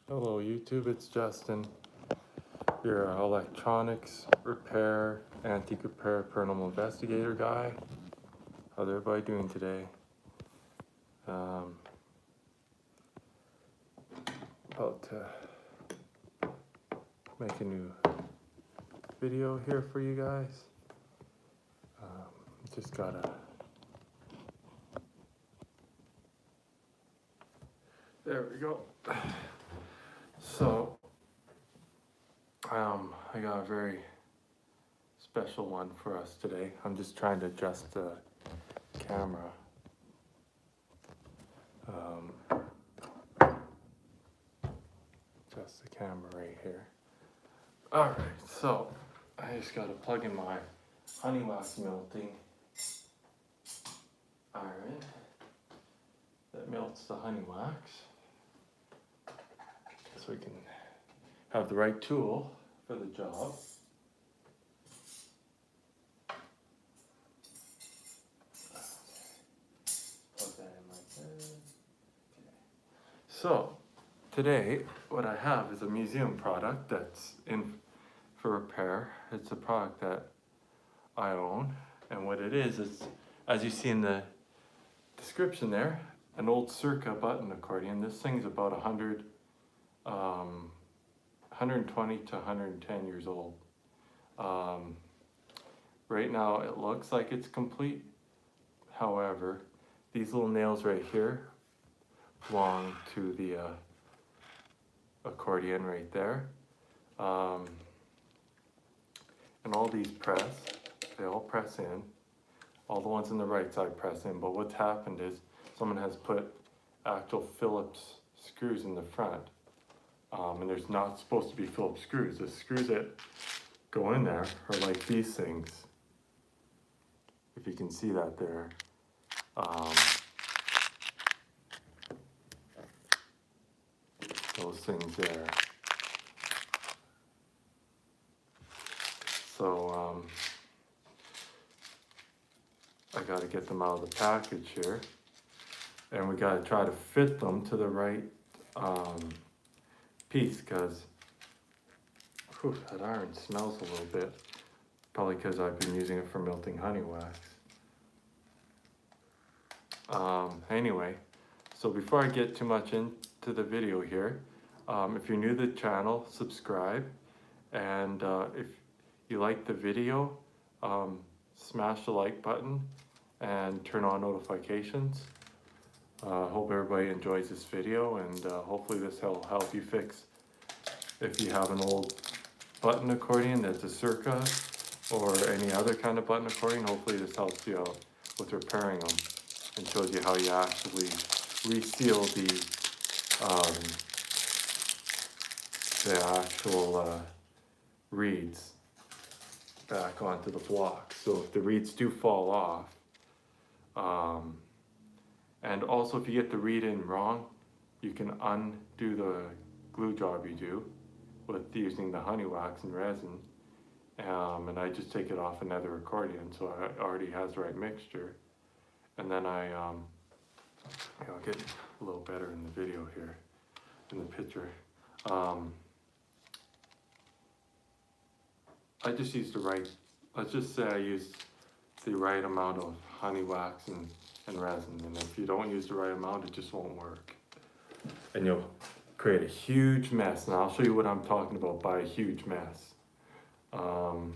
Hello YouTube, it's Justin, your electronics repair, antique repair, paranormal investigator guy. How's everybody doing today? About to make a new video here for you guys. Just gotta... There we go. So, I got a very special one for us today. I'm just trying to adjust the camera. Adjust the camera right here. Alright, so I just gotta plug in my honey wax melting iron that melts the honey wax so we can have the right tool for the job. Plug that in like this. Okay. So today what I have is a museum product that's in for repair. It's a product that I own, and what it is, as you see in the description there, an old Circa button accordion. This thing's about 120 to 110 years old. Right now it looks like it's complete. However, these little nails right here belong to the accordion right there. And all these press, they all press in. All the ones on the right side press in, but what's happened is someone has put actual Phillips screws in the front. And there's not supposed to be Phillips screws. The screws that go in there are like these things. If you can see that there. Those things there. So I got to get them out of the package here, and we got to try to fit them to the right piece, because that iron smells a little bit, probably because I've been using it for melting honey wax. Anyway, so before I get too much into the video here, if you're new to the channel, subscribe, and if you like the video, smash the like button and turn on notifications. Hope everybody enjoys this video, and hopefully this will help you fix if you have an old button accordion that's a Circa or any other kind of button accordion. Hopefully this helps you out with repairing them and shows you how you actually reseal the actual reeds back onto the block. So if the reeds do fall off, and also if you get the reed in wrong, you can undo the glue job you do with using the honey wax and resin. And I just take it off another accordion, so it already has the right mixture. And then I'll get a little better in the video here, in the picture. I just used the right, let's just say I used the right amount of honey wax and resin. And if you don't use the right amount, it just won't work. And you'll create a huge mess. And I'll show you what I'm talking about by a huge mess. Quite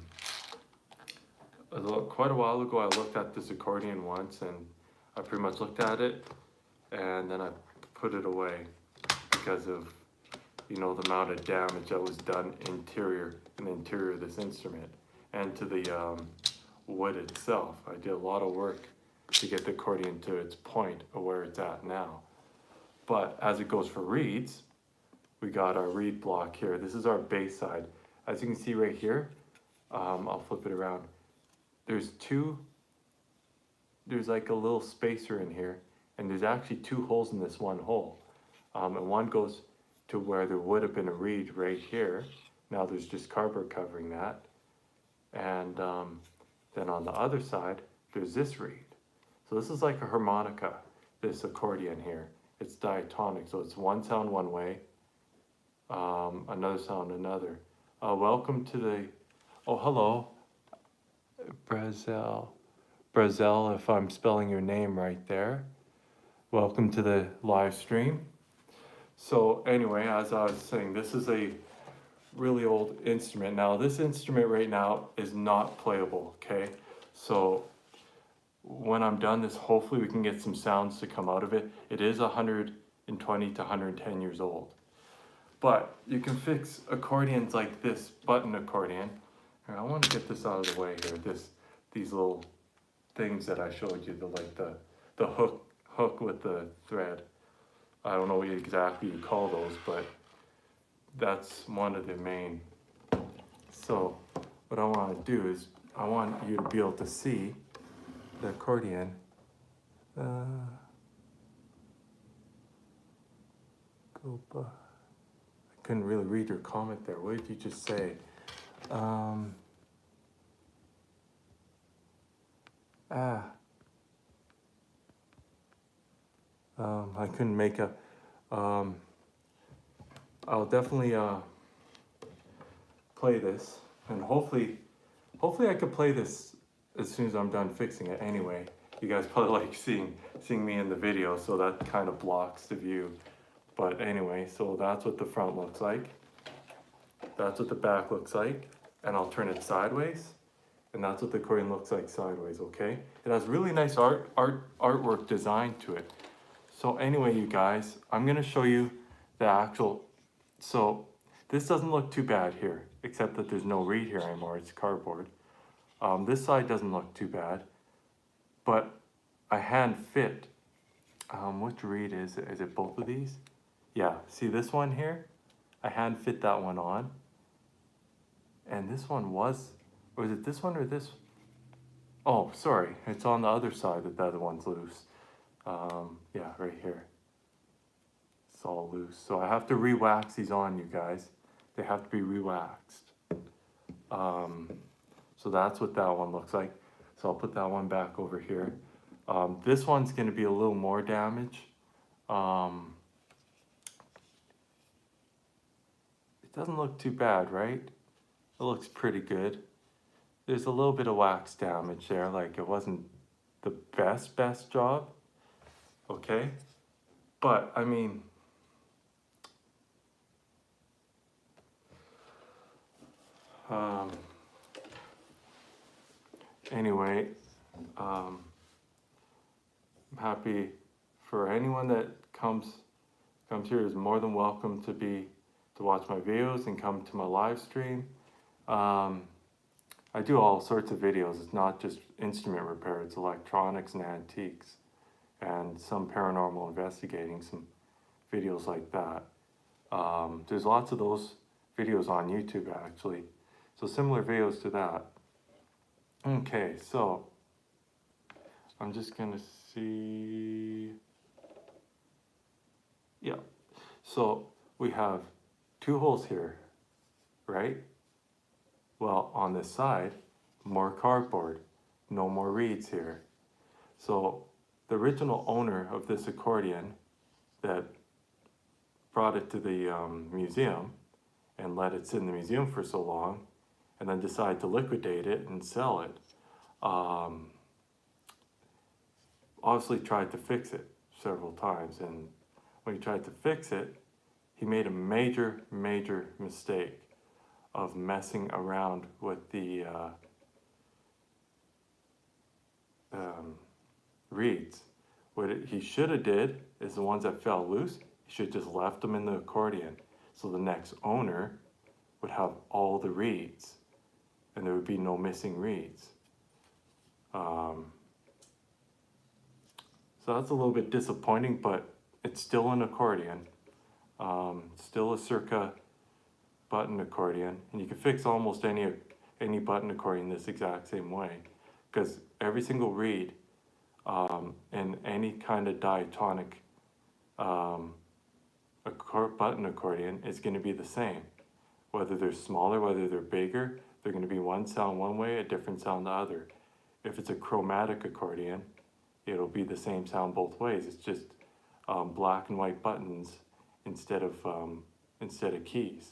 a while ago, I looked at this accordion once, and I pretty much looked at it, and then I put it away because of, the amount of damage that was done in the interior of this instrument, and to the wood itself. I did a lot of work to get the accordion to its point of where it's at now. But as it goes for reeds, we got our reed block here. This is our bass side. As you can see right here, I'll flip it around. There's like a little spacer in here, and there's actually two holes in this one hole. And one goes to where there would have been a reed right here. Now there's just cardboard covering that. And then on the other side, there's this reed. So this is like a harmonica, this accordion here. It's diatonic, so it's one sound one way, another sound, another. Welcome to the, oh, hello, Brazil. Brazil, if I'm spelling your name right there. Welcome to the live stream. So anyway, as I was saying, this is a really old instrument. Now, this instrument right now is not playable, okay? So when I'm done this, hopefully we can get some sounds to come out of it. It is 120 to 110 years old. But you can fix accordions like this button accordion. Here, I want to get this out of the way here. These little things that I showed you, the hook with the thread. I don't know what exactly you call those, but that's one of the main. So what I want to do is I want you to be able to see the accordion. Go by. I couldn't really read your comment there. What did you just say? I couldn't make a. I'll definitely play this, and hopefully I could play this as soon as I'm done fixing it. Anyway, you guys probably like seeing me in the video, so that kind of blocks the view. But anyway, so that's what the front looks like. That's what the back looks like, and I'll turn it sideways, and that's what the accordion looks like sideways. Okay, it has really nice artwork designed to it. So anyway, you guys, I'm gonna show you the actual. So this doesn't look too bad here, except that there's no reed here anymore. It's cardboard. This side doesn't look too bad, but I hand fit. Which reed is it? Is it both of these? Yeah, see this one here? I hand fit that one on. And this one was it this one or this? Oh, sorry, it's on the other side that the other one's loose. Yeah, right here. It's all loose. So I have to re-wax these on, you guys. They have to be re-waxed. So that's what that one looks like. So I'll put that one back over here. This one's gonna be a little more damage. It doesn't look too bad, right? It looks pretty good. There's a little bit of wax damage there, like it wasn't the best job, okay? But, I mean, anyway, I'm happy for anyone that comes here is more than welcome to watch my videos and come to my live stream. I do all sorts of videos. It's not just instrument repair, it's electronics and antiques and some paranormal investigating, some videos like that. There's lots of those videos on YouTube actually. So similar videos to that. Okay, so I'm just gonna see. Yeah, so we have 2 holes here, right? Well, on this side, more cardboard, no more reeds here. So the original owner of this accordion that brought it to the museum and let it sit in the museum for so long, and then decided to liquidate it and sell it, obviously tried to fix it several times. And when he tried to fix it, he made a major mistake of messing around with the reeds. What he should have did is the ones that fell loose, he should just left them in the accordion. So the next owner would have all the reeds and there would be no missing reeds. So that's a little bit disappointing, but it's still an accordion. Still a Circa button accordion, and you can fix almost any button accordion this exact same way, because every single reed in any kind of diatonic button accordion is going to be the same. Whether they're smaller, whether they're bigger, they're going to be one sound one way, a different sound the other. If it's a chromatic accordion, it'll be the same sound both ways. It's just black and white buttons instead of instead of keys.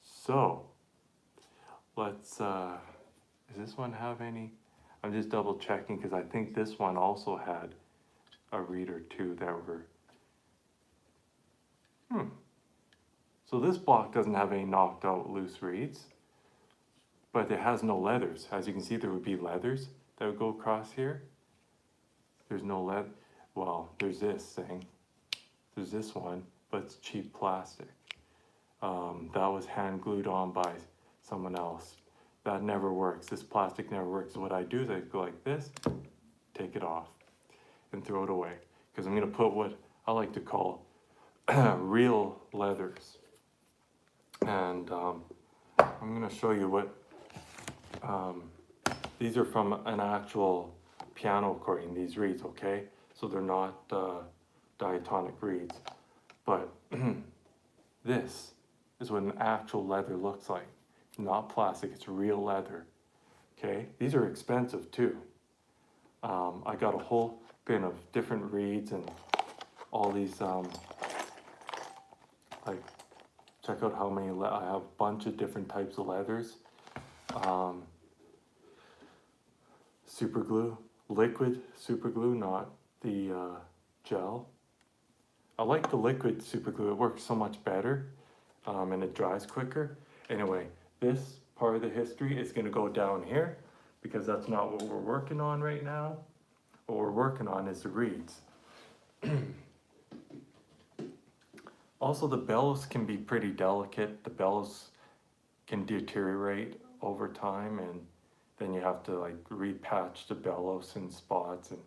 So let's, does this one have any? I'm just double checking because I think this one also had a reed or two that were, So this block doesn't have any knocked out loose reeds, but it has no leathers. As you can see, there would be leathers that would go across here. There's no leather. Well, there's this thing. There's this one, but it's cheap plastic. That was hand glued on by someone else. That never works. This plastic never works. So what I do is I go like this, take it off, and throw it away. Because I'm going to put what I like to call real leathers. And I'm going to show you what, these are from an actual piano accordion, these reeds, okay? So they're not diatonic reeds. But this is what an actual leather looks like. Not plastic, it's real leather, okay? These are expensive too. I got a whole bin of different reeds and all these, like, check out how many, I have a bunch of different types of leathers. Super glue, liquid super glue, not the gel. I like the liquid super glue, it works so much better and it dries quicker. Anyway, this part of the history is going to go down here because that's not what we're working on right now. What we're working on is the reeds. Also, the bellows can be pretty delicate. The bellows can deteriorate over time, and then you have to like repatch the bellows in spots. And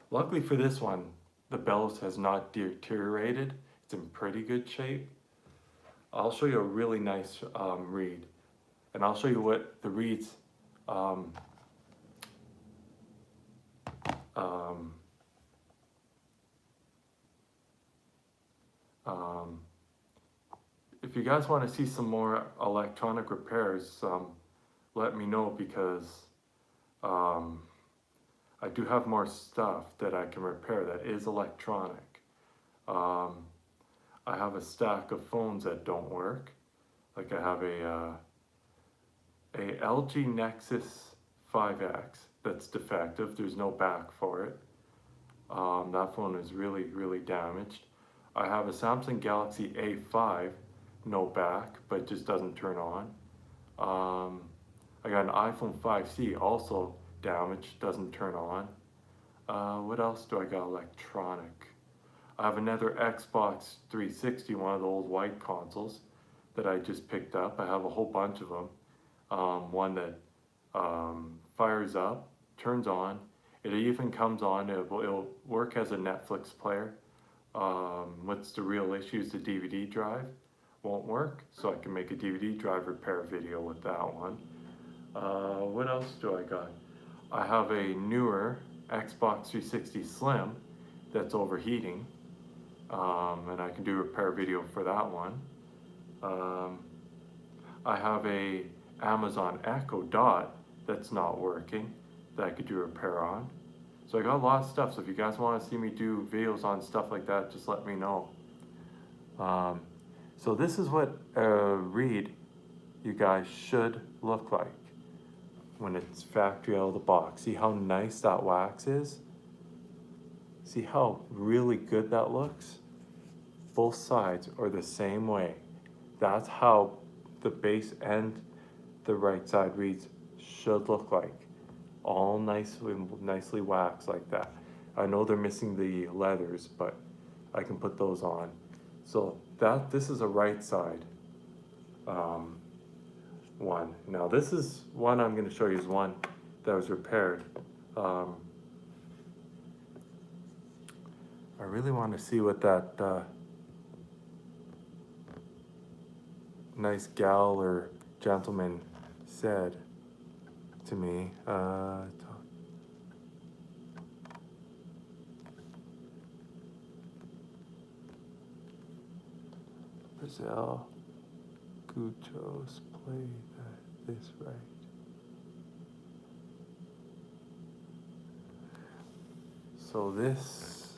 luckily for this one, the bellows has not deteriorated. It's in pretty good shape. I'll show you a really nice reed, and I'll show you what the reeds if you guys want to see some more electronic repairs, let me know, because I do have more stuff that I can repair that is electronic. I have a stack of phones that don't work. Like I have a LG Nexus 5X that's defective. There's no back for it. That phone is really, really damaged. I have a Samsung Galaxy A5, no back, but just doesn't turn on. I got an iPhone 5C, also damaged, doesn't turn on. What else do I got electronic? I have another Xbox 360, one of the old white consoles that I just picked up. I have a whole bunch of them. One that fires up, turns on. It even comes on, it'll work as a Netflix player. What's the real issue is the DVD drive won't work, so I can make a DVD drive repair video with that one. What else do I got? I have a newer Xbox 360 Slim that's overheating, and I can do a repair video for that one. I have a Amazon Echo Dot that's not working that I could do a repair on. So I got a lot of stuff, so if you guys want to see me do videos on stuff like that, just let me know. So this is what a reed, you guys, should look like when it's factory out of the box. See how nice that wax is? See how really good that looks? Both sides are the same way. That's how the base and the right side reeds should look like. All nicely waxed like that. I know they're missing the leathers, but I can put those on. So this is a right side one. Now this is one I'm going to show you is one that was repaired. I really want to see what that nice gal or gentleman said to me. Brazil, Guchos, play this right. So this,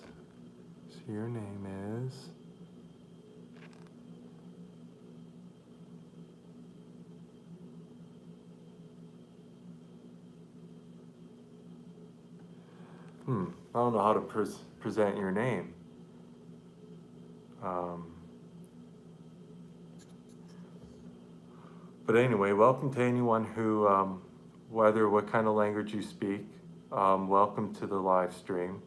so your name is, I don't know how to present your name. But anyway, welcome to anyone who, whether what kind of language you speak, welcome to the live stream.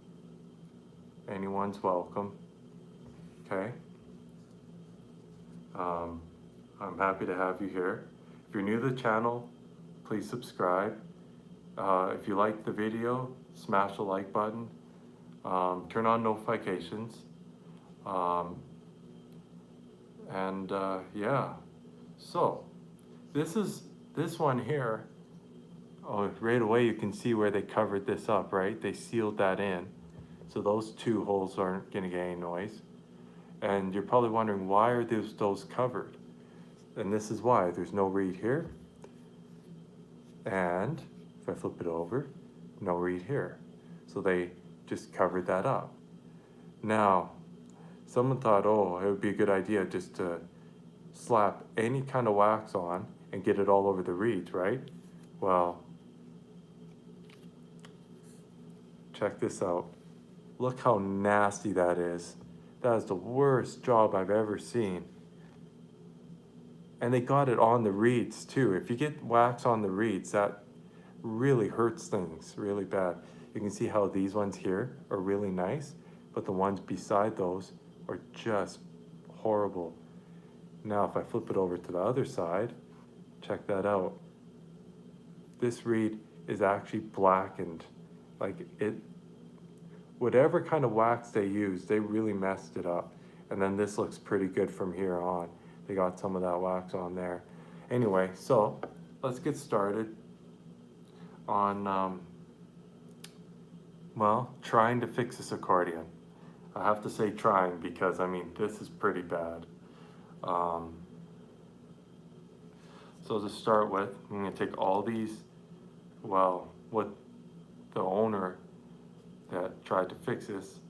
Anyone's welcome, okay? I'm happy to have you here. If you're new to the channel, please subscribe. If you like the video, smash the like button, turn on notifications, yeah. So this one here, oh, right away you can see where they covered this up, right? They sealed that in, so those two holes aren't gonna get any noise. And you're probably wondering, why are those covered? And this is why. There's no reed here, and if I flip it over, no reed here. So they just covered that up. Now, someone thought, oh, it would be a good idea just to slap any kind of wax on and get it all over the reeds, right? Well, check this out. Look how nasty that is. That is the worst job I've ever seen. And they got it on the reeds too. If you get wax on the reeds, that really hurts things really bad. You can see how these ones here are really nice, but the ones beside those are just horrible. Now if I flip it over to the other side, check that out. This reed is actually blackened. Like it, whatever kind of wax they used, they really messed it up. And then this looks pretty good from here on. They got some of that wax on there. Anyway, so let's get started on, well, trying to fix this accordion. I have to say trying because, I mean, this is pretty bad. So to start with, I'm gonna take all these, well, what the owner that tried to fix this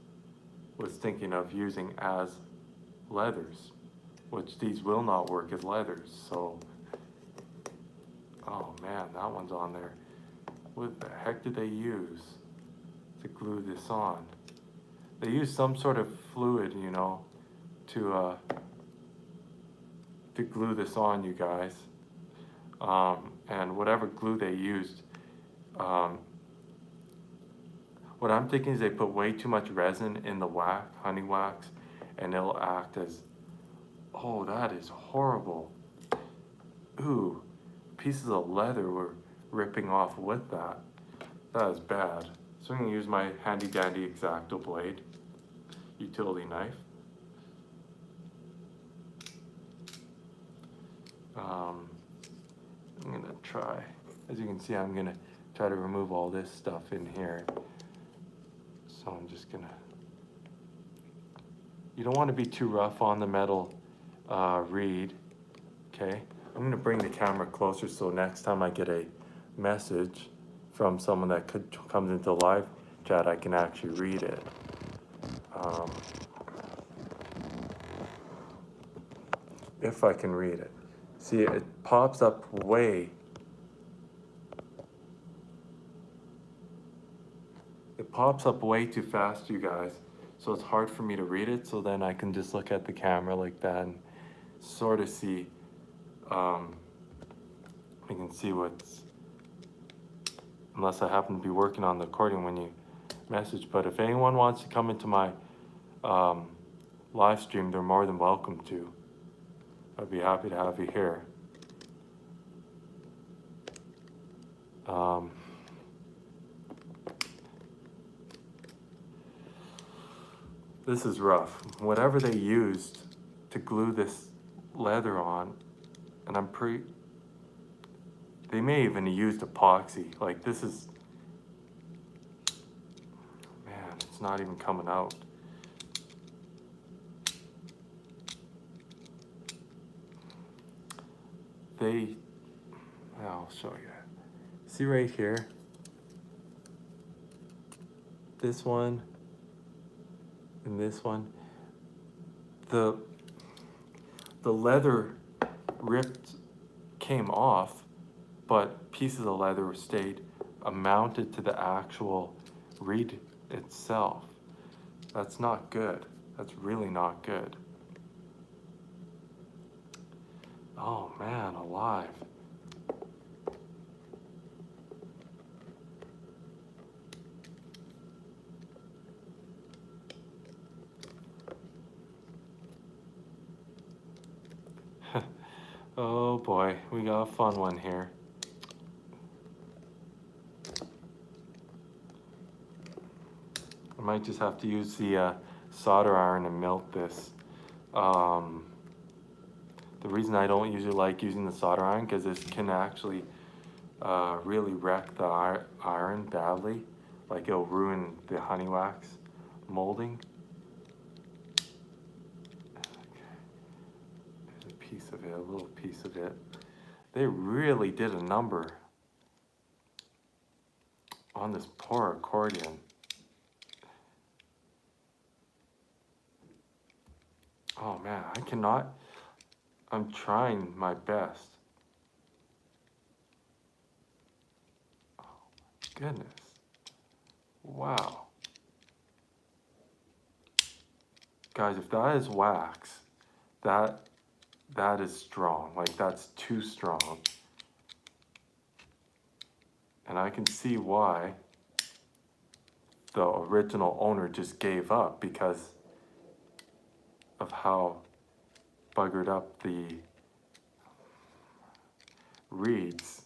was thinking of using as leathers, which these will not work as leathers. So, oh man, that one's on there. What the heck did they use to glue this on? They used some sort of fluid, you know, to glue this on, you guys. And whatever glue they used, what I'm thinking is they put way too much resin in the wax, honey wax, and it'll act as, oh, that is horrible. Ooh, pieces of leather were ripping off with that. That is bad. So I'm gonna use my handy dandy X-Acto blade, utility knife. I'm gonna try, as you can see, I'm gonna try to remove all this stuff in here. So I'm just gonna, you don't want to be too rough on the metal reed, okay? I'm gonna bring the camera closer so next time I get a message from someone that comes into live chat, I can actually read it. If I can read it. See, it pops up way. It pops up way too fast, you guys. So it's hard for me to read it, so then I can just look at the camera like that and sort of see, I can see what's, unless I happen to be working on the accordion when you message. But if anyone wants to come into my live stream, they're more than welcome to. I'd be happy to have you here. This is rough. Whatever they used to glue this leather on, and they may even have used epoxy. Like this is, man, it's not even coming out. I'll show you. See right here, this one and this one, the leather came off, but pieces of leather stayed mounted to the actual reed itself. That's not good. That's really not good. Oh man, alive. Oh boy, we got a fun one here. I might just have to use the solder iron and melt this. The reason I don't usually like using the solder iron, because this can actually really wreck the iron badly. Like it'll ruin the honey wax molding. There's a piece of it, a little piece of it. They really did a number on this poor accordion. Oh man, I cannot. I'm trying my best. Oh my goodness. Wow. Guys, if that is wax, that is strong. Like that's too strong. And I can see why the original owner just gave up, because of how buggered up the reeds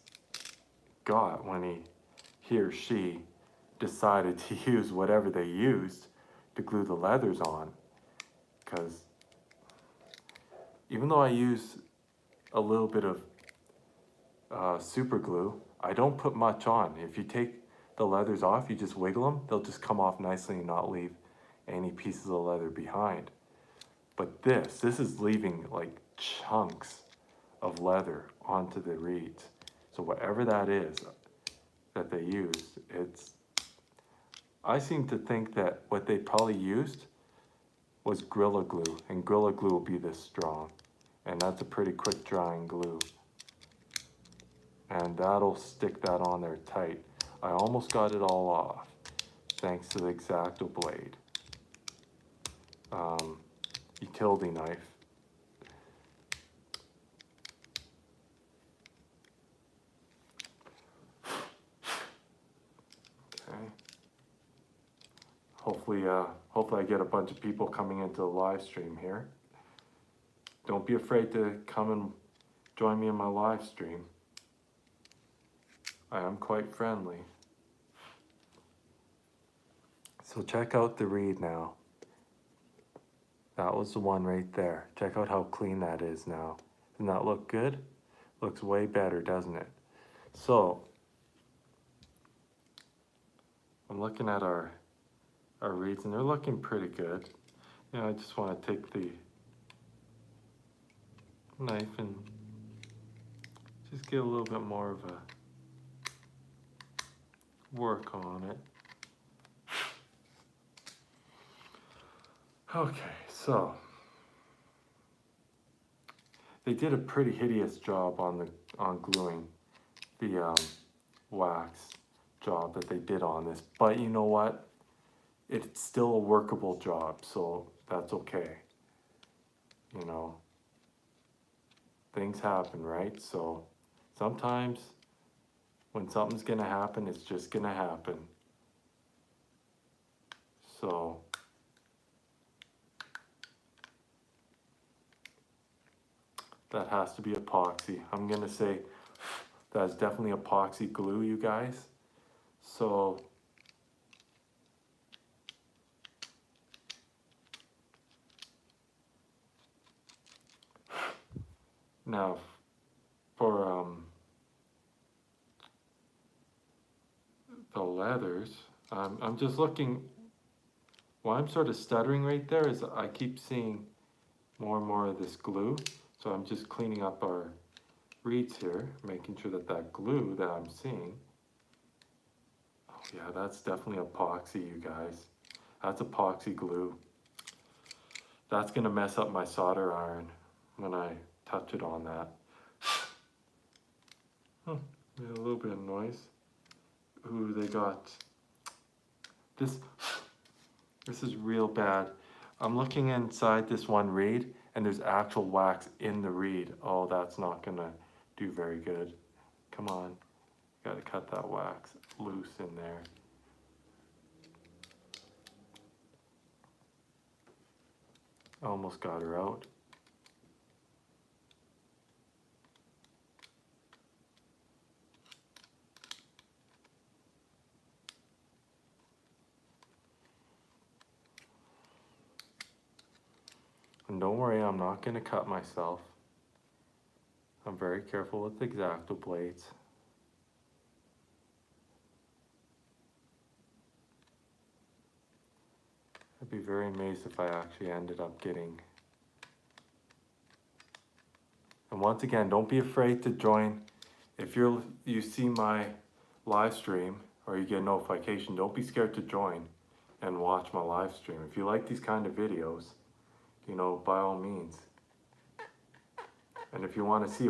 got when he or she decided to use whatever they used to glue the leathers on. Because even though I use a little bit of super glue, I don't put much on. If you take the leathers off, you just wiggle them, they'll just come off nicely and not leave any pieces of leather behind. But this is leaving like chunks of leather onto the reeds. So whatever that is that they used, I seem to think that what they probably used was Gorilla Glue, and Gorilla Glue will be this strong. And that's a pretty quick drying glue. And that'll stick that on there tight. I almost got it all off, thanks to the X-Acto blade. Utility knife. Okay. Hopefully I get a bunch of people coming into the live stream here. Don't be afraid to come and join me in my live stream. I am quite friendly. So check out the reed now. That was the one right there. Check out how clean that is now. Doesn't that look good? Looks way better, doesn't it? So, I'm looking at our reeds and they're looking pretty good. You know, I just want to take the knife and just get a little bit more of a work on it. Okay, so they did a pretty hideous job on gluing the wax job that they did on this, but you know what? It's still a workable job, so that's okay. You know, things happen, right? So sometimes when something's gonna happen, it's just gonna happen. So that has to be epoxy. I'm gonna say that's definitely epoxy glue, you guys. So now for the leathers, I'm just looking. Why I'm sort of stuttering right there is I keep seeing more and more of this glue. So I'm just cleaning up our reeds here, making sure that that glue that I'm seeing, oh yeah, that's definitely epoxy, you guys. That's epoxy glue. That's gonna mess up my solder iron when I touch it on that. A little bit of noise. Ooh, they got This is real bad. I'm looking inside this one reed and there's actual wax in the reed. Oh, that's not gonna do very good. Come on, gotta cut that wax loose in there. Almost got her out. And don't worry, I'm not going to cut myself. I'm very careful with X-Acto blades. I'd be very amazed if I actually ended up getting. And once again, don't be afraid to join. If you see my live stream or you get a notification, don't be scared to join and watch my live stream. If you like these kind of videos, you know, by all means. And if you want to see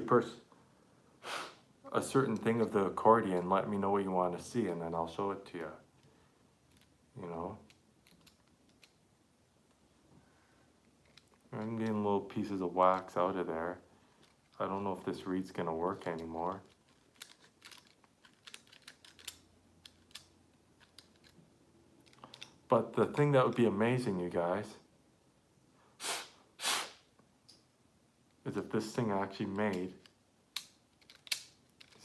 a certain thing of the accordion, let me know what you want to see and then I'll show it to you. You know? I'm getting little pieces of wax out of there. I don't know if this reed's gonna work anymore. But the thing that would be amazing, you guys, is if this thing actually made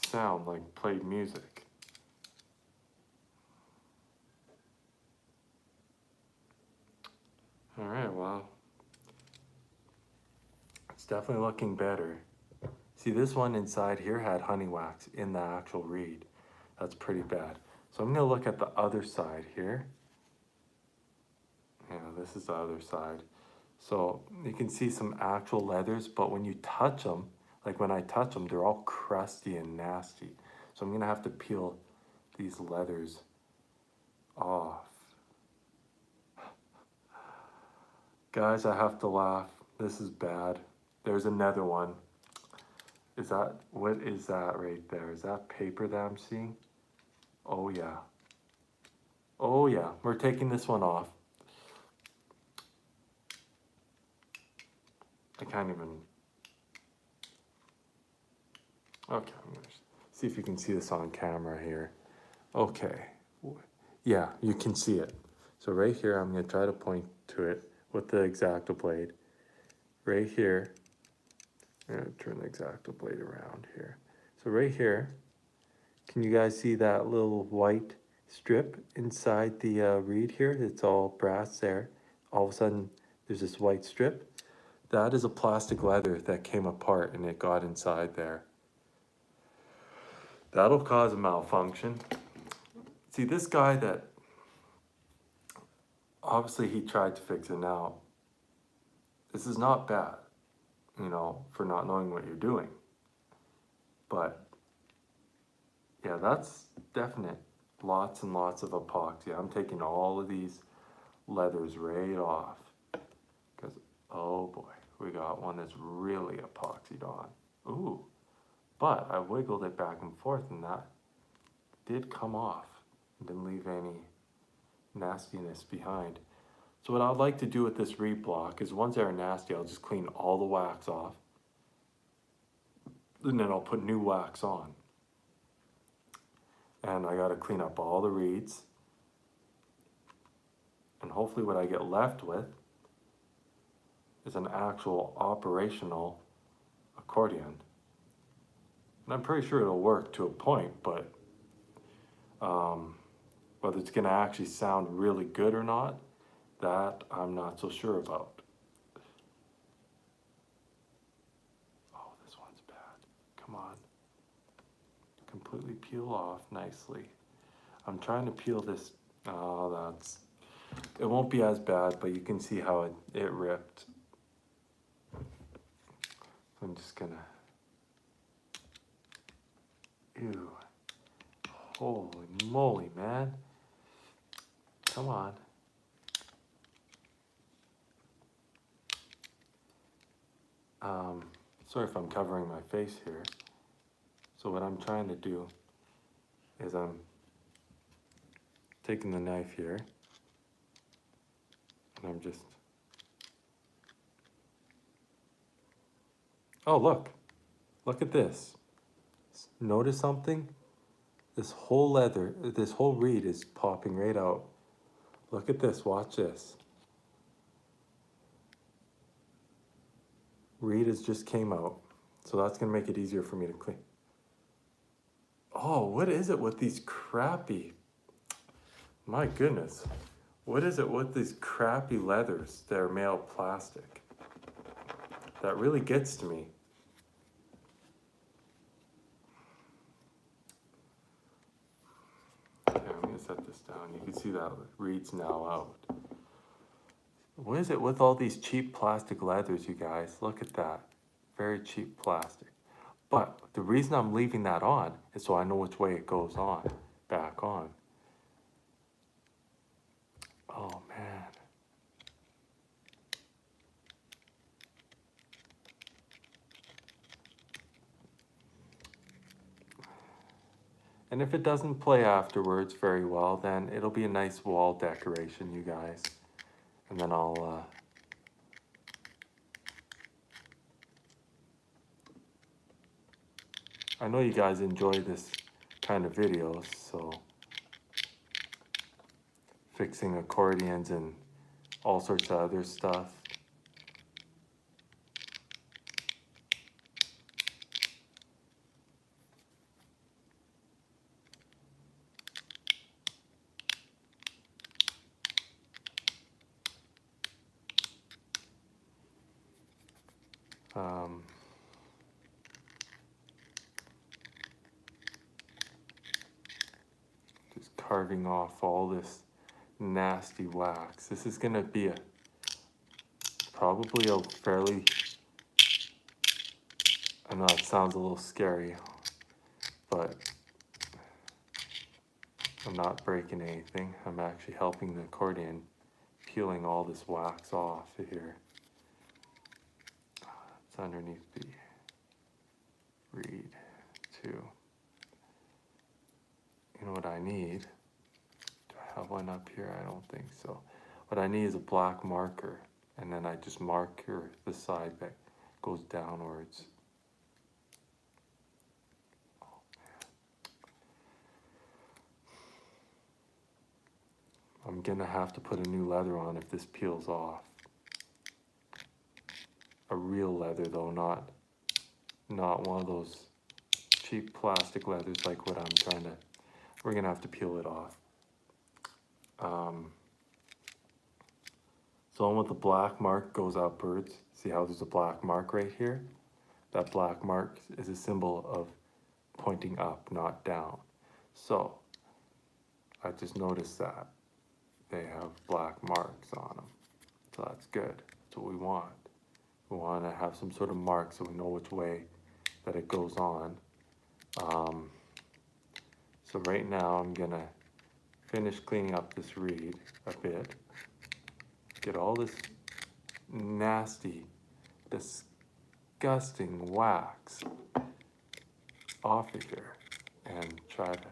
sound like played music. All right, well, it's definitely looking better. See, this one inside here had honey wax in the actual reed. That's pretty bad. So I'm gonna look at the other side here. Yeah, this is the other side. So you can see some actual leathers, but when you touch them, like when I touch them, they're all crusty and nasty. So I'm gonna have to peel these leathers off. Guys, I have to laugh. This is bad. There's another one. What is that right there? Is that paper that I'm seeing? Oh yeah. Oh yeah, we're taking this one off. I can't even. Okay, I'm gonna see if you can see this on camera here. Okay, yeah, you can see it. So right here, I'm gonna try to point to it with the X-Acto blade. Right here, I'm gonna turn the X-Acto blade around here. So right here, can you guys see that little white strip inside the reed here? It's all brass there. All of a sudden, there's this white strip. That is a plastic leather that came apart and it got inside there. That'll cause a malfunction. See, this guy that, obviously he tried to fix it now. This is not bad, you know, for not knowing what you're doing. But, yeah, that's definite. Lots and lots of epoxy. I'm taking all of these leathers right off. Because, oh boy, we got one that's really epoxied on. Ooh, but I wiggled it back and forth and that did come off. Didn't leave any nastiness behind. So what I'd like to do with this reed block is once they're nasty, I'll just clean all the wax off. And then I'll put new wax on. And I gotta clean up all the reeds. And hopefully what I get left with is an actual operational accordion. And I'm pretty sure it'll work to a point, but whether it's gonna actually sound really good or not, that I'm not so sure about. Oh, this one's bad. Come on. Completely peel off nicely. I'm trying to peel this. Oh, it won't be as bad, but you can see how it ripped. I'm just gonna, ew. Holy moly, man. Come on. Sorry if I'm covering my face here. So what I'm trying to do is I'm taking the knife here And I'm just, oh look at this. Notice something? This whole leather, this whole reed is popping right out. Look at this, watch this. Reed has just came out. So that's gonna make it easier for me to clean. Oh, what is it with these crappy, my goodness. What is it with these crappy leathers that are made of plastic? That really gets to me. Okay, I'm gonna set this down. You can see that reed's now out. What is it with all these cheap plastic leathers, you guys? Look at that. Very cheap plastic. But the reason I'm leaving that on is so I know which way it goes on, back on. Oh man. And if it doesn't play afterwards very well, then it'll be a nice wall decoration, you guys. And then I know you guys enjoy this kind of videos, so fixing accordions and all sorts of other stuff. Just carving off all this nasty wax. This is gonna be probably a fairly, I know it sounds a little scary, but I'm not breaking anything. I'm actually helping the accordion, peeling all this wax off here. It's underneath the reed too. You know what I need? Do I have one up here? I don't think so. What I need is a black marker, and then I just marker the side that goes downwards. Oh, man. I'm gonna have to put a new leather on if this peels off. A real leather though, not one of those cheap plastic leathers like what I'm trying to. We're gonna have to peel it off. So on with the black mark goes upwards. See how there's a black mark right here? That black mark is a symbol of pointing up, not down. So I just noticed that they have black marks on them. So that's good. That's what we want. We want to have some sort of mark so we know which way that it goes on. So right now I'm gonna finish cleaning up this reed a bit. Get all this nasty, disgusting wax off of here and try to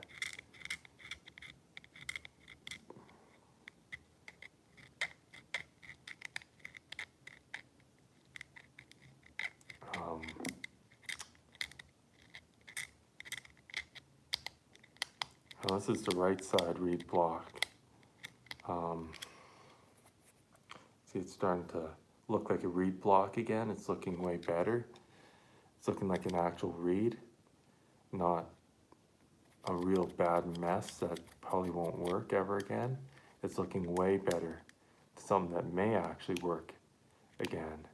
now this is the right side reed block. See, it's starting to look like a reed block again. It's looking way better. It's looking like an actual reed, not a real bad mess that probably won't work ever again. It's looking way better. Something that may actually work again.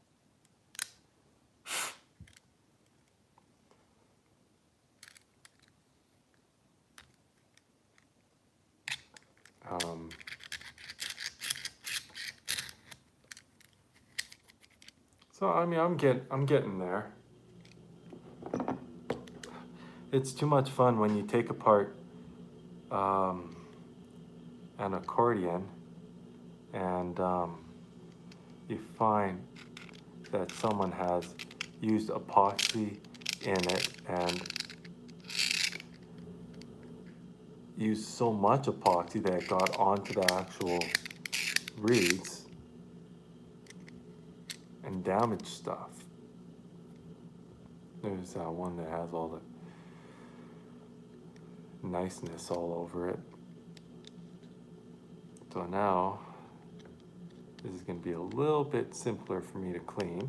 So I mean, I'm getting there. It's too much fun when you take apart an accordion and you find that someone has used epoxy in it and used so much epoxy that it got onto the actual reeds and damage stuff. There's that one that has all the niceness all over it. So now, this is going to be a little bit simpler for me to clean.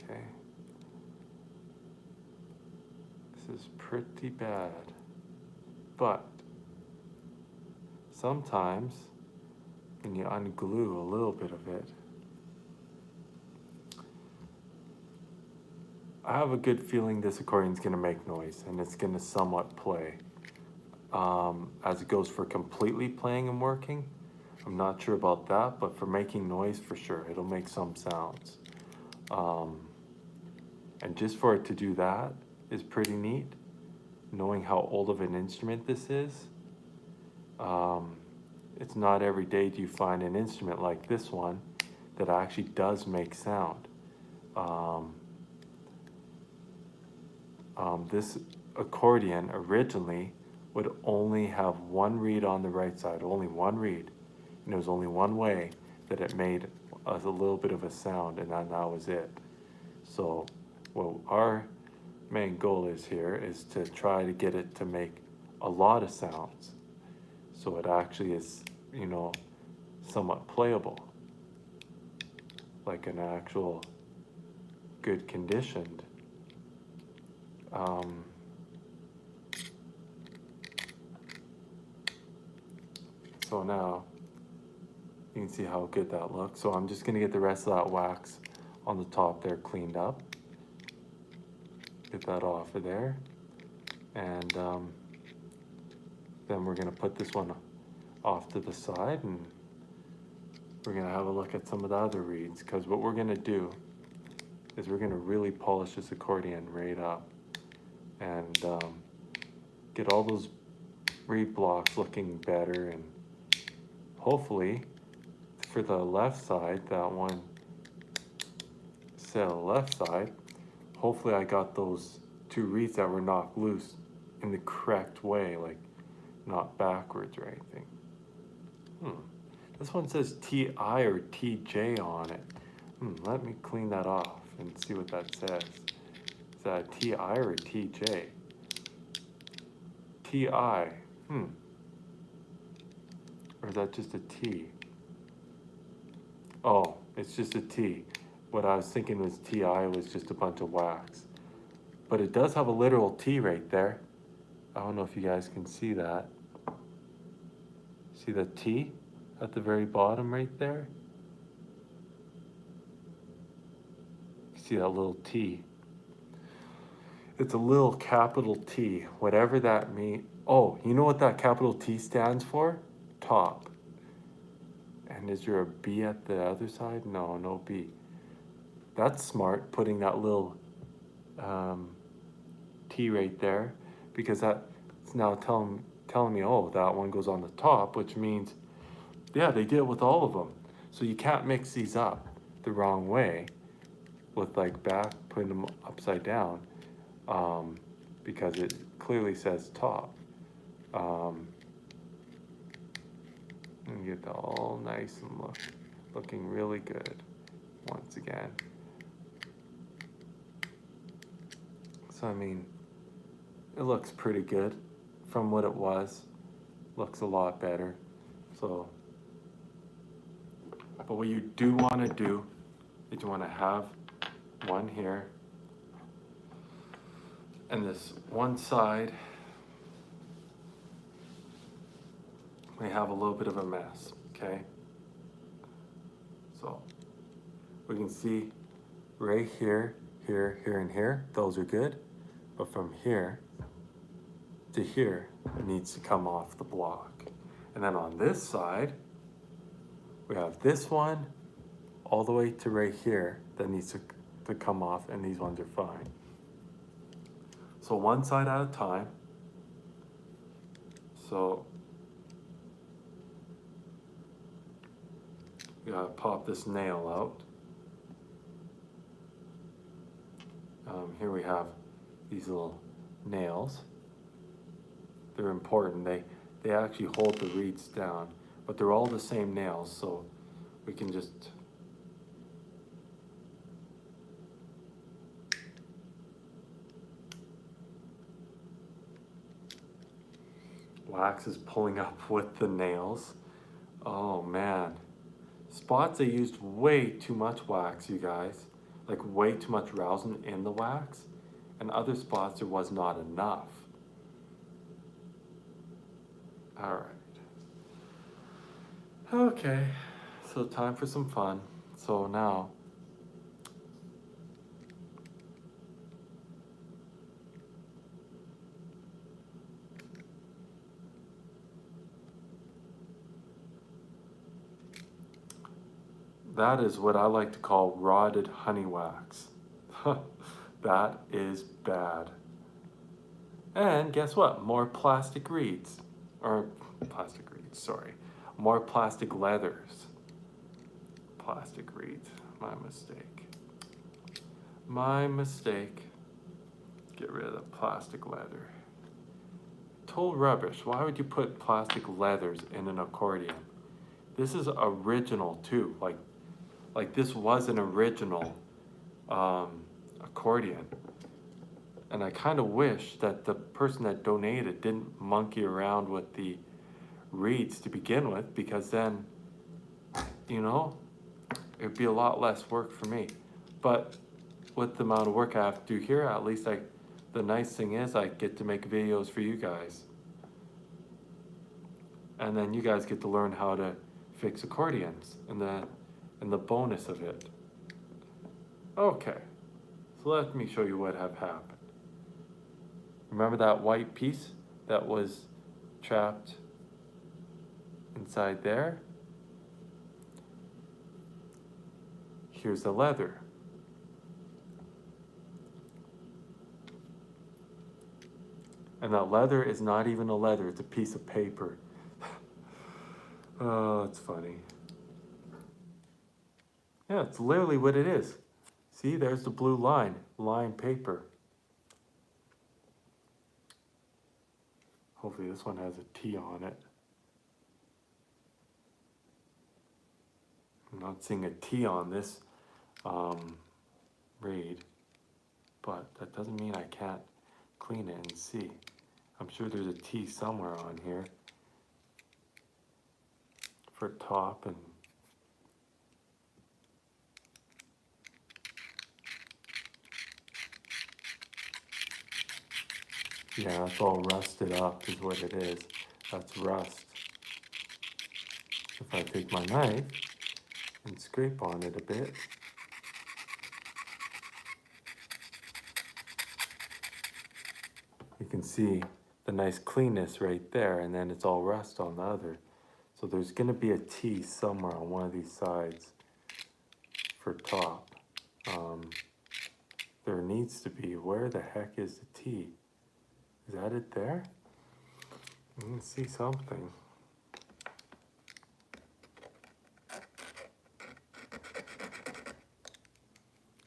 Okay. This is pretty bad. But sometimes when you unglue a little bit of it, I have a good feeling this accordion's going to make noise and it's going to somewhat play. As it goes for completely playing and working, I'm not sure about that, but for making noise, for sure, it'll make some sounds. And just for it to do that is pretty neat, knowing how old of an instrument this is. It's not every day do you find an instrument like this one that actually does make sound. This accordion originally would only have one reed on the right side, only one reed. And there was only one way that it made a little bit of a sound, and that was it. So what our main goal is here is to try to get it to make a lot of sounds. So it actually is, you know, somewhat playable. Like an actual good conditioned so now you can see how good that looks. So I'm just going to get the rest of that wax on the top there cleaned up. Get that off of there. And then we're going to put this one off to the side, and we're going to have a look at some of the other reeds, because what we're going to do is we're going to really polish this accordion right up and get all those reed blocks looking better, and hopefully for the left side, that one set on the left side, hopefully I got those two reeds that were knocked loose in the correct way, like not backwards or anything. This one says TI or TJ on it. Let me clean that off and see what that says. Is that a TI or a TJ? TI. Or is that just a T? Oh, it's just a T. What I was thinking was TI was just a bunch of wax. But it does have a literal T right there. I don't know if you guys can see that. See the T at the very bottom right there? See that little T? It's a little capital T, whatever that means. Oh, you know what that capital T stands for? Top. And is there a B at the other side? No, no B. That's smart, putting that little T right there, because that's now telling me, oh, that one goes on the top, which means, yeah, they did it with all of them. So you can't mix these up the wrong way with like putting them upside down, because it clearly says top. And get that all nice and looking really good once again. So I mean, it looks pretty good from what it was. Looks a lot better. So, but what you do want to do is you want to have one here, and this one side we have a little bit of a mess, okay? So we can see right here, here, here, and here, those are good. But from here to here, it needs to come off the block. And then on this side, we have this one all the way to right here that needs to come off, and these ones are fine. So one side at a time. So we gotta pop this nail out. Here we have these little nails. They're important. they actually hold the reeds down, but they're all the same nails, so we can just wax is pulling up with the nails. Oh man. Spots I used way too much wax, you guys. Like way too much rosin in the wax. And other spots there was not enough. Alright. Okay. So time for some fun. So now that is what I like to call rotted honey wax. That is bad. And guess what? More plastic reeds. Or plastic reeds, sorry. More plastic leathers. Plastic reeds. My mistake. My mistake. Get rid of the plastic leather. Total rubbish. Why would you put plastic leathers in an accordion? This is original too. Like this was an original accordion. And I kind of wish that the person that donated didn't monkey around with the reeds to begin with, because then, you know, it'd be a lot less work for me. But with the amount of work I have to do here, at least the nice thing is I get to make videos for you guys. And then you guys get to learn how to fix accordions and the bonus of it. Okay, so let me show you what have happened. Remember that white piece that was trapped inside there? Here's the leather. And that leather is not even a leather, it's a piece of paper. Oh, it's funny. Yeah, it's literally what it is. See, there's the blue line paper. Hopefully this one has a T on it. I'm not seeing a T on this reed, but that doesn't mean I can't clean it and see. I'm sure there's a T somewhere on here for top and yeah, it's all rusted up is what it is. That's rust. If I take my knife and scrape on it a bit, you can see the nice cleanness right there, and then it's all rust on the other. So there's going to be a T somewhere on one of these sides for top. There needs to be. Where the heck is the T? Is that it there? I can see something.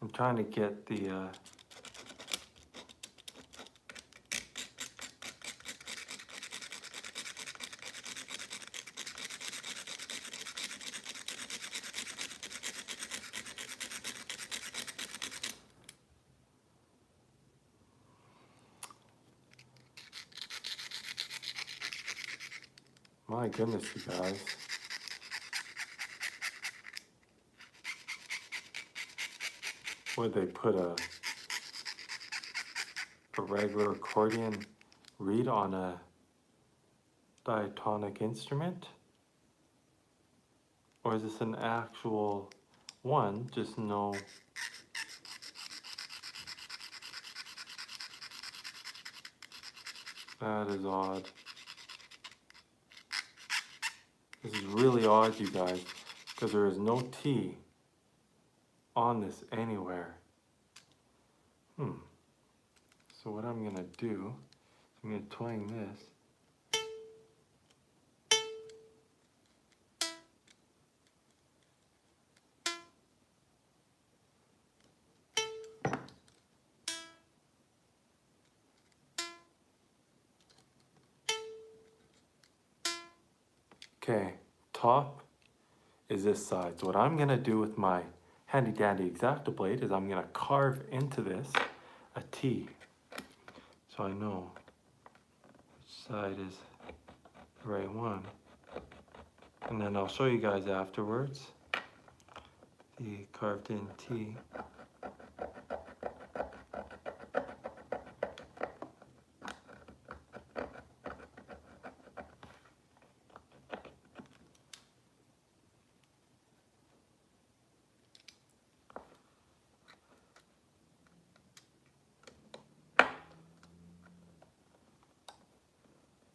I'm trying to get the my goodness, you guys. Would they put a regular accordion reed on a diatonic instrument? Or is this an actual one? Just no. That is odd. This is really odd, you guys, because there is no T on this anywhere. So what I'm gonna do, I'm gonna twang this. Okay, top is this side. So what I'm gonna do with my handy dandy X-Acto blade is I'm gonna carve into this a T. So I know which side is the right one. And then I'll show you guys afterwards the carved in T.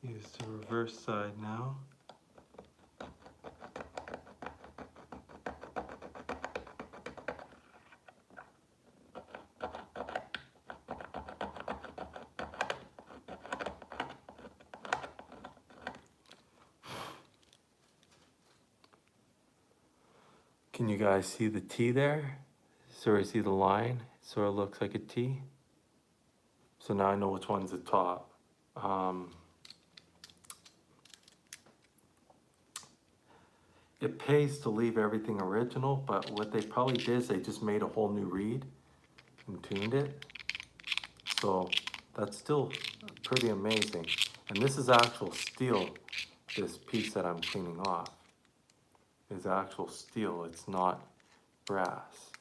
Use the reverse side now. Can you guys see the T there? Sort of see the line? Sort of looks like a T. So now I know which one's the top. It pays to leave everything original, but what they probably did is they just made a whole new reed and tuned it. So that's still pretty amazing. And this is actual steel, this piece that I'm cleaning off is actual steel. It's not brass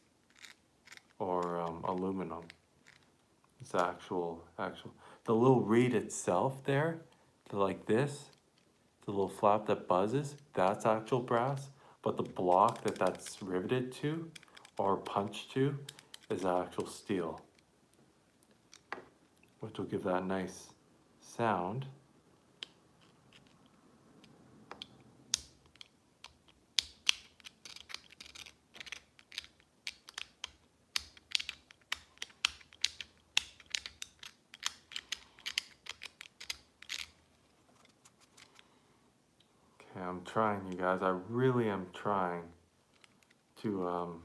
or aluminum. It's actual. The little reed itself there, like this, the little flap that buzzes, that's actual brass, but the block that's riveted to or punched to is actual steel, which will give that nice sound. Okay, I'm trying, you guys. I really am trying to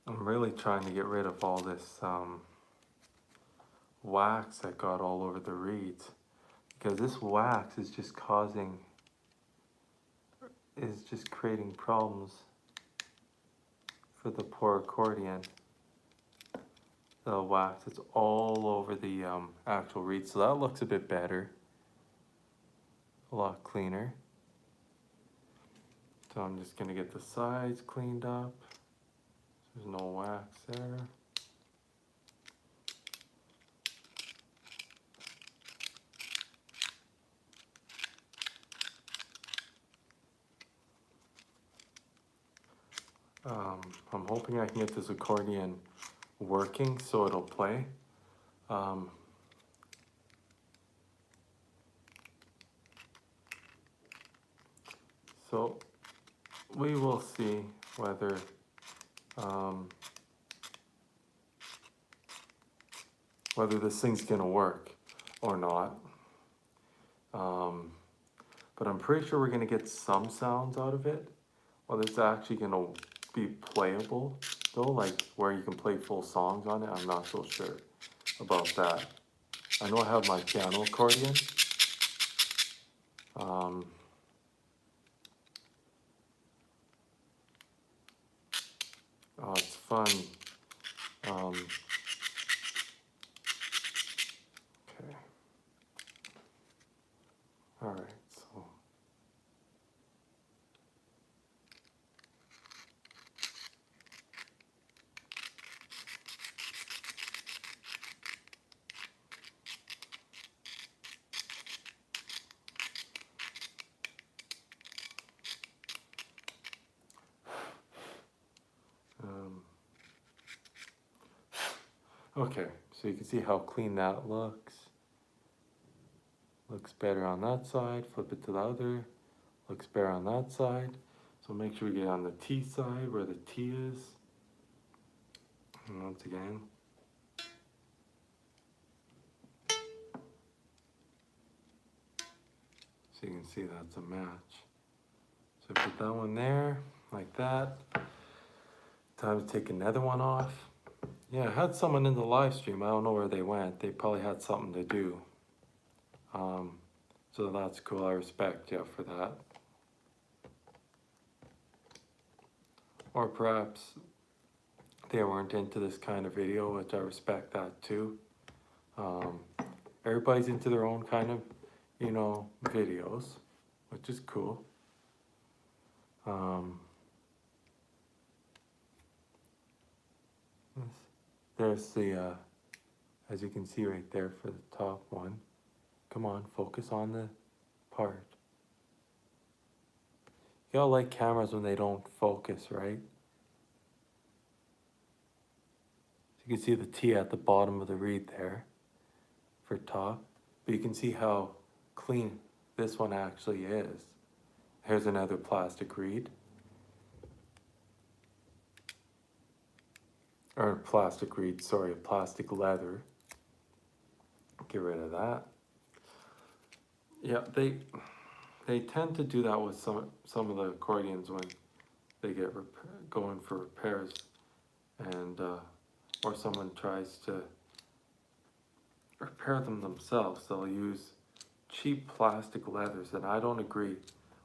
I'm really trying to get rid of all this wax that got all over the reeds, because this wax is just creating problems for the poor accordion. The wax, it's all over the actual reed, so that looks a bit better, a lot cleaner. So I'm just gonna get the sides cleaned up. There's no wax there. I'm hoping I can get this accordion working so it'll play. So we will see whether this thing's gonna work or not. But I'm pretty sure we're gonna get some sounds out of it. Whether it's actually gonna be playable though, like where you can play full songs on it, I'm not so sure about that. I know I have my piano accordion. Oh, it's fun. Okay. All right, so. Okay, so you can see how clean that looks. Looks better on that side, flip it to the other, looks better on that side. So make sure we get on the T side where the T is. And once again. So you can see that's a match. So put that one there, like that. Time to take another one off. Yeah, I had someone in the live stream. I don't know where they went. They probably had something to do. So that's cool. I respect you for that. Or perhaps they weren't into this kind of video, which I respect that too. Everybody's into their own kind of, you know, videos, which is cool. There's the, as you can see right there for the top one. Come on, focus on the part. Y'all like cameras when they don't focus, right? So you can see the T at the bottom of the reed there for top. But you can see how clean this one actually is. Here's another plastic reed. Or plastic reed, sorry, plastic leather. Get rid of that. Yeah, they tend to do that with some of the accordions when they get going for repairs, and or someone tries to repair them themselves. They'll use cheap plastic leathers, and I don't agree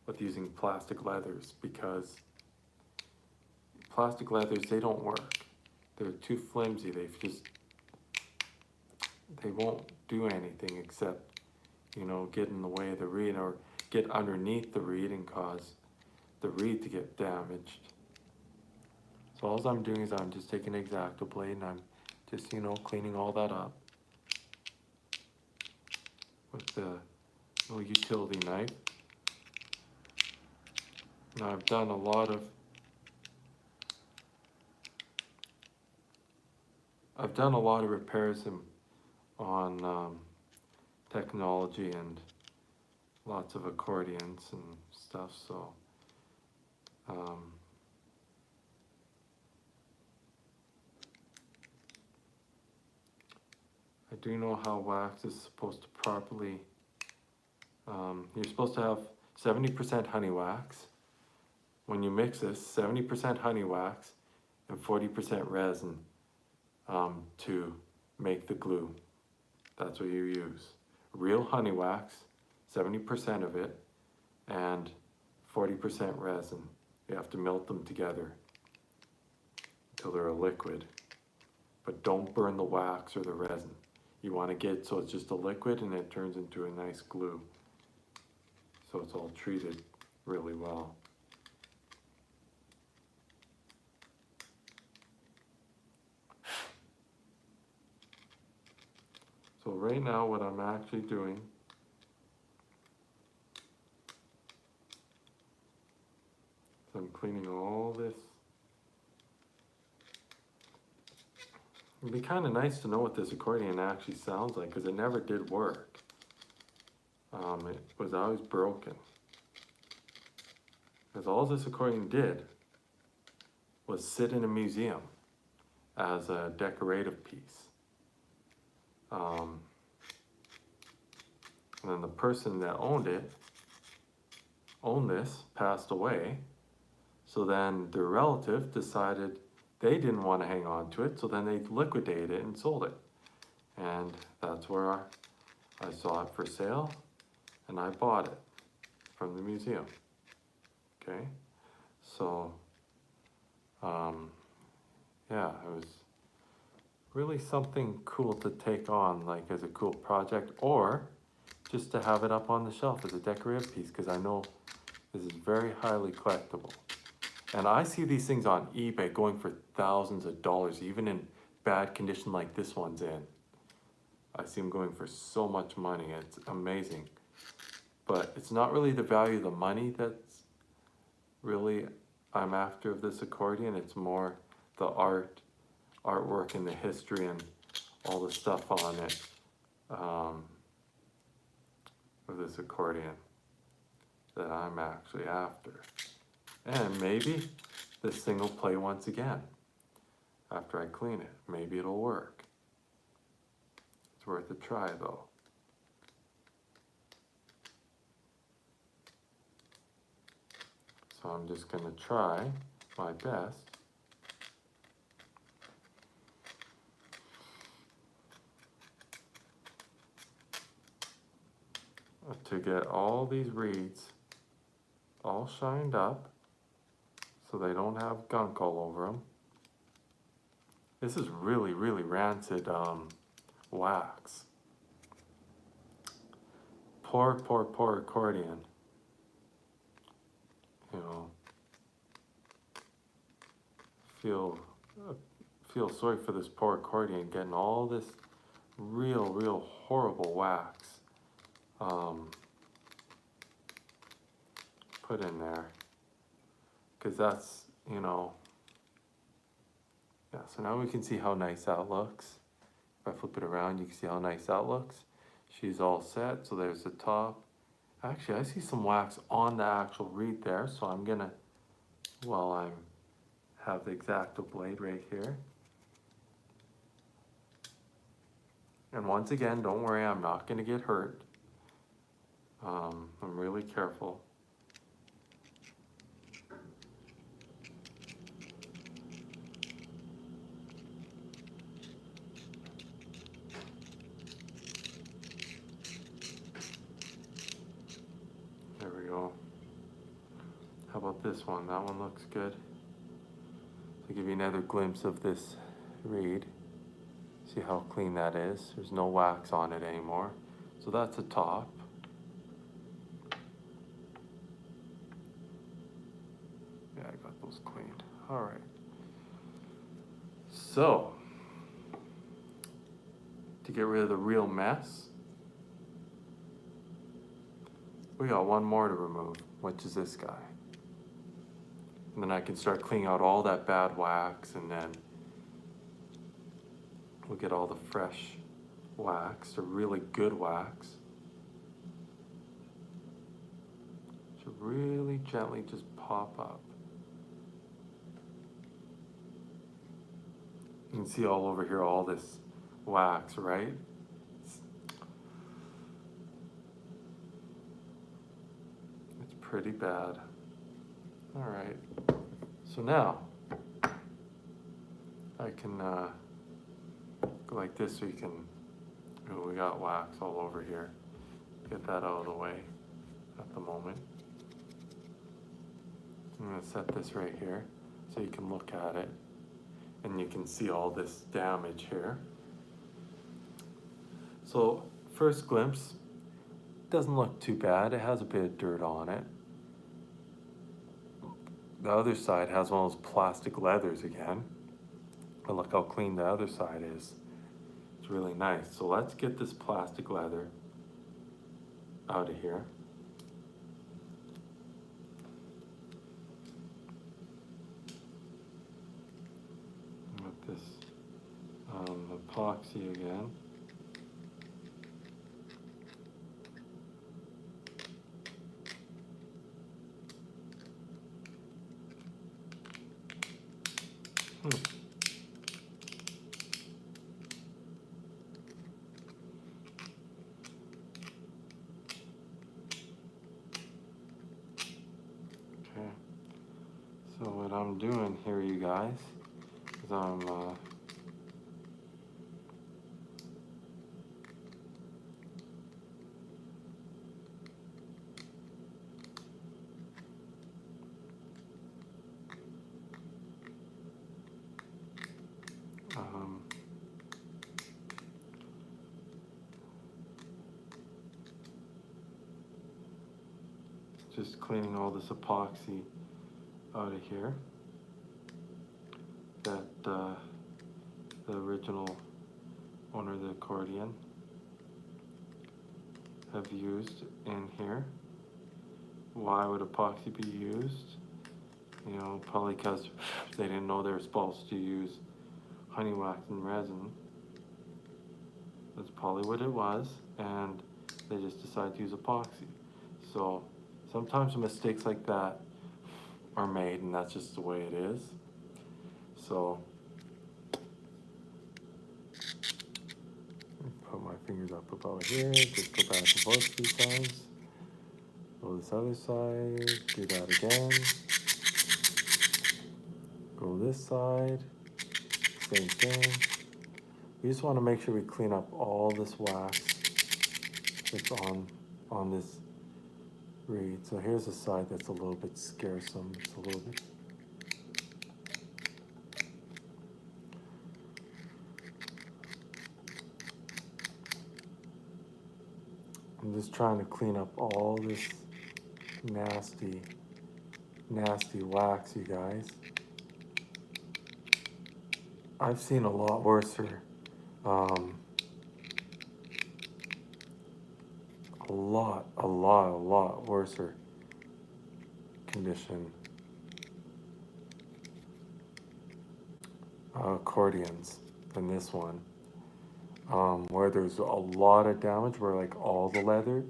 with using plastic leathers because plastic leathers, they don't work. They're too flimsy. They won't do anything except, you know, get in the way of the reed or get underneath the reed and cause the reed to get damaged. So all I'm doing is I'm just taking an X-Acto blade and I'm just, you know, cleaning all that up with the little utility knife. Now I've done a lot of repairs on technology and lots of accordions and stuff, so I do know how wax is supposed to properly, you're supposed to have 70% honey wax. When you mix this, 70% honey wax and 40% resin to make the glue. That's what you use. Real honey wax, 70% of it, and 40% resin. You have to melt them together until they're a liquid. But don't burn the wax or the resin. You want to get so it's just a liquid and it turns into a nice glue. So it's all treated really well. So right now what I'm actually doing is I'm cleaning all this. It'd be kind of nice to know what this accordion actually sounds like because it never did work. It was always broken. Because all this accordion did was sit in a museum as a decorative piece. And then the person that owned this, passed away. So then their relative decided they didn't want to hang on to it, so then they liquidated it and sold it. And that's where I saw it for sale, and I bought it from the museum. Okay, so yeah, it was really something cool to take on, like as a cool project, or just to have it up on the shelf as a decorative piece, because I know this is very highly collectible. And I see these things on eBay going for thousands of dollars, even in bad condition like this one's in. I see them going for so much money, it's amazing. But it's not really the value of the money that's really I'm after of this accordion, it's more the artwork and the history and all the stuff on it of this accordion that I'm actually after. And maybe this thing will play once again after I clean it. Maybe it'll work. It's worth a try though. So I'm just going to try my best to get all these reeds all shined up so they don't have gunk all over them. This is really, really rancid wax. Poor accordion. You know, feel sorry for this poor accordion getting all this real horrible wax put in there, because that's, you know, yeah. So now we can see how nice that looks. If I flip it around, you can see how nice that looks. She's all set. So there's the top. Actually, I see some wax on the actual reed there, so I'm gonna, while I have the X-Acto blade right here. And once again, don't worry, I'm not gonna get hurt. I'm really careful. There we go. How about this one? That one looks good. To give you another glimpse of this reed. See how clean that is? There's no wax on it anymore. So that's the top. Yeah, I got those cleaned. All right. So, to get rid of the real mess, we got one more to remove, which is this guy. And then I can start cleaning out all that bad wax, and then we'll get all the fresh wax, the really good wax. Should really gently just pop up. You can see all over here all this wax, right? It's pretty bad. All right. So now I can go like this so you can, oh, we got wax all over here. Get that out of the way at the moment. I'm gonna set this right here so you can look at it and you can see all this damage here. So first glimpse, doesn't look too bad. It has a bit of dirt on it. The other side has one of those plastic leathers again. But look how clean the other side is. It's really nice. So let's get this plastic leather out of here. With this epoxy again. Okay, so what I'm doing here, you guys, is I'm just cleaning all this epoxy out of here that the original owner of the accordion have used in here. Why would epoxy be used? You know, probably because they didn't know they were supposed to use honey wax and resin. That's probably what it was, and they just decided to use epoxy. So sometimes mistakes like that are made, and that's just the way it is. So put my fingers up about here, just go back to both these sides. Go this other side, do that again. Go this side, same thing. We just want to make sure we clean up all this wax that's on this reed. So here's a side that's a little bit scarcesome. It's a little bit. I'm just trying to clean up all this nasty wax, you guys. I've seen a lot worse. A lot worse condition accordions than this one, where there's a lot of damage, where like all the leathers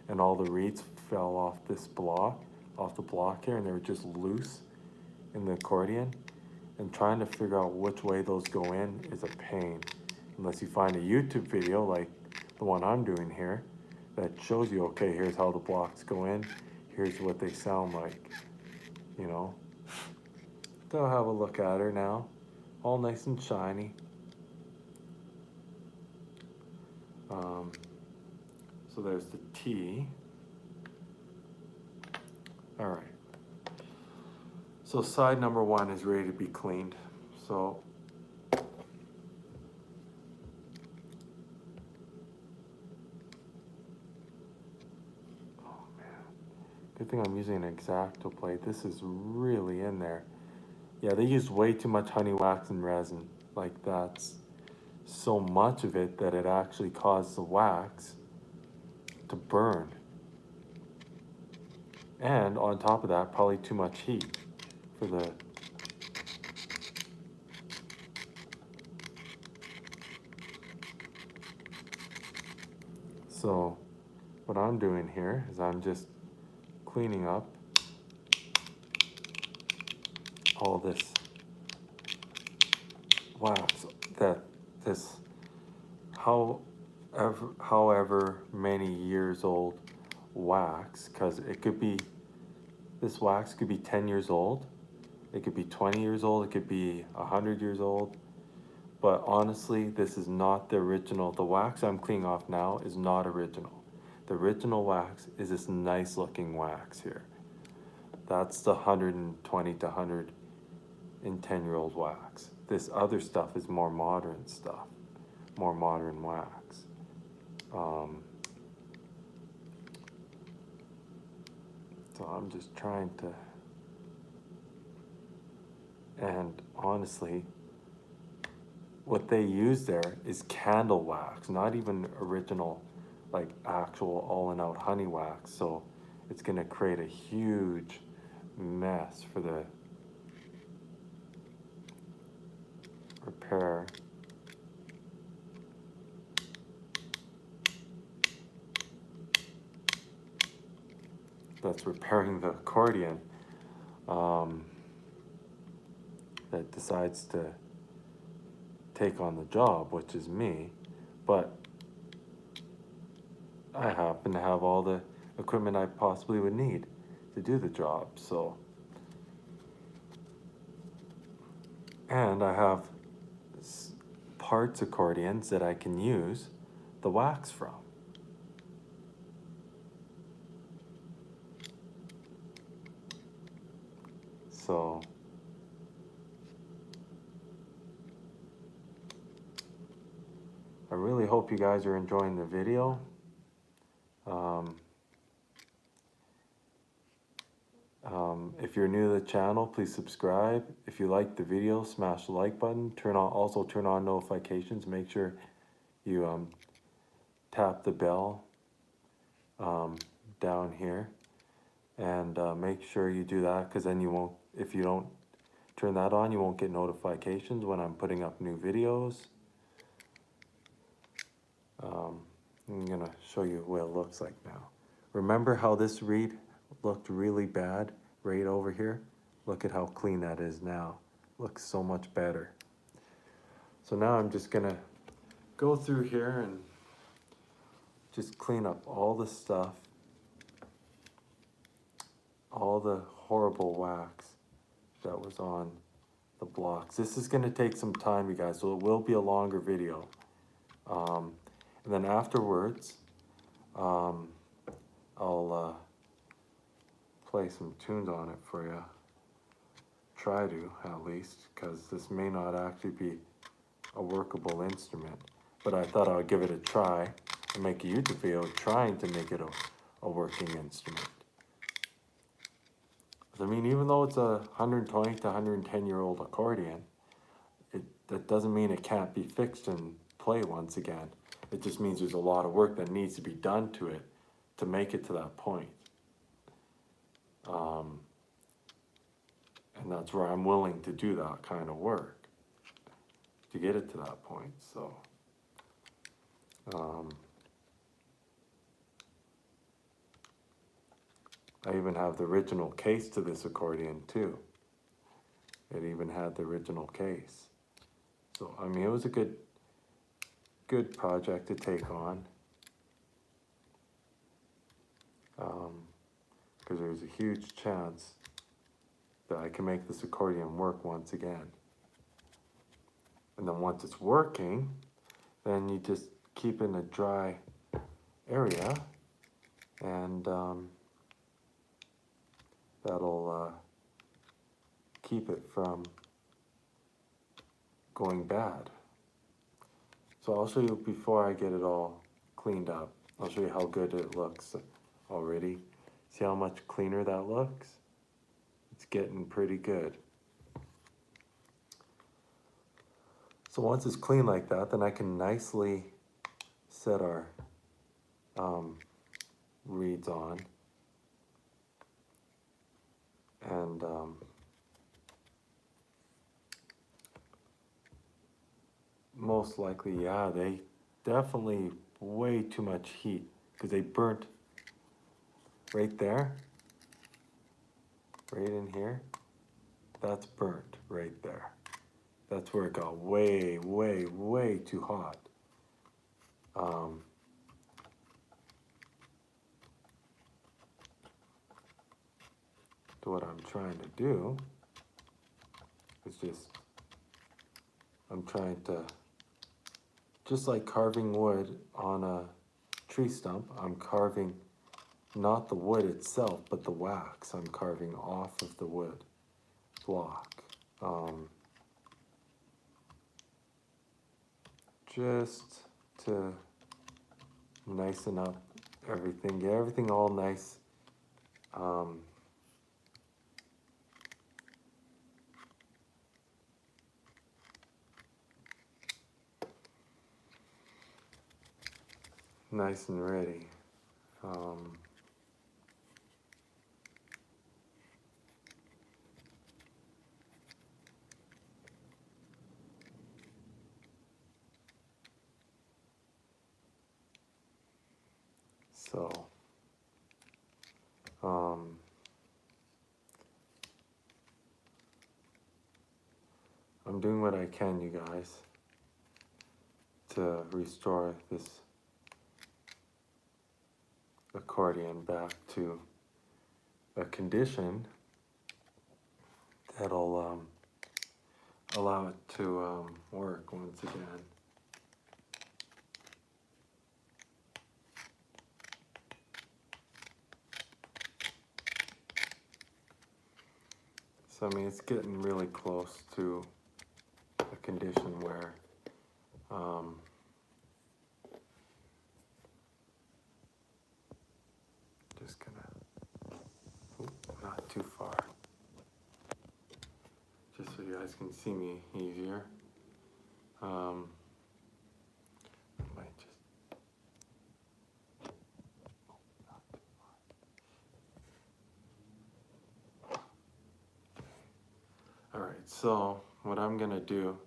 and all the reeds fell off the block here, and they were just loose in the accordion, and trying to figure out which way those go in is a pain, unless you find a YouTube video like the one I'm doing here that shows you, okay, here's how the blocks go in, here's what they sound like, you know. Go have a look at her now, all nice and shiny. So there's the T. All right. So side number 1 is ready to be cleaned. So good thing I'm using an X-Acto plate. This is really in there. Yeah, they use way too much honey wax and resin. Like, that's so much of it that it actually causes the wax to burn. And on top of that, probably too much heat for the So what I'm doing here is I'm just cleaning up all this wax, however many years old wax, because this wax could be 10 years old, it could be 20 years old, it could be 100 years old, but honestly, this is not the original. The wax I'm cleaning off now is not original. The original wax is this nice looking wax here. That's the 120 to 110-year-old wax. This other stuff is more modern stuff, more modern wax. So I'm just trying to, and honestly, what they use there is candle wax, not even original, like actual all and out honey wax. So it's gonna create a huge mess for the repair. That's repairing the accordion, that decides to take on the job, which is me, but I happen to have all the equipment I possibly would need to do the job. So, and I have parts accordions that I can use the wax from. So I really hope you guys are enjoying the video. If you're new to the channel, please subscribe. If you like the video, smash the like button. Turn on notifications. Make sure you tap the bell down here, and make sure you do that, because then you won't. If you don't turn that on, you won't get notifications when I'm putting up new videos. I'm gonna show you what it looks like now. Remember how this reed looked really bad right over here, look at how clean that is now. Looks so much better. So now I'm just gonna go through here and just clean up all the stuff, all the horrible wax that was on the blocks. This is gonna take some time, you guys, so it will be a longer video. And then afterwards, I'll play some tunes on it for you. Try to, at least, because this may not actually be a workable instrument. But I thought I would give it a try and make a YouTube video trying to make it a working instrument. I mean, even though it's a 120 to 110-year-old accordion, that doesn't mean it can't be fixed and play once again. It just means there's a lot of work that needs to be done to it to make it to that point. And that's where I'm willing to do that kind of work to get it to that point. So, I even have the original case to this accordion too. It even had the original case. So, I mean, it was a good project to take on. Because there's a huge chance that I can make this accordion work once again. And then once it's working, then you just keep it in a dry area, and that'll keep it from going bad. So I'll show you before I get it all cleaned up. I'll show you how good it looks already. See how much cleaner that looks? It's getting pretty good. So once it's clean like that, then I can nicely set our reeds on. And most likely, yeah, they definitely way too much heat because they burnt right there, right in here. That's burnt right there. That's where it got way, way, way too hot. So what I'm trying to do is I'm trying to, just like carving wood on a tree stump, I'm carving not the wood itself, but the wax. I'm carving off of the wood block. Just to nicen up everything, get everything all nice. Nice and ready. So, I'm doing what I can, you guys, to restore this accordion back to a condition that'll allow it to work once again. So I mean, it's getting really close to a condition where just gonna, not too far, just so you guys can see me easier. I might just, not too far. All right, so what I'm gonna do,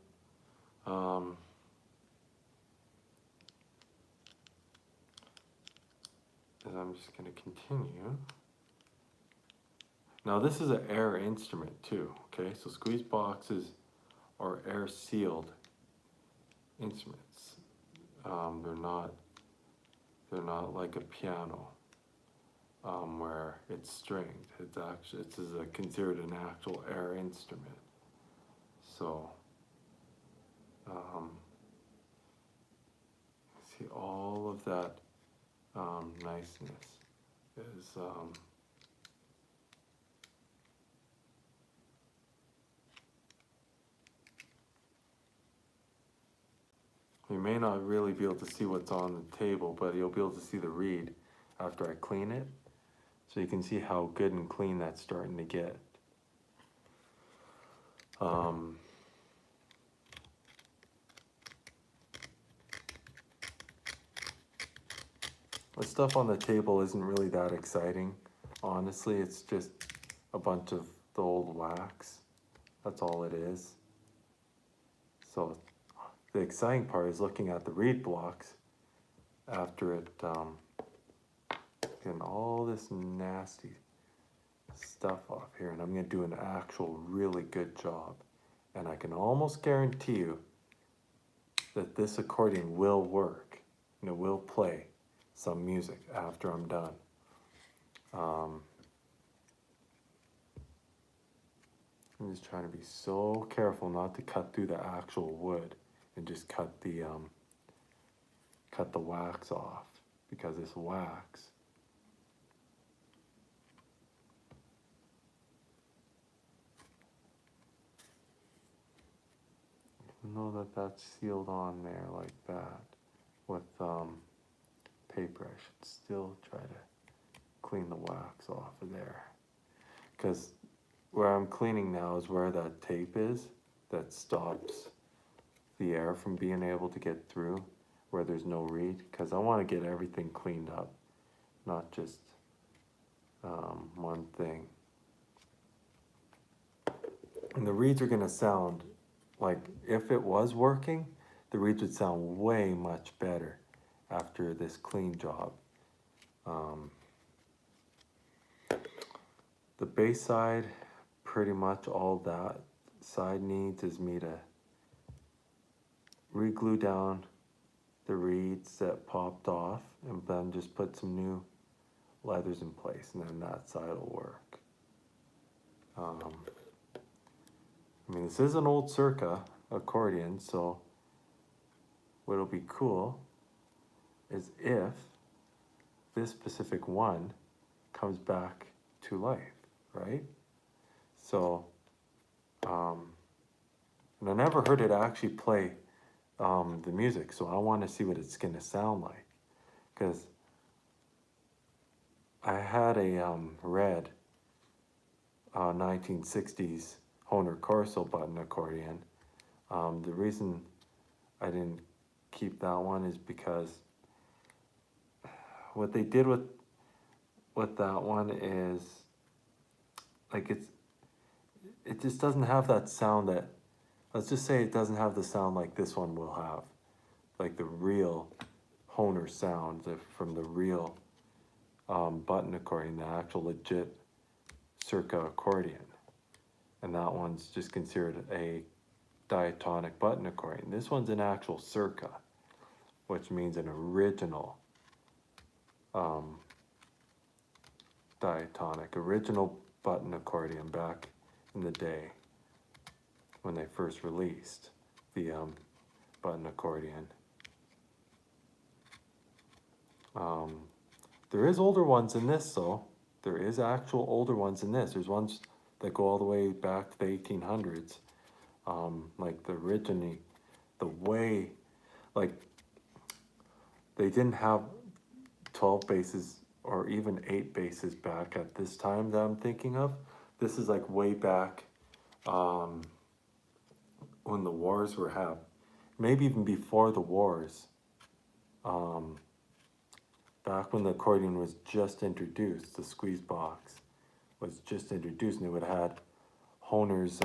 is I'm just gonna continue Now this is an air instrument too, okay? So squeeze boxes are air sealed instruments. They're not like a piano where it's stringed. This is considered an actual air instrument. So see all of that niceness is you may not really be able to see what's on the table, but you'll be able to see the reed after I clean it. So you can see how good and clean that's starting to get. The stuff on the table isn't really that exciting. Honestly, it's just a bunch of the old wax. That's all it is. So the exciting part is looking at the reed blocks after it, getting all this nasty stuff off here. And I'm gonna do an actual really good job. And I can almost guarantee you that this accordion will work and it will play some music after I'm done. I'm just trying to be so careful not to cut through the actual wood and just cut the wax off, because this wax know that's sealed on there like that with paper. I should still try to clean the wax off of there, because where I'm cleaning now is where that tape is that stops the air from being able to get through, where there's no reed, because I want to get everything cleaned up, not just one thing. And the reeds are going to sound like, if it was working, the reeds would sound way much better after this clean job. The bass side, pretty much all that side needs is me to re-glue down the reeds that popped off and then just put some new leathers in place, and then that side will work. I mean, this is an old Circa accordion, so what'll be cool is if this specific one comes back to life, right? So, and I never heard it actually play the music, so I want to see what it's gonna sound like, because I had a red 1960s Hohner Corso button accordion. The reason I didn't keep that one is because what they did with that one is, like, it just doesn't have that sound that, let's just say it doesn't have the sound like this one will have, like the real Hohner sound from the real button accordion, the actual legit Circa accordion. And that one's just considered a diatonic button accordion. This one's an actual Circa, which means an original diatonic, original button accordion back in the day when they first released the button accordion. There is older ones in this, though. There is actual older ones in this. There's ones that go all the way back to the 1800s. Like the way, like, they didn't have 12 basses or even 8 basses back at this time that I'm thinking of. This is like way back when the wars were happening, maybe even before the wars. Back when the accordion was just introduced, the squeeze box was just introduced, and it would have had Hohner's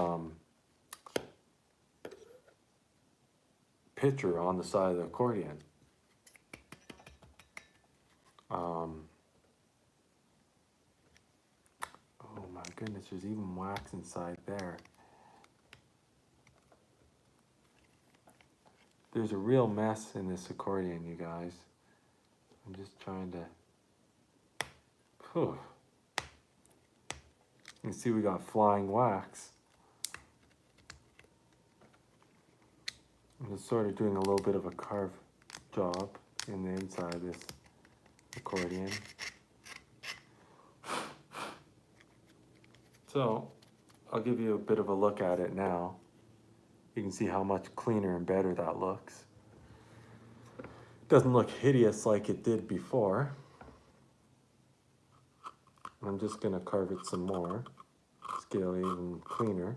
picture on the side of the accordion. Oh my goodness, there's even wax inside there. There's a real mess in this accordion, you guys. I'm just trying to... Whew. You can see we got flying wax. I'm just sort of doing a little bit of a carve job in the inside of this accordion. So, I'll give you a bit of a look at it now. You can see how much cleaner and better that looks. Doesn't look hideous like it did before. I'm just going to carve it some more. Scale it even cleaner.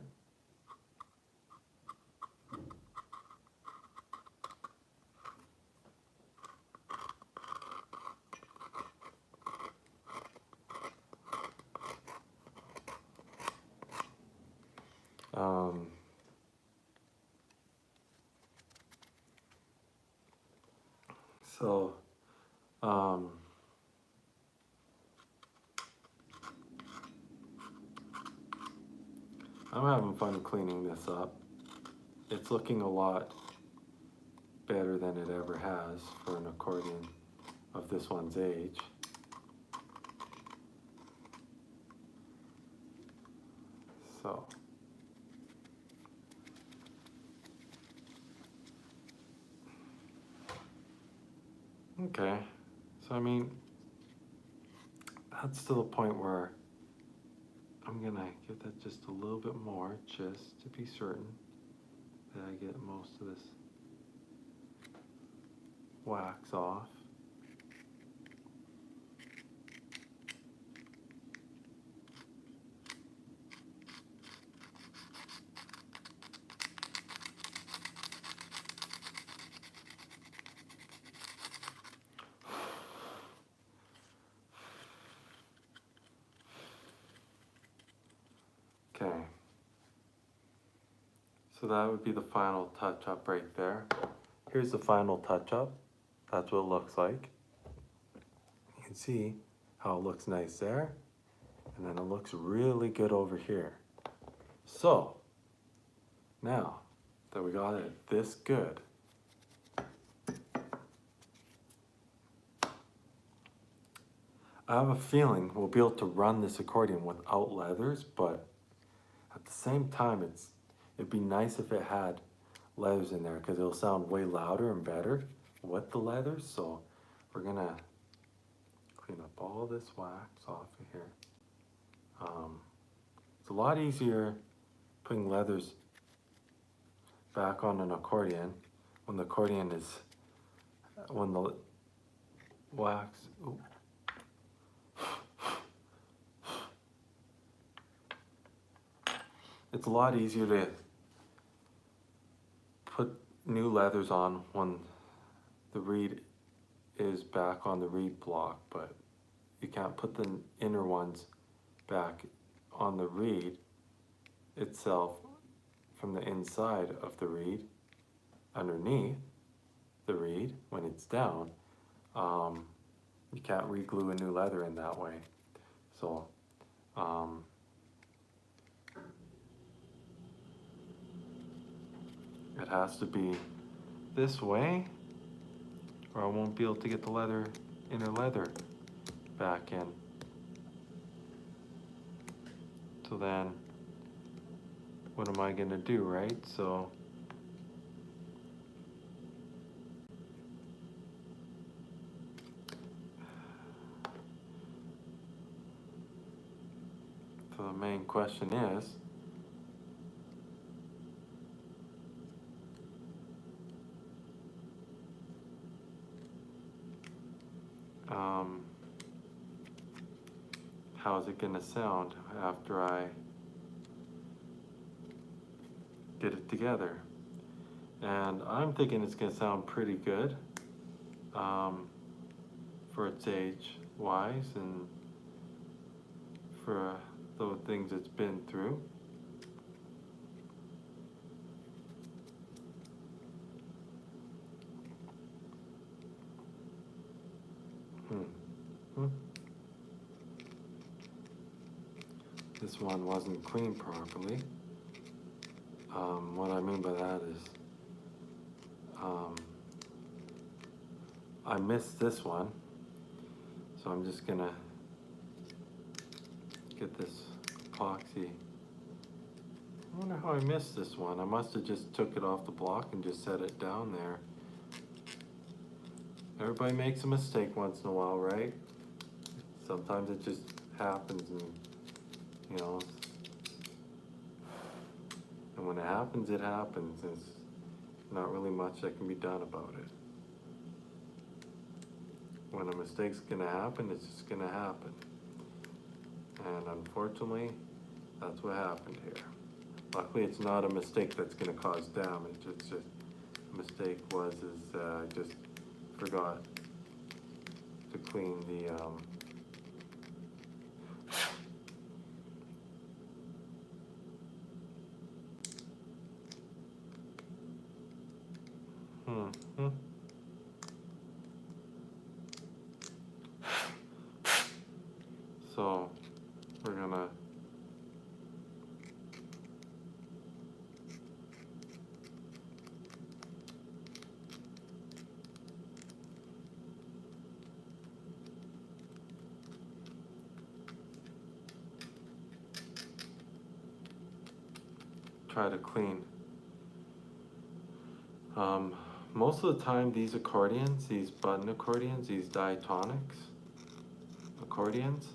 I'm having fun cleaning this up. It's looking a lot better than it ever has for an accordion of this one's age. So, okay, so I mean, that's to the point where I'm gonna give that just a little bit more, just to be certain that I get most of this wax off. Okay, so that would be the final touch-up right there. Here's the final touch-up. That's what it looks like. You can see how it looks nice there, and then it looks really good over here. So, now that we got it this good, I have a feeling we'll be able to run this accordion without leathers, but at the same time, it'd be nice if it had leathers in there because it'll sound way louder and better with the leathers. So we're gonna clean up all this wax off of here. It's a lot easier putting leathers back on an accordion when the accordion is, when the wax, ooh. It's a lot easier to put new leathers on when the reed is back on the reed block, but you can't put the inner ones back on the reed itself from the inside of the reed, underneath the reed when it's down. You can't re-glue a new leather in that way. So, it has to be this way, or I won't be able to get the leather, inner leather back in. So then, what am I gonna do, right? So, the main question is, how is it gonna sound after I get it together? And I'm thinking it's gonna sound pretty good for its age wise and for the things it's been through. this one wasn't cleaned properly. What I mean by that is I missed this one, so I'm just gonna get this epoxy. I wonder how I missed this one. I must have just took it off the block and just set it down there. Everybody makes a mistake once in a while, right? Sometimes it just happens, and you know, and when it happens, it happens. There's not really much that can be done about it. When a mistake's gonna happen, it's just gonna happen. And unfortunately, that's what happened here. Luckily, it's not a mistake that's gonna cause damage. It's just, a mistake was I just forgot to clean the So we're gonna try to clean. Most of the time these accordions, these button accordions, these diatonics accordions,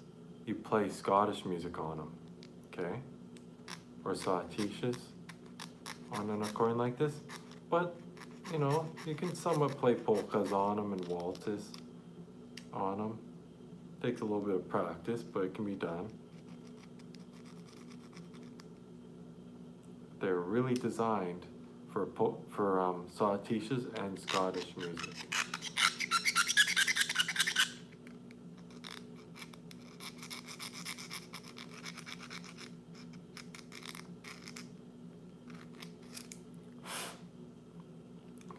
you play Scottish music on them, okay? Or sautisches on an accordion like this. But, you know, you can somewhat play polkas on them and waltzes on them. Takes a little bit of practice, but it can be done. They're really designed for sautisches and Scottish music.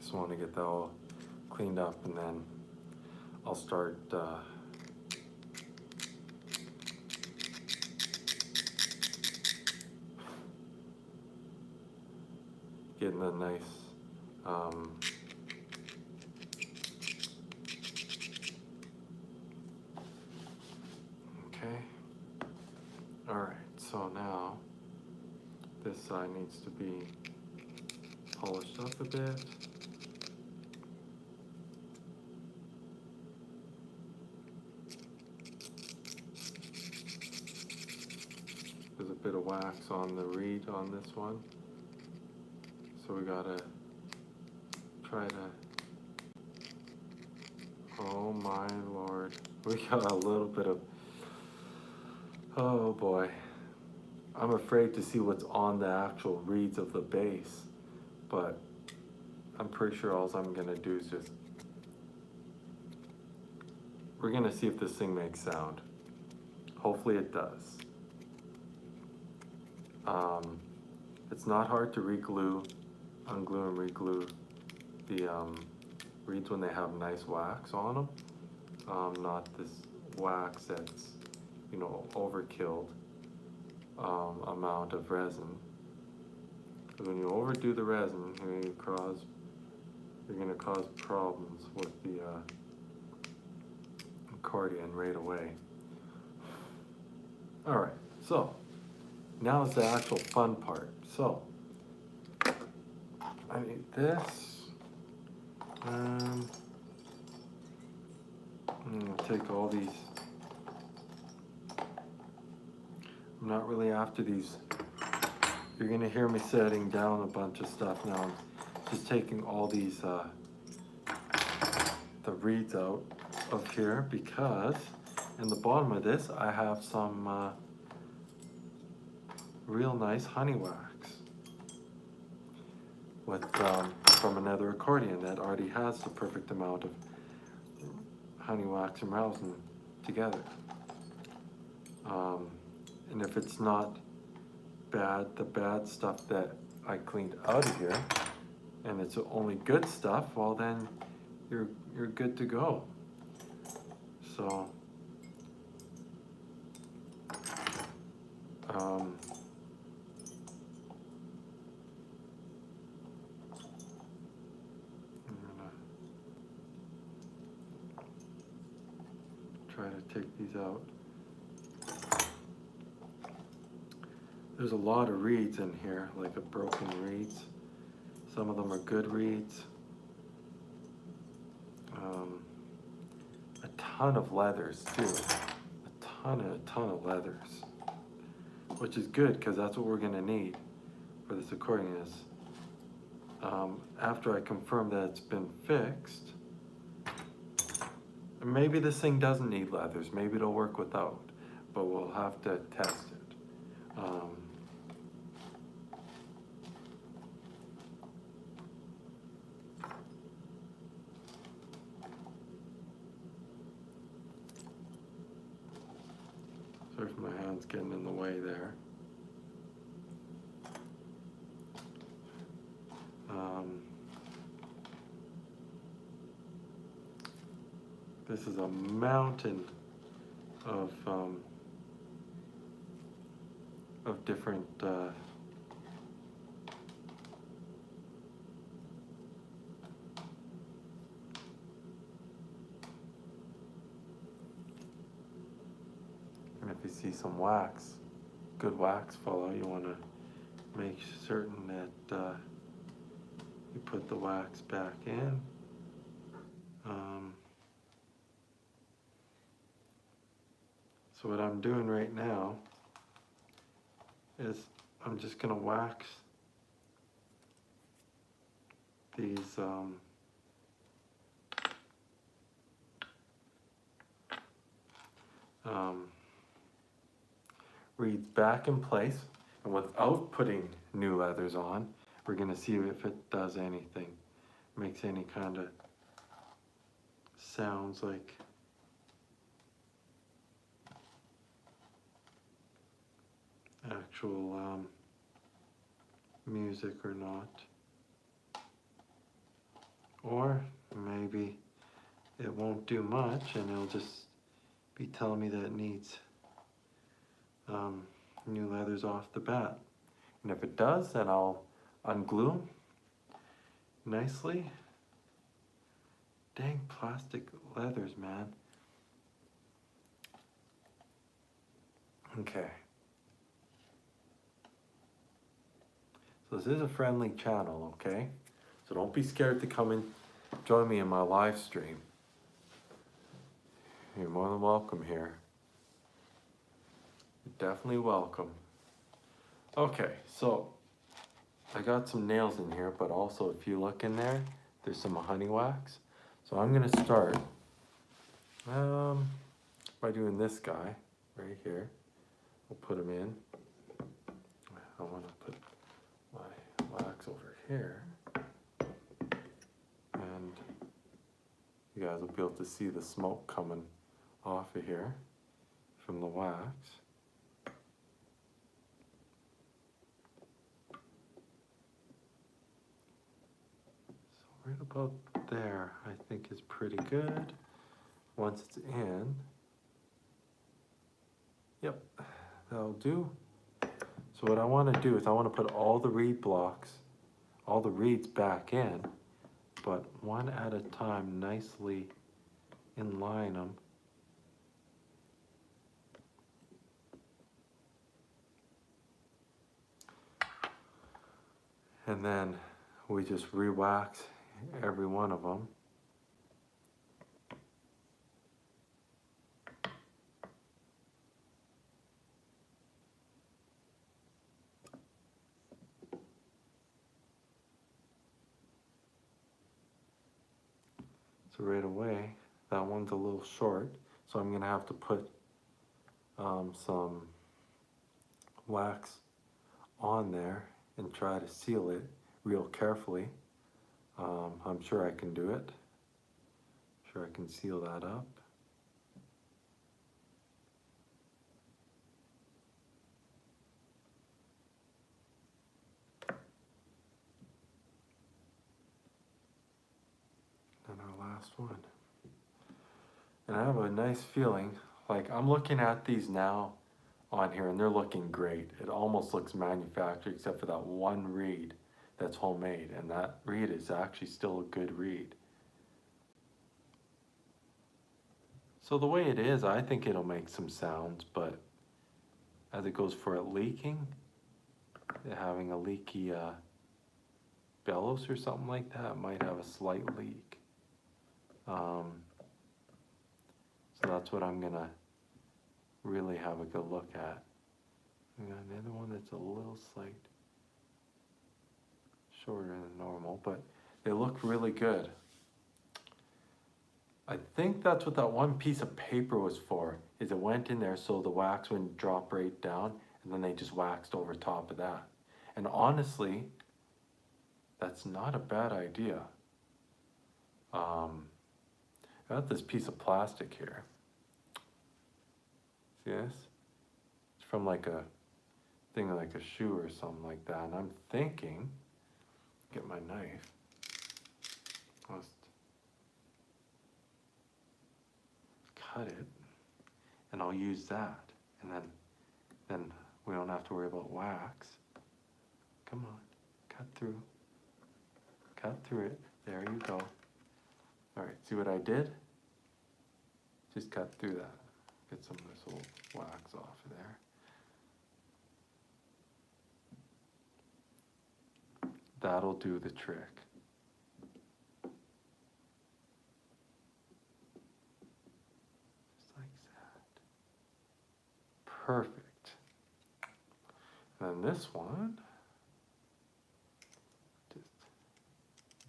Just want to get that all cleaned up, and then I'll start getting a nice okay. All right, so now this side needs to be polished up a bit. There's a bit of wax on the reed on this one. So we gotta try to, oh my Lord. We got a little bit of, oh boy. I'm afraid to see what's on the actual reeds of the bass, but I'm pretty sure all I'm gonna do is just, we're gonna see if this thing makes sound. Hopefully it does. It's not hard to reglue, unglue and reglue the reeds when they have nice wax on them. Not this wax that's, you know, overkilled amount of resin. Because when you overdo the resin, you're gonna cause problems with the accordion right away. All right, so now is the actual fun part. So I need this. I'm gonna take all these. I'm not really after these. You're gonna hear me setting down a bunch of stuff now. I'm just taking all these the reeds out of here, because in the bottom of this I have some real nice honey wax with from another accordion that already has the perfect amount of honey wax and rosin together. And if it's not bad, the bad stuff that I cleaned out of here, and it's only good stuff, well then you're good to go. So Um, I'm gonna try to take these out. There's a lot of reeds in here, like a broken reeds. Some of them are good reeds. A ton of leathers too. A ton of leathers. Which is good because that's what we're gonna need for this accordion is. After I confirm that it's been fixed, maybe this thing doesn't need leathers, maybe it'll work without, but we'll have to test it. Sorry if my hand's getting in the way there. This is a mountain of different and if you see some wax, good wax fall out, you want to make certain that you put the wax back in. So what I'm doing right now is I'm just going to wax these reeds back in place, and without putting new leathers on, we're going to see if it does anything, makes any kind of sounds like actual music or not. Or maybe it won't do much and it'll just be telling me that it needs new leathers off the bat. And if it does, then I'll unglue them nicely. Dang plastic leathers, man. Okay. So this is a friendly channel, okay? So don't be scared to come and join me in my live stream. You're more than welcome here. You're definitely welcome. Okay, so I got some nails in here, but also if you look in there, there's some honey wax. So I'm gonna start by doing this guy right here. We'll put him in. I want to put my wax over here, and you guys will be able to see the smoke coming off of here from the wax. So right about there, I think is pretty good. Once it's in, yep, that'll do. So what I want to do is I want to put all the reed blocks, all the reeds back in, but one at a time, nicely inline them. And then we just re-wax every one of them. So right away, that one's a little short, so I'm gonna have to put some wax on there and try to seal it real carefully. I'm sure I can do it. Sure I can seal that up. And our last one. And I have a nice feeling, like I'm looking at these now on here and they're looking great. It almost looks manufactured except for that one reed that's homemade, and that reed is actually still a good reed. So the way it is, I think it'll make some sounds, but as it goes for it leaking, having a leaky bellows or something like that, it might have a slight leak. So that's what I'm gonna really have a good look at. We got another one that's a little slight shorter than normal, but they look really good. I think that's what that one piece of paper was for, is it went in there so the wax wouldn't drop right down, and then they just waxed over top of that. And honestly, that's not a bad idea. I got this piece of plastic here. See this? It's from like a thing like a shoe or something like that. And I'm thinking, get my knife. Let's cut it, and I'll use that. And then we don't have to worry about wax. Come on, cut through. Cut through it. There you go. All right, see what I did? Just cut through that. Get some of this old wax off of there. That'll do the trick. Just like that. Perfect. And then this one,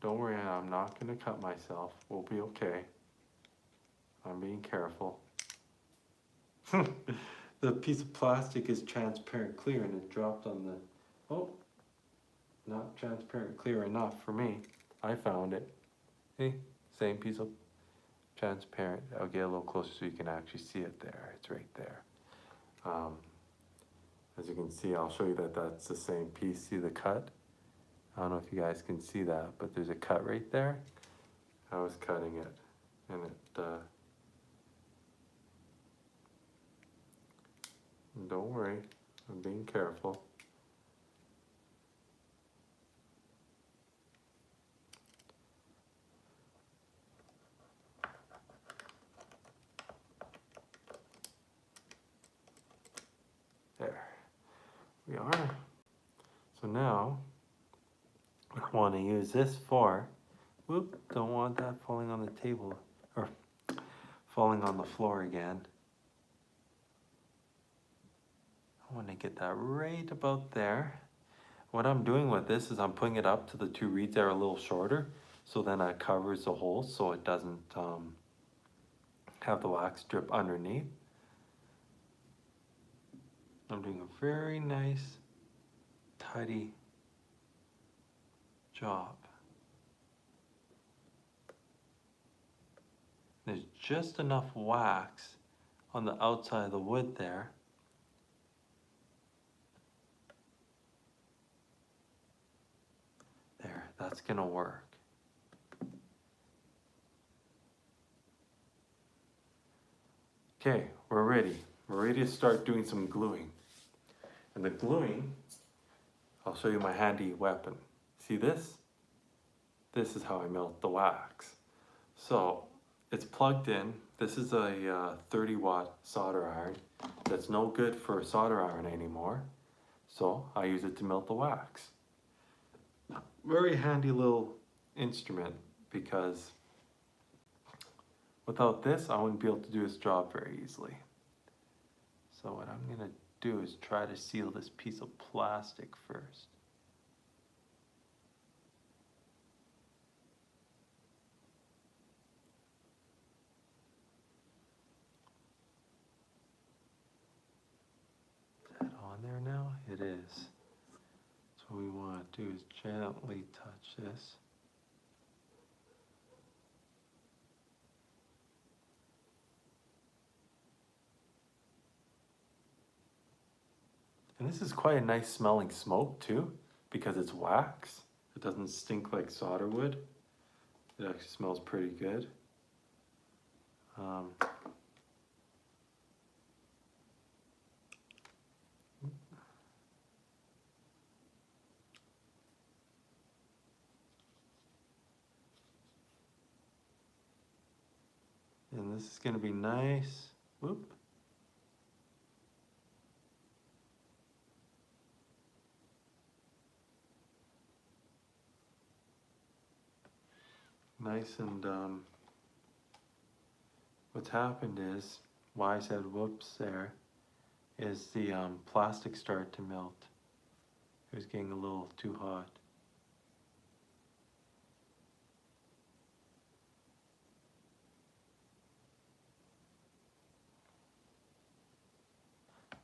don't worry, I'm not going to cut myself. We'll be okay. I'm being careful. The piece of plastic is transparent clear and it dropped on the... Oh, not transparent clear enough for me. I found it. Hey, same piece of transparent. I'll get a little closer so you can actually see it there. It's right there. As you can see, I'll show you that that's the same piece. See the cut? I don't know if you guys can see that, but there's a cut right there. I was cutting it, and don't worry, I'm being careful. There, we are. So now, I want to use this for, whoop, don't want that falling on the table, or falling on the floor again. I want to get that right about there. What I'm doing with this is I'm putting it up to the two reeds that are a little shorter, so then it covers the hole so it doesn't have the wax drip underneath. I'm doing a very nice, tidy job. There's just enough wax on the outside of the wood there. There, that's gonna work. Okay, we're ready. We're ready to start doing some gluing. And the gluing, I'll show you my handy weapon. See this? This is how I melt the wax. So it's plugged in. This is a 30-watt solder iron that's no good for a solder iron anymore. So I use it to melt the wax. Very handy little instrument, because without this I wouldn't be able to do this job very easily. So what I'm gonna do is try to seal this piece of plastic first. Is that on there now? It is. So what we want to do is gently touch this. And this is quite a nice smelling smoke too, because it's wax. It doesn't stink like solder wood. It actually smells pretty good. this is going to be nice. Whoop. Nice and what's happened is, why I said whoops there, is the plastic started to melt. It was getting a little too hot.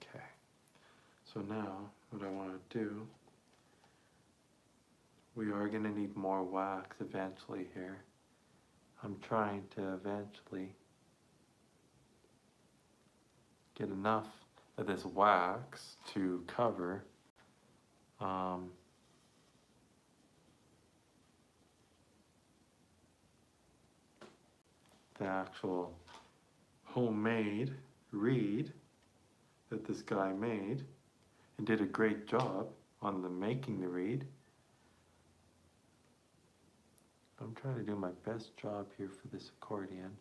Okay, so now what I want to do, we are going to need more wax eventually here. I'm trying to eventually get enough of this wax to cover the actual homemade reed that this guy made and did a great job on making the reed. I'm trying to do my best job here for this accordion.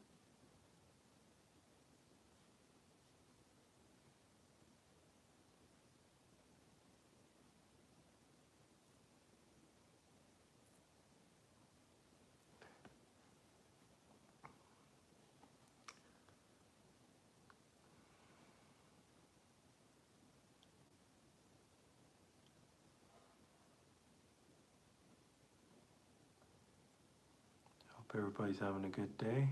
Hope everybody's having a good day.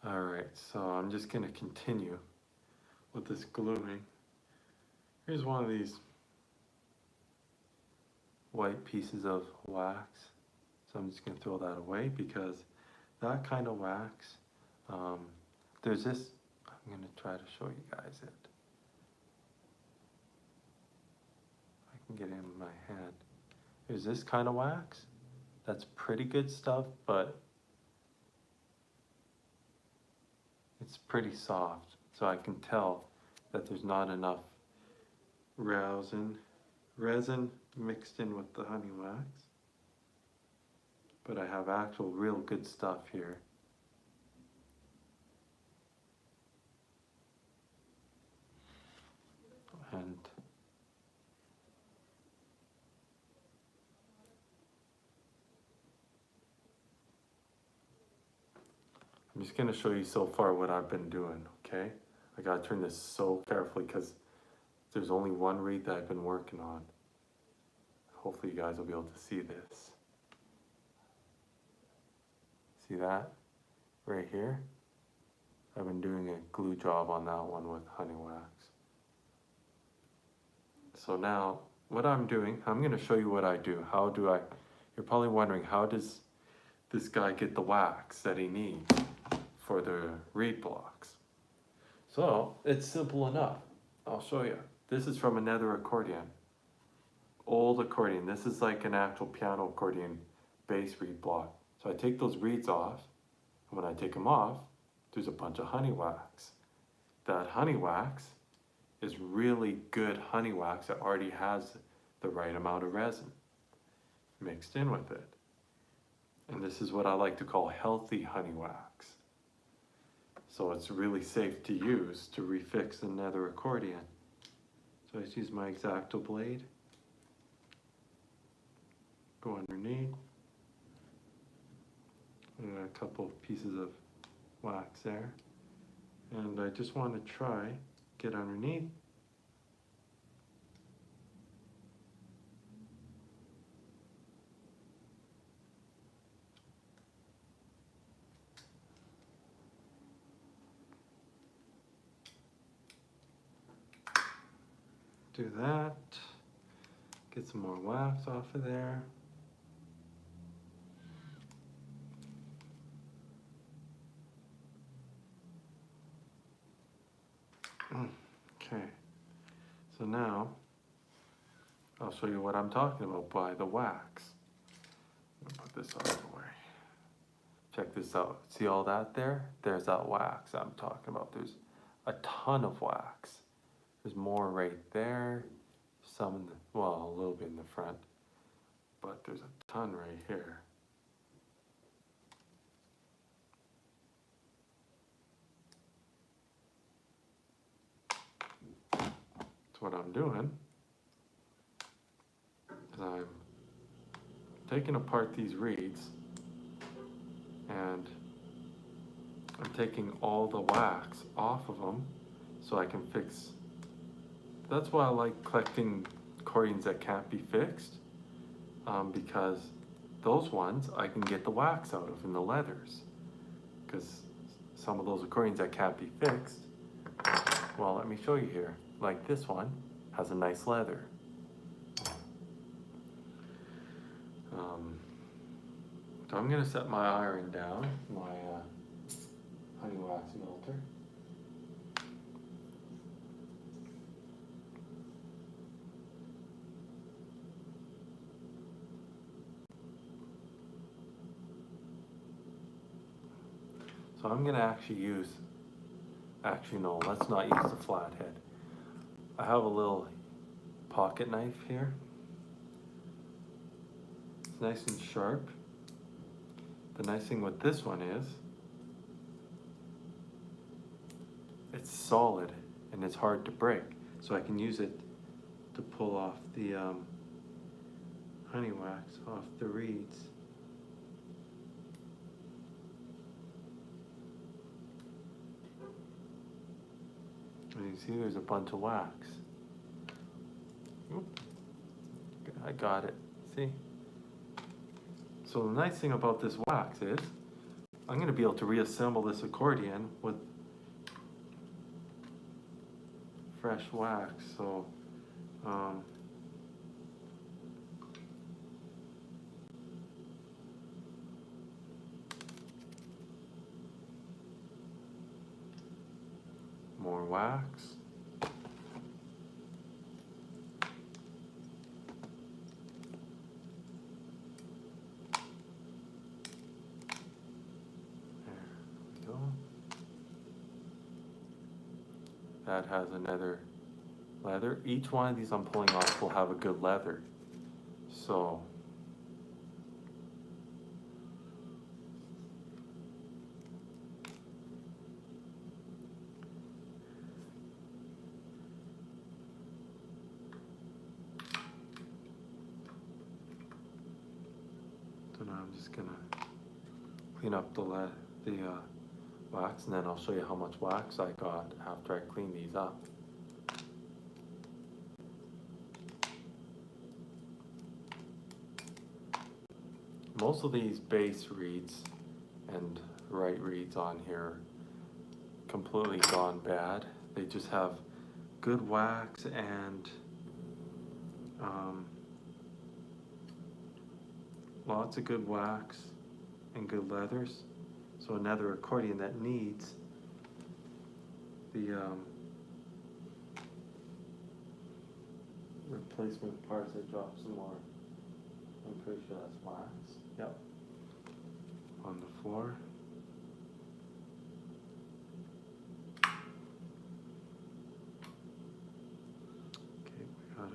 Alright, so I'm just going to continue with this gluing. Here's one of these white pieces of wax. So I'm just going to throw that away because that kind of wax, there's this, I'm going to try to show you guys it. I can get it in my hand. There's this kind of wax. That's pretty good stuff, but it's pretty soft. So I can tell that there's not enough resin mixed in with the honey wax. But I have actual real good stuff here. And I'm just going to show you so far what I've been doing, okay? I got to turn this so carefully because there's only one reed that I've been working on. Hopefully you guys will be able to see this. See that? Right here? I've been doing a glue job on that one with honey wax. So now, what I'm doing, I'm going to show you what I do. How do I, you're probably wondering, how does this guy get the wax that he needs for the reed blocks? So, it's simple enough. I'll show you. This is from another accordion. Old accordion. This is like an actual piano accordion bass reed block. So I take those reeds off, and when I take them off, there's a bunch of honey wax. That honey wax is really good honey wax that already has the right amount of resin mixed in with it. And this is what I like to call healthy honey wax. So it's really safe to use to refix another accordion. So I just use my X-Acto blade, go underneath, and a couple pieces of wax there. And I just want to try, get underneath. Do that. Get some more wax off of there. Okay, so now I'll show you what I'm talking about by the wax. I'm gonna put this out of the way. Check this out. See all that there? There's that wax I'm talking about. There's a ton of wax. There's more right there. Some in the, well, a little bit in the front, but there's a ton right here. So what I'm doing is I'm taking apart these reeds and I'm taking all the wax off of them so I can fix. That's why I like collecting accordions that can't be fixed, because those ones I can get the wax out of in the leathers. Because some of those accordions that can't be fixed, well, let me show you here. Like this one has a nice leather. So I'm gonna set my iron down, my honey wax melter. So I'm gonna actually no, let's not use the flathead. I have a little pocket knife here. It's nice and sharp. The nice thing with this one is it's solid and it's hard to break. So I can use it to pull off the honey wax off the reeds. And you see there's a bunch of wax. Oop. I got it, see? So the nice thing about this wax is I'm gonna be able to reassemble this accordion with fresh wax. So more wax. That has another leather. Each one of these I'm pulling off will have a good leather. So now I'm just gonna clean up the wax, and then I'll show you how much wax I got after I clean these up. Most of these bass reeds and right reeds on here completely gone bad. They just have good wax and lots of good wax and good leathers. So another accordion that needs the replacement parts. I dropped some more. I'm pretty sure that's wax. Yep. On the floor. Okay, we got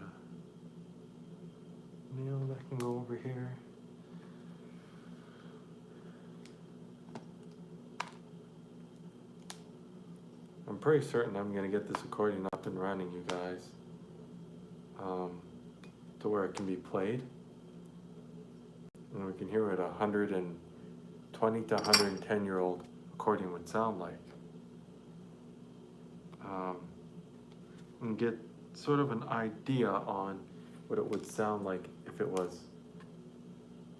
a nail that can go over here. I'm pretty certain I'm going to get this accordion up and running, you guys, to where it can be played. And we can hear what a 120 to 110-year-old accordion would sound like. And get sort of an idea on what it would sound like if it was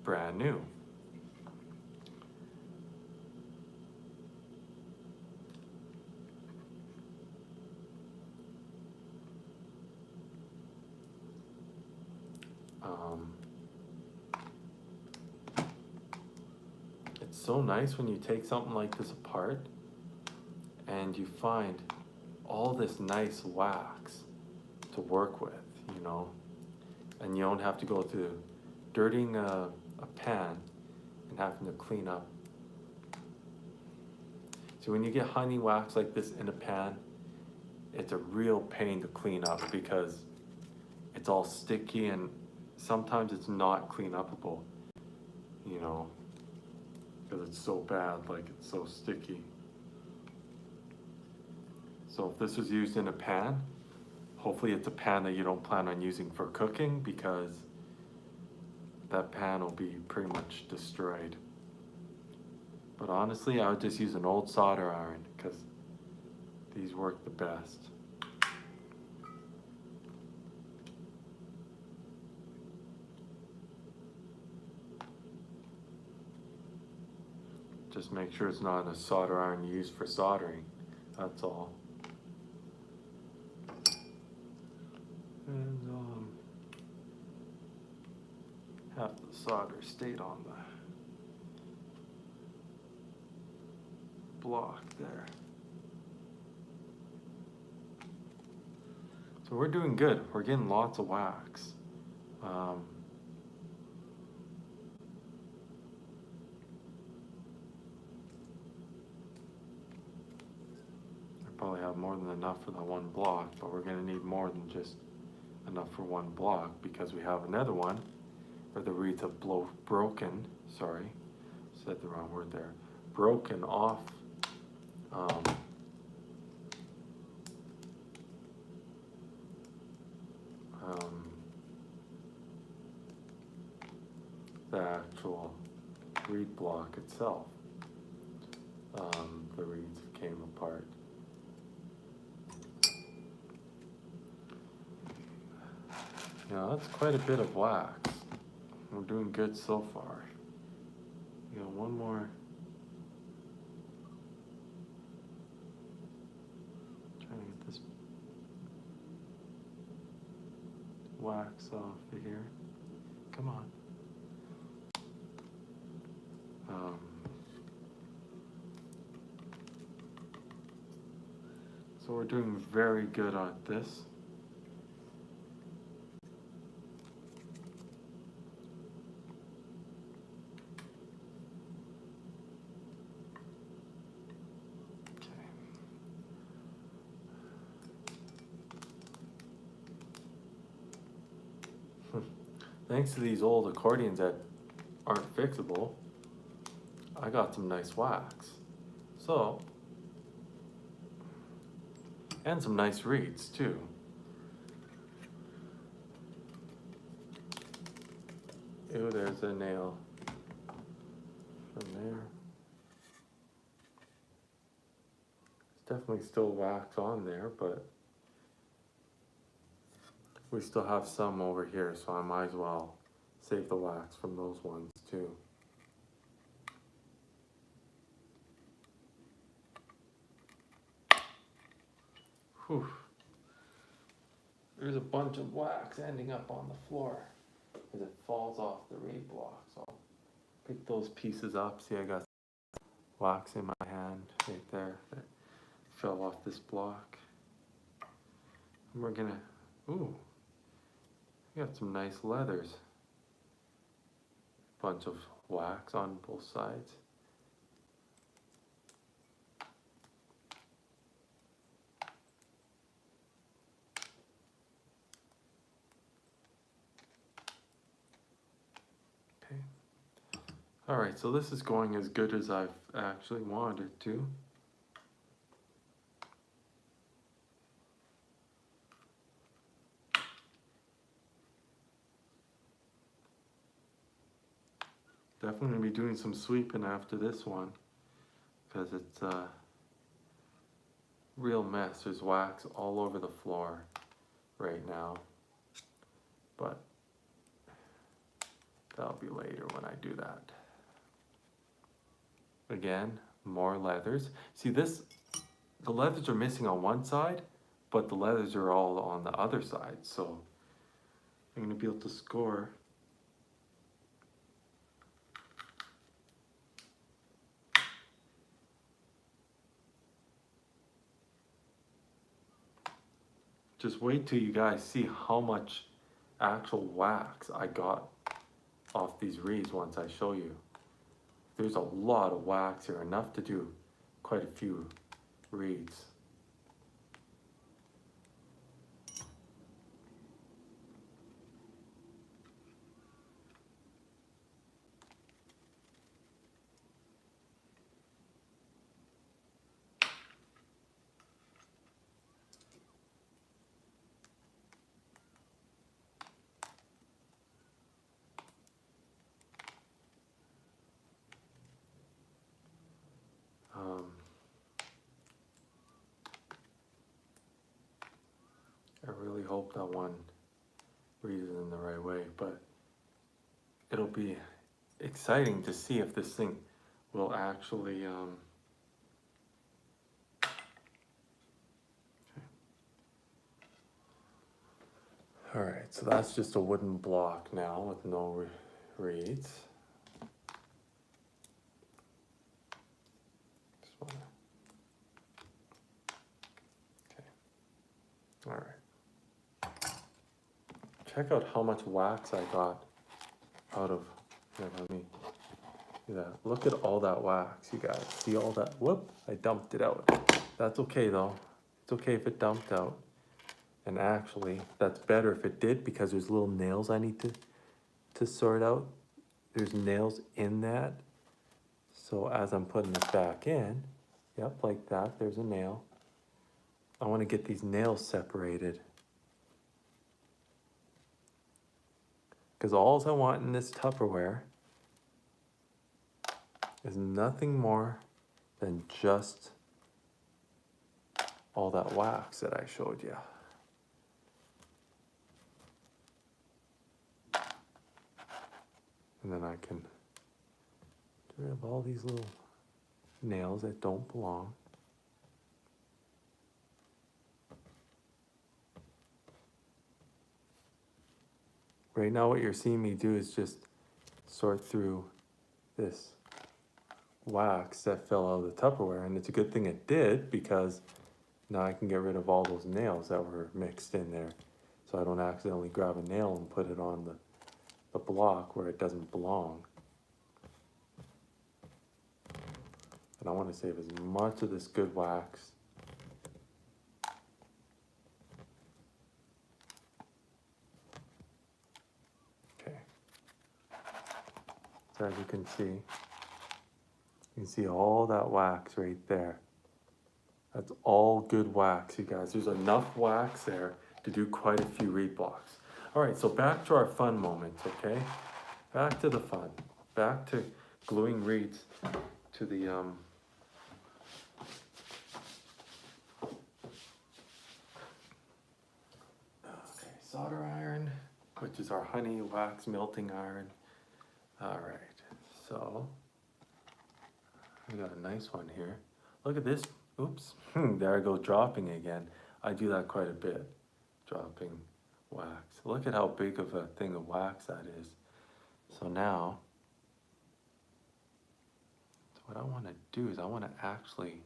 brand new. It's so nice when you take something like this apart and you find all this nice wax to work with, you know, and you don't have to go through dirtying a pan and having to clean up. So when you get honey wax like this in a pan, it's a real pain to clean up because it's all sticky and sometimes it's not clean upable, you know, because it's so bad, like it's so sticky. So if this was used in a pan, Hopefully it's a pan that you don't plan on using for cooking, because that pan will be pretty much destroyed. But honestly, I would just use an old solder iron because these work the best. Just make sure it's not a solder iron used for soldering, that's all. And half the solder stayed on the block there. So we're doing good. We're getting lots of wax. I probably have more than enough for that one block, but we're gonna need more than just enough for one block, because we have another one where the reeds have broken, sorry, said the wrong word there, broken off the actual reed block itself. The reeds came apart. Yeah, that's quite a bit of wax. We're doing good so far. You got one more. Trying to get this wax off of here. Come on. So we're doing very good at this. Thanks to these old accordions that aren't fixable, I got some nice wax. So, and some nice reeds too. Ew, there's a nail from there. There's definitely still wax on there, but we still have some over here, so I might as well save the wax from those ones too. Whew. There's a bunch of wax ending up on the floor as it falls off the reed block. So I'll pick those pieces up. See, I got wax in my hand right there that fell off this block. And we're gonna, ooh, we got some nice leathers. Bunch of wax on both sides. All right, so this is going as good as I've actually wanted it to. Definitely gonna be doing some sweeping after this one, because it's a real mess. There's wax all over the floor right now, but that'll be later when I do that. Again, more leathers. See this, the leathers are missing on one side, but the leathers are all on the other side. So I'm gonna be able to score. Just wait till you guys see how much actual wax I got off these reeds once I show you. There's a lot of wax here, enough to do quite a few reeds. hope that one reads it in the right way, but it'll be exciting to see if this thing will actually all right, so that's just a wooden block now with no reeds. Just wanna... Okay. All right. Check out how much wax I got out of, here, let me do that. Look at all that wax, you guys. See all that? Whoop, I dumped it out. That's okay though. It's okay if it dumped out. And actually, that's better if it did, because there's little nails I need to sort out. There's nails in that. So as I'm putting this back in, yep, like that, there's a nail. I want to get these nails separated. Because all I want in this Tupperware is nothing more than just all that wax that I showed you. And then I can get rid of all these little nails that don't belong. Right now what you're seeing me do is just sort through this wax that fell out of the Tupperware, and it's a good thing it did, because now I can get rid of all those nails that were mixed in there, so I don't accidentally grab a nail and put it on the block where it doesn't belong. And I want to save as much of this good wax okay. So as you can see all that wax right there. That's all good wax, you guys. There's enough wax there to do quite a few reed blocks. All right, so back to our fun moments, okay? Back to the fun. Back to gluing reeds to the okay, solder iron, which is our honey wax melting iron. All right, so we got a nice one here. Look at this. Oops, there I go dropping again. I do that quite a bit, dropping wax. Look at how big of a thing of wax that is. So now, what I want to do is I want to actually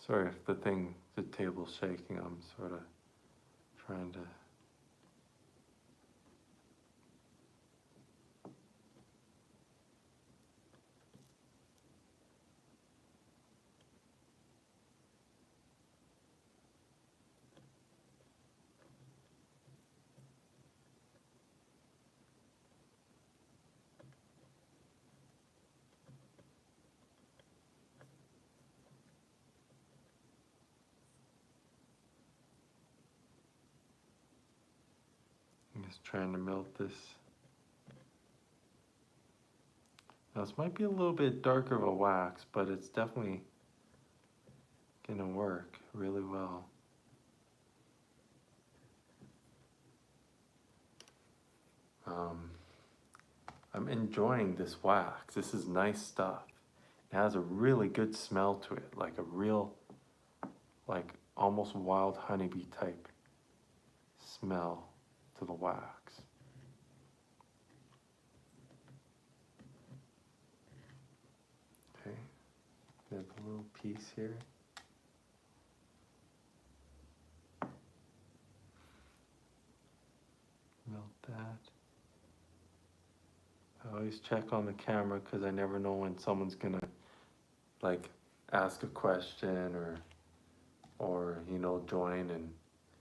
sorry if the table's shaking, I'm sort of trying to melt this. Now this might be a little bit darker of a wax, but it's definitely gonna work really well. I'm enjoying this wax. This is nice stuff. It has a really good smell to it, like a real, like almost wild honeybee type smell to the wax. Okay, we have a little piece here. Melt that. I always check on the camera because I never know when someone's gonna like ask a question or you know, join, and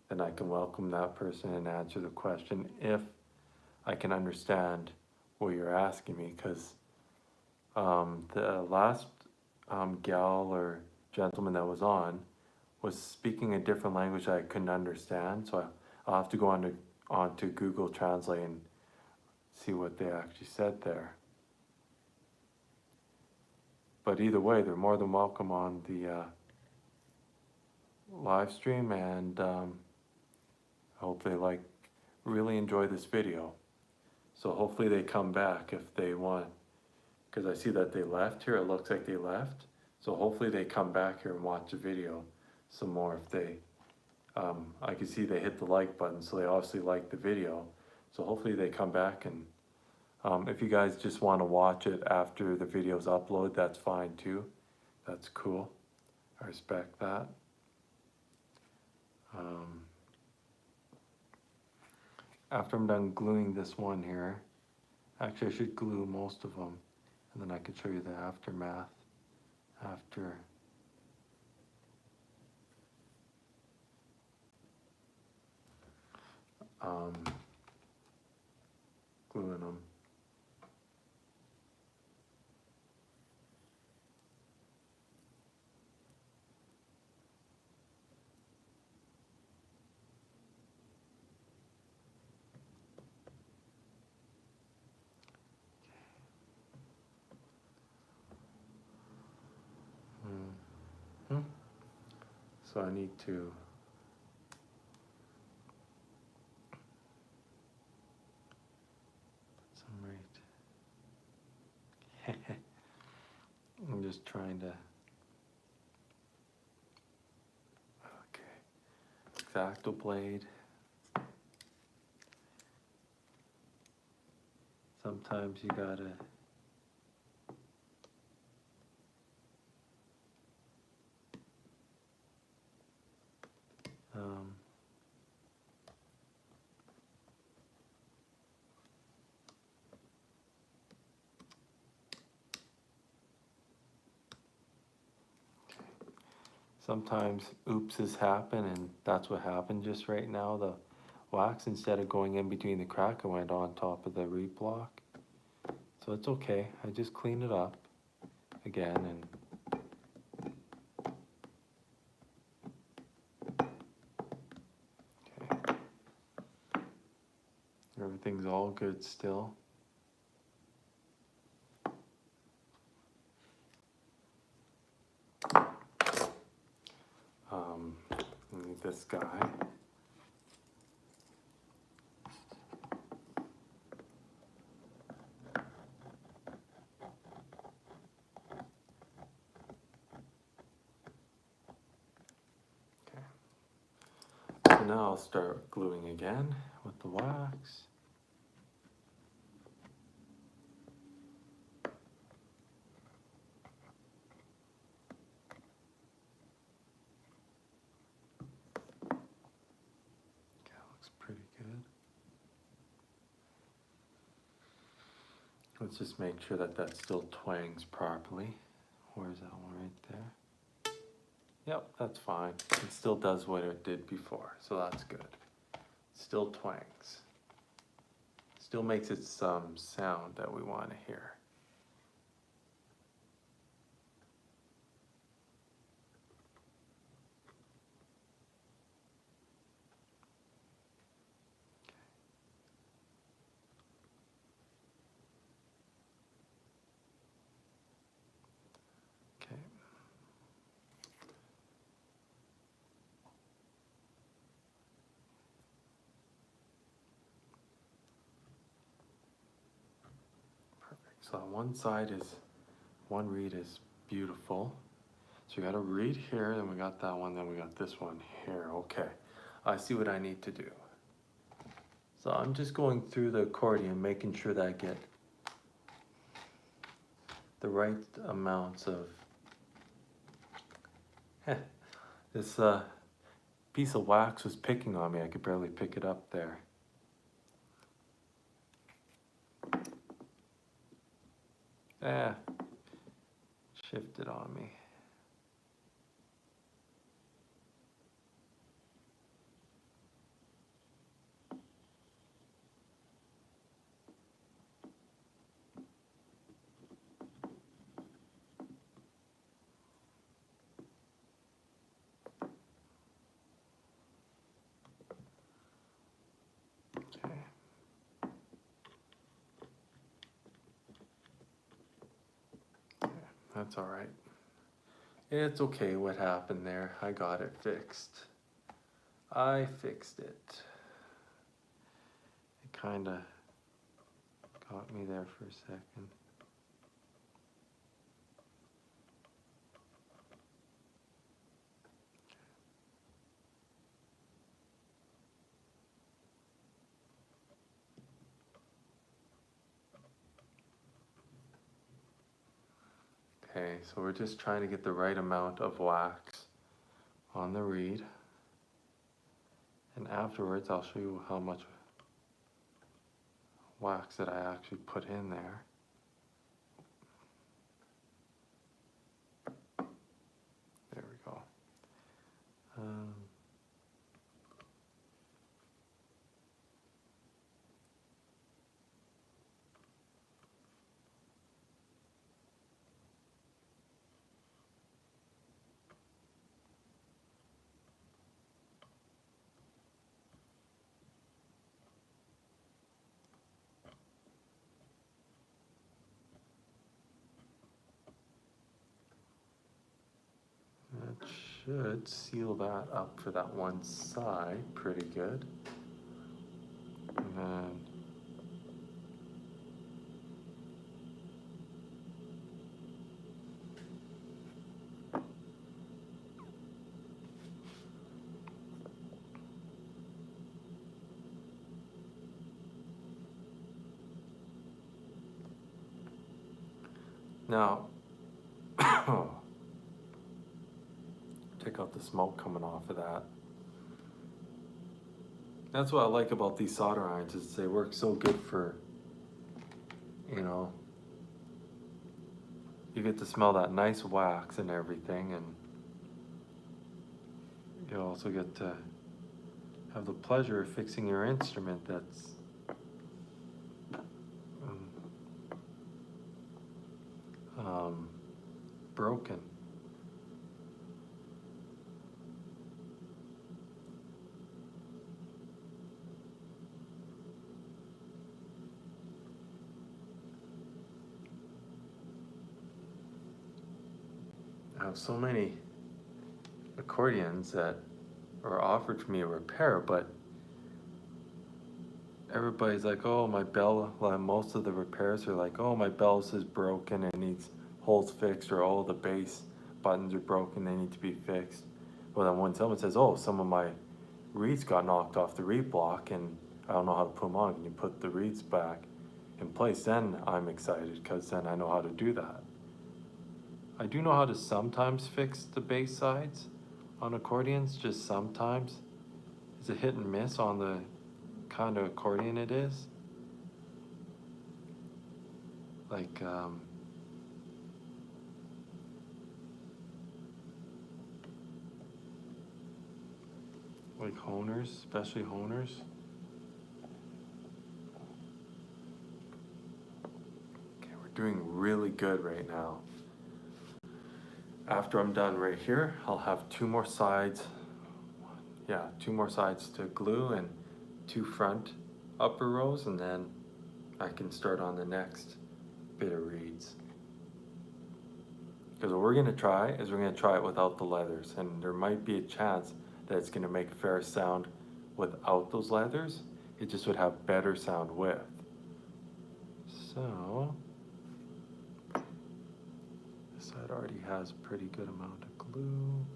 then I can welcome that person and answer the question if I can understand what you're asking me, because the last gal or gentleman that was on was speaking a different language that I couldn't understand, so I'll have to go onto Google Translate and see what they actually said there. But either way, they're more than welcome on the live stream, and I hope they really enjoy this video. So hopefully they come back if they want, because I see that they left here. It looks like they left. So hopefully they come back here and watch the video some more. If they, I can see they hit the like button, so they obviously like the video. So hopefully they come back, and if you guys just want to watch it after the video's upload, that's fine too. That's cool. I respect that. After I'm done gluing this one here, actually I should glue most of them, and then I can show you the aftermath after. Gluing them. So I need to put some right. I'm just trying to. Okay. X-Acto blade. Sometimes you gotta. Sometimes oopses happen, and that's what happened just right now. The wax, instead of going in between the crack, it went on top of the reed block. So it's okay. I just clean it up again, and okay. Everything's all good still. We need this guy. Okay. So now I'll start gluing again with the wax. Pretty good. Let's just make sure that that still twangs properly. Where's that one right there? Yep, that's fine. It still does what it did before, so that's good. Still twangs. Still makes it some sound that we want to hear. So on one side is, one reed is beautiful. So we got a reed here, then we got that one, then we got this one here. Okay, I see what I need to do. So I'm just going through the accordion, making sure that I get the right amounts of, this piece of wax was picking on me. I could barely pick it up there. Shifted on me. That's all right. It's okay what happened there. I got it fixed. I fixed it. It kind of got me there for a second. Okay, so we're just trying to get the right amount of wax on the reed. And afterwards, I'll show you how much wax that I actually put in there. There we go. That should seal that up for that one side pretty good. And then now, take out the smoke coming off of that. That's what I like about these solder irons is they work so good for, you know, you get to smell that nice wax and everything, and you also get to have the pleasure of fixing your instrument that's broken. I have so many accordions that are offered for me a repair, but everybody's like, oh, my bell, like most of the repairs are like, oh, my bells is broken and needs holes fixed, or all the bass buttons are broken, they need to be fixed. But then when someone says, oh, some of my reeds got knocked off the reed block and I don't know how to put them on, can you put the reeds back in place? Then I'm excited because then I know how to do that. I do know how to sometimes fix the bass sides on accordions, just sometimes. It's a hit and miss on the kind of accordion it is. Like, honers, especially honers. Okay, we're doing really good right now. After I'm done right here, I'll have two more sides. Yeah, two more sides to glue and two front upper rows, and then I can start on the next bit of reeds. Because what we're gonna try is we're gonna try it without the leathers, and there might be a chance that it's gonna make a fair sound without those leathers. It just would have better sound with. So, this side already has a pretty good amount of glue.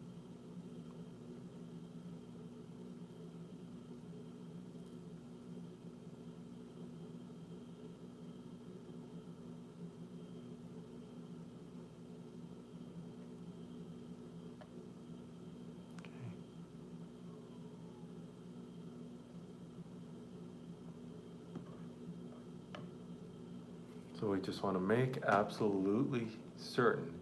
So we just want to make absolutely certain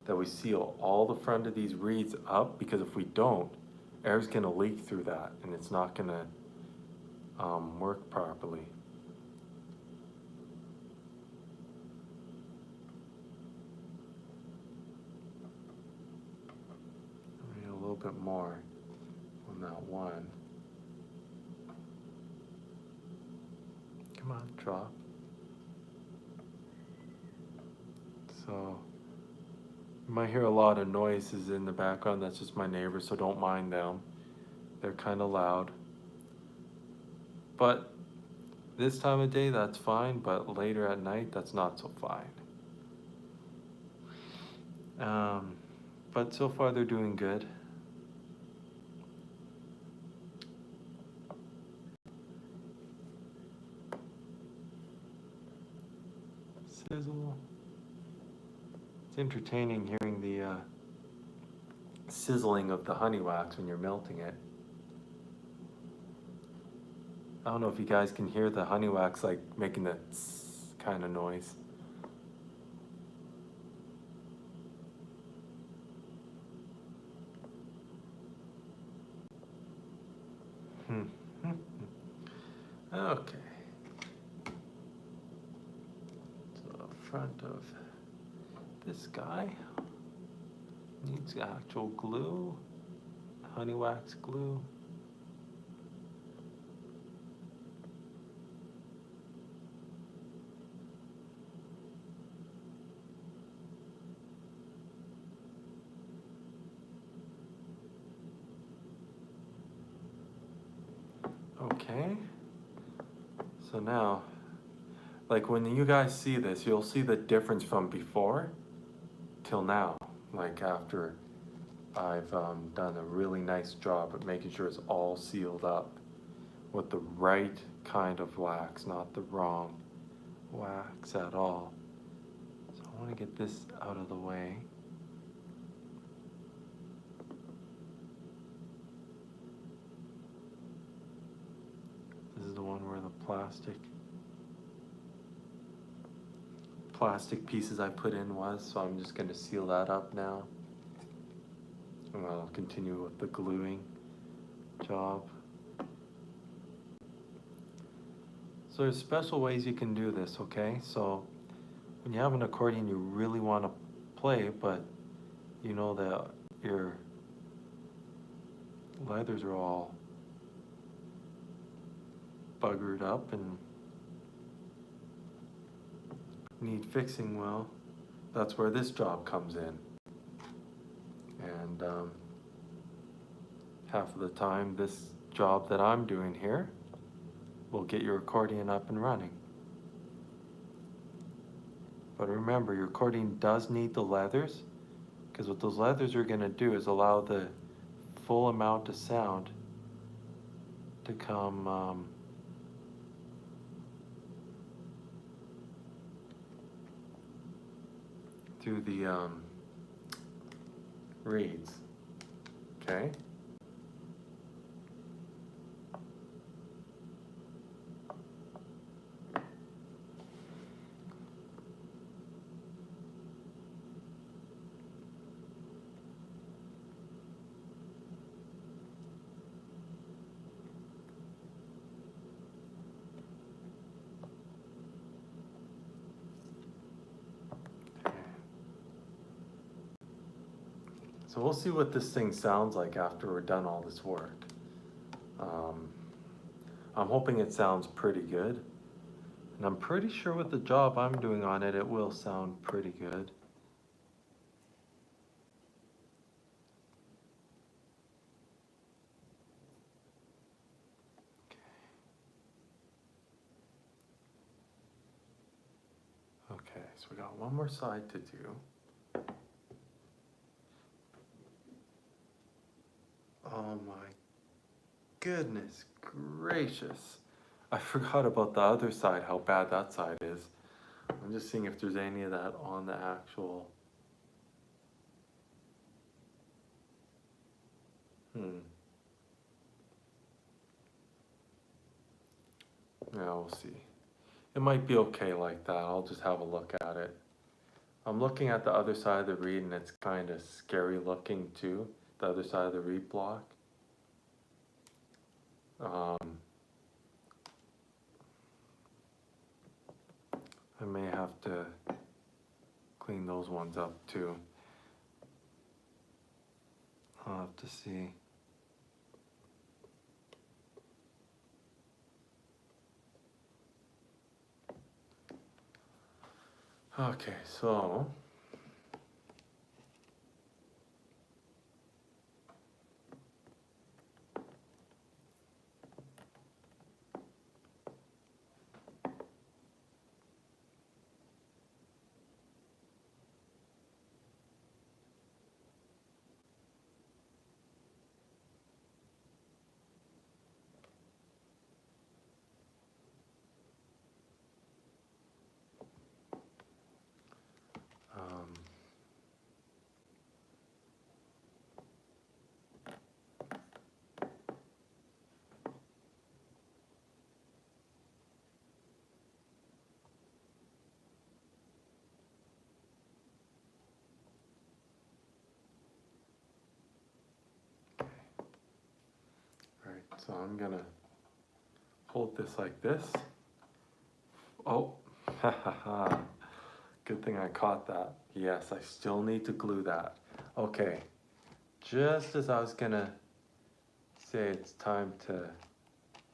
that we seal all the front of these reeds up, because if we don't, air's going to leak through that and it's not going to work properly. Maybe a little bit more on that one. Come on, drop. So You might hear a lot of noises in the background. That's just my neighbors, so don't mind them. They're kind of loud. But this time of day, that's fine, but later at night, that's not so fine. But so far, they're doing good. Sizzle. It's entertaining hearing the sizzling of the honey wax when you're melting it. I don't know if you guys can hear the honey wax like making that kind of noise. Okay. So the front of this guy needs actual glue, honey wax glue. Okay, so now, like when you guys see this, you'll see the difference from before till now, like after I've done a really nice job at making sure it's all sealed up with the right kind of wax, not the wrong wax at all. So I want to get this out of the way. This is the one where the plastic pieces I put in was, so I'm just going to seal that up now. And I'll continue with the gluing job. So there's special ways you can do this, okay? So when you have an accordion you really want to play, but you know that your leathers are all buggered up and need fixing, well, that's where this job comes in. And half of the time this job that I'm doing here will get your accordion up and running. But remember, your accordion does need the leathers, because what those leathers are going to do is allow the full amount of sound to come through the reeds, okay? So we'll see what this thing sounds like after we're done all this work. I'm hoping it sounds pretty good. And I'm pretty sure with the job I'm doing on it, it will sound pretty good. Okay, so we got one more side to do. Oh my goodness gracious. I forgot about the other side, how bad that side is. I'm just seeing if there's any of that on the actual... Yeah, we'll see. It might be okay like that. I'll just have a look at it. I'm looking at the other side of the reed and it's kind of scary looking too. The other side of the reed block. I may have to clean those ones up too. I'll have to see. Okay, so So I'm gonna hold this like this. Oh, good thing I caught that. Yes, I still need to glue that. Okay, just as I was gonna say it's time to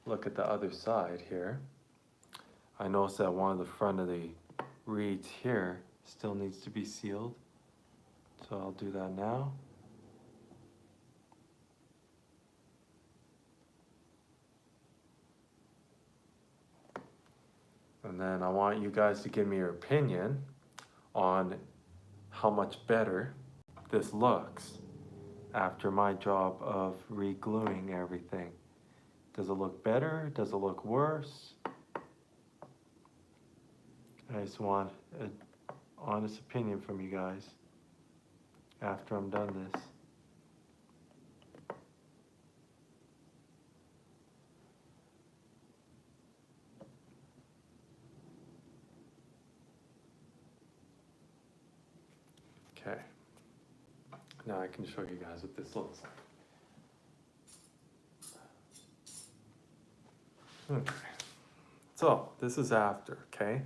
look at the other side here, I noticed that one of the front of the reeds here still needs to be sealed. So I'll do that now. And then I want you guys to give me your opinion on how much better this looks after my job of re-gluing everything. Does it look better? Does it look worse? I just want an honest opinion from you guys after I'm done this. Okay, now I can show you guys what this looks like. Okay, so this is after, okay?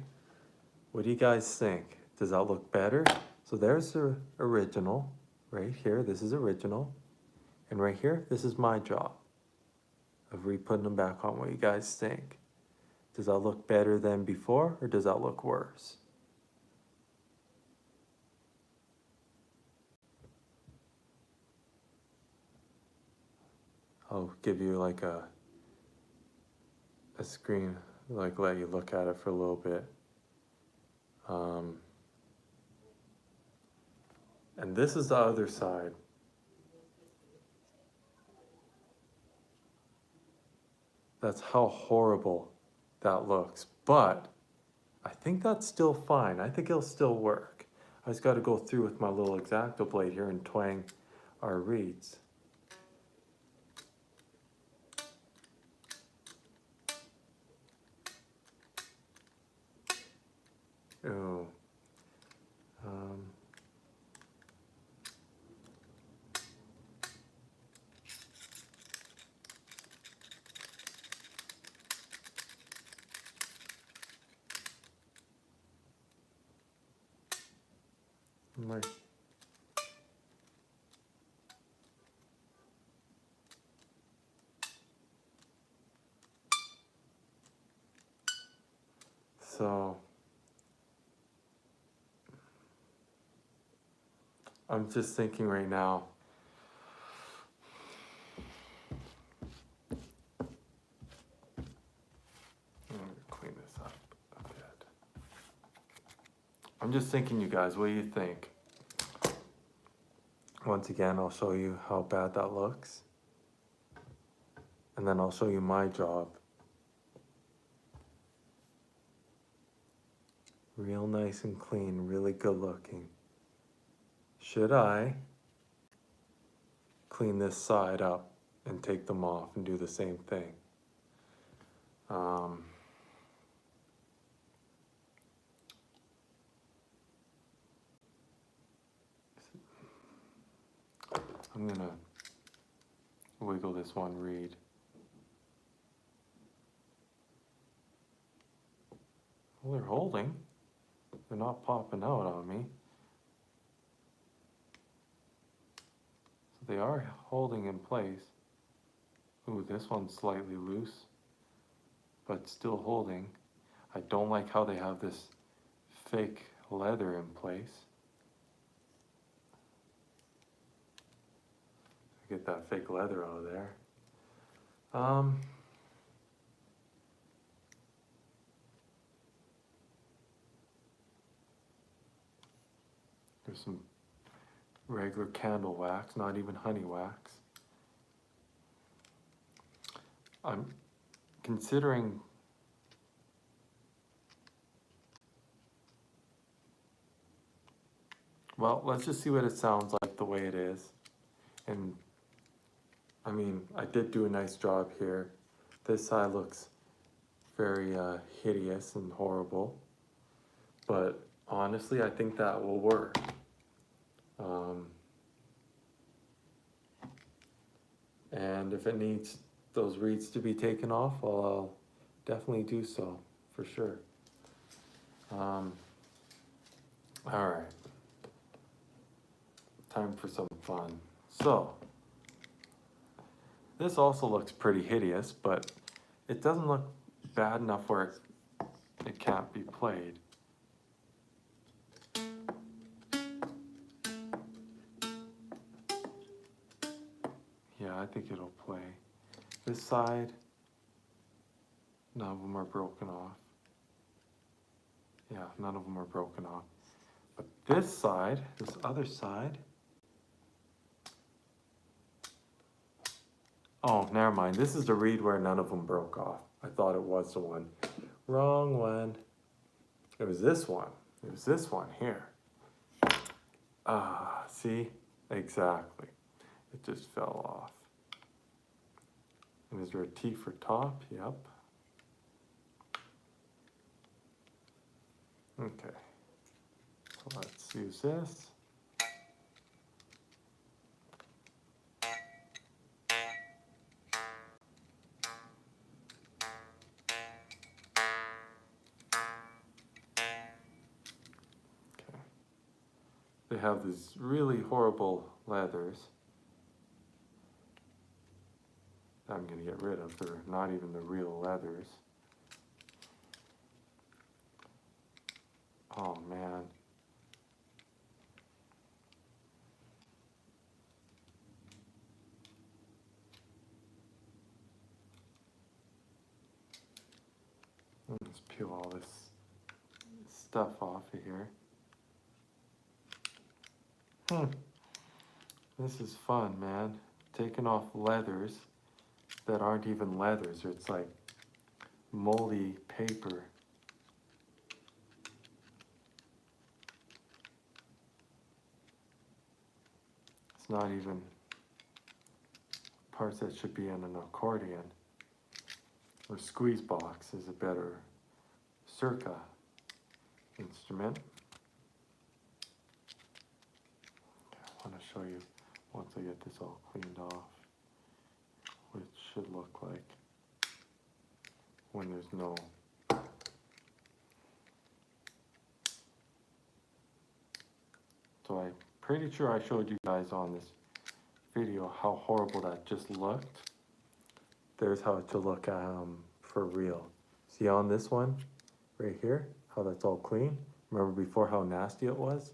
What do you guys think? Does that look better? So there's the original, right here, this is original. And right here, this is my job of re-putting them back on. What do you guys think? Does that look better than before, or does that look worse? I'll give you like a screen, like let you look at it for a little bit. And this is the other side. That's how horrible that looks. But I think that's still fine. I think it'll still work. I just got to go through with my little X-Acto blade here and twang our reeds. Ooh. My So I'm just thinking right now, I'm gonna clean this up a bit. I'm just thinking, you guys, what do you think? Once again, I'll show you how bad that looks. And then I'll show you my job. Real nice and clean, really good looking. Should I clean this side up and take them off and do the same thing? I'm gonna wiggle this one reed. Well, they're holding. They're not popping out on me. So they are holding in place. Ooh, this one's slightly loose, but still holding. I don't like how they have this fake leather in place. Get that fake leather out of there. There's some regular candle wax, not even honey wax. I'm considering well, let's just see what it sounds like the way it is. And I mean, I did do a nice job here. This side looks very hideous and horrible, but honestly, I think that will work. And if it needs those reeds to be taken off, well, I'll definitely do so, for sure. All right, time for some fun. So, this also looks pretty hideous, but it doesn't look bad enough where it can't be played. Yeah, I think it'll play. This side, none of them are broken off. Yeah, none of them are broken off. But this side, this other side, oh, never mind. This is the reed where none of them broke off. I thought it was the one. Wrong one. It was this one. It was this one here. Ah, see? Exactly. It just fell off. And is there a T for top? Yep. Okay. So let's use this. Okay. They have these really horrible leathers that I'm going to get rid of. They're not even the real leathers. Oh man. Let's peel all this stuff off of here. This is fun, man. Taking off leathers that aren't even leathers. It's like moldy paper. It's not even parts that should be in an accordion. Or squeeze box is a better Circa instrument. I want to show you once I get this all cleaned off what it should look like when there's no so I'm pretty sure I showed you guys on this video how horrible that just looked. There's how it should look for real. See on this one right here how that's all clean? Remember before how nasty it was?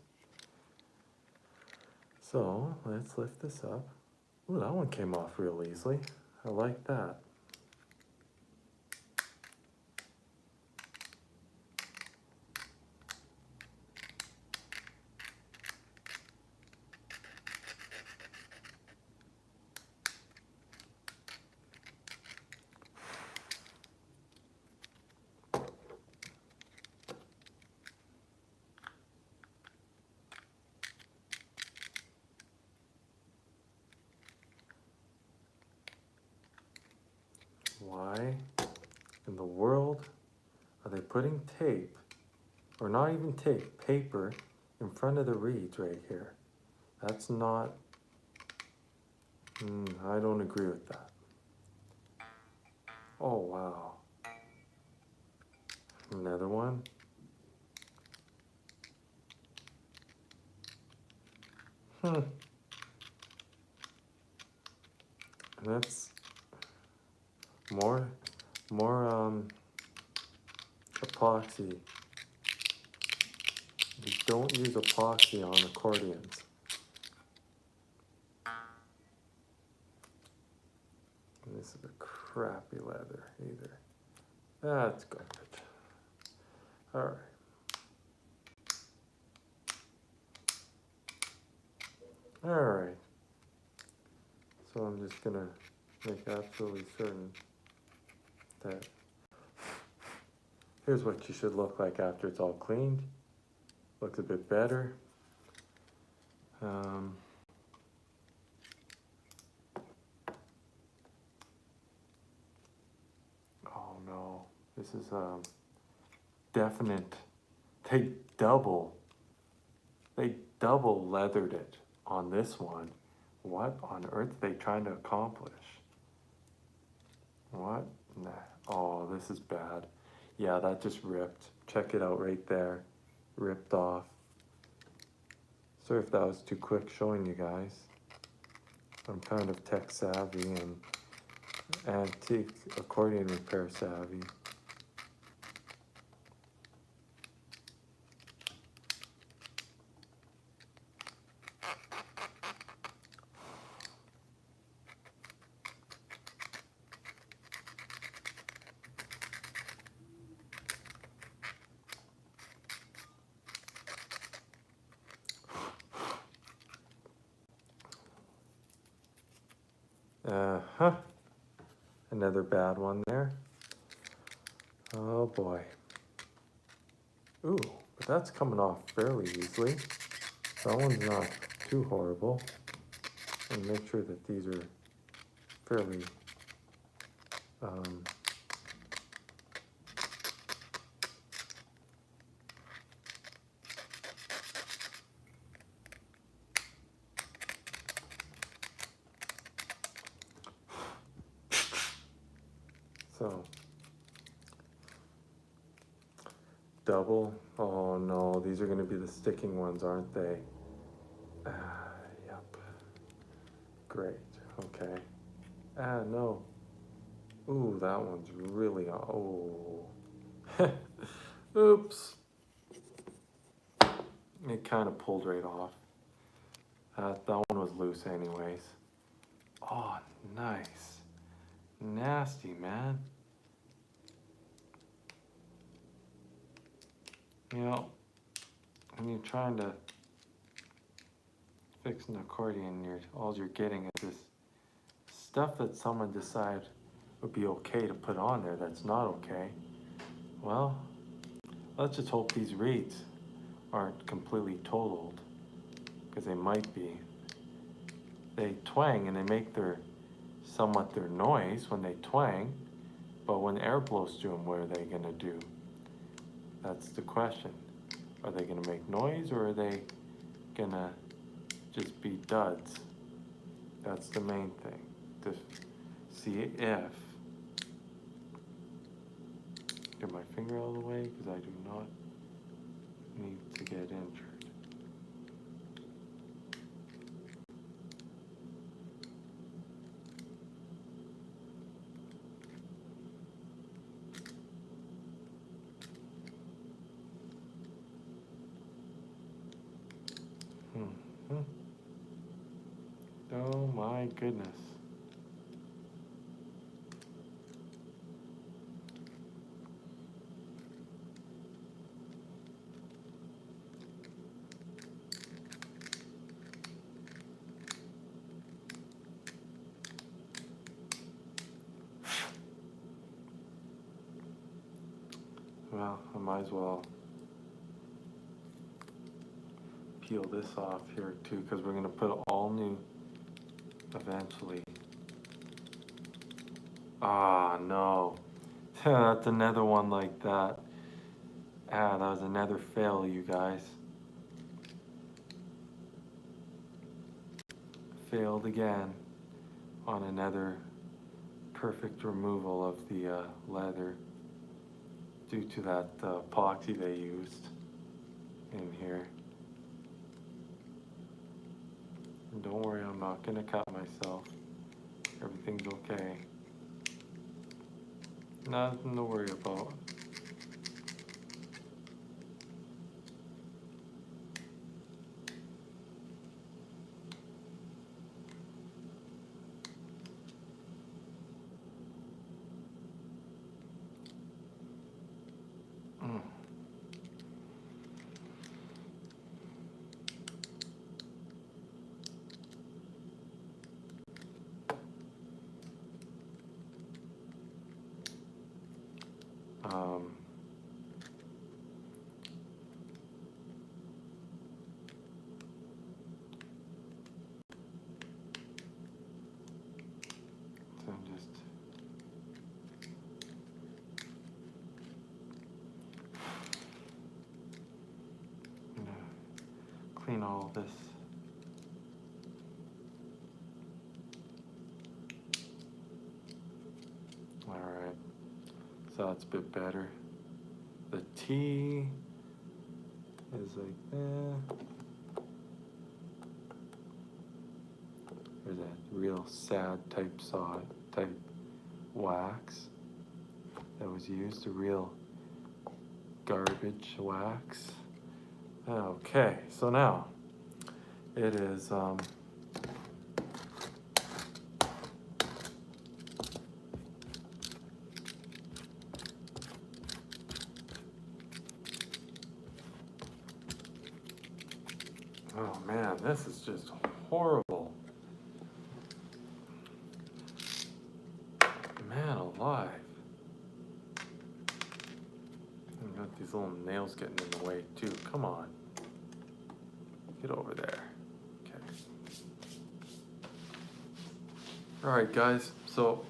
So let's lift this up. Ooh, that one came off real easily. I like that. Why in the world are they putting tape, or not even tape, paper, in front of the reeds right here? That's not, I don't agree with that. Oh, wow. Another one. And that's more epoxy. You don't use epoxy on accordions. And this is a crappy leather either. That's garbage. All right. All right. So I'm just gonna make absolutely certain that here's what you should look like after it's all cleaned. Looks a bit better. Oh no, this is definite. They double leathered it on this one. What on earth are they trying to accomplish? What? Nah. Oh, this is bad. Yeah, that just ripped. Check it out right there. Ripped off. Sorry if that was too quick showing you guys. I'm kind of tech savvy and antique accordion repair savvy. Uh-huh. Another bad one there. Oh boy. Ooh, but that's coming off fairly easily. That one's not too horrible. And make sure that these are fairly so double. Oh no, these are going to be the sticking ones, aren't they? Yep. Great. Okay. No. Ooh, that one's really, oh. Oops. It kind of pulled right off. That one was loose anyways. Oh, nice. Nasty, man. You know, when you're trying to fix an accordion, all you're getting is this stuff that someone decided would be okay to put on there that's not okay. Well, let's just hope these reeds aren't completely totaled, because they might be. They twang and they make their noise when they twang, but when air blows through them, what are they gonna do? That's the question. Are they gonna make noise, or are they gonna just be duds? That's the main thing, to see if, get my finger out of the way, because I do not need to get injured. Oh my goodness. Well, I might as well peel this off here too, because we're going to put all new eventually. Ah, no. That's another one like that. That was another fail, you guys. Failed again on another perfect removal of the leather due to that epoxy they used in here. And don't worry, I'm not going to cut myself. Everything's okay. Nothing to worry about. So I'm just gonna clean all this. Alright, so that's a bit better. The T is like that. There's that real sad type wax that was used, a real garbage wax. Okay, so now it is oh man, this is just horrible. Man alive. I've got these little nails getting in the way too. Come on. Get over there. Okay. Alright guys, so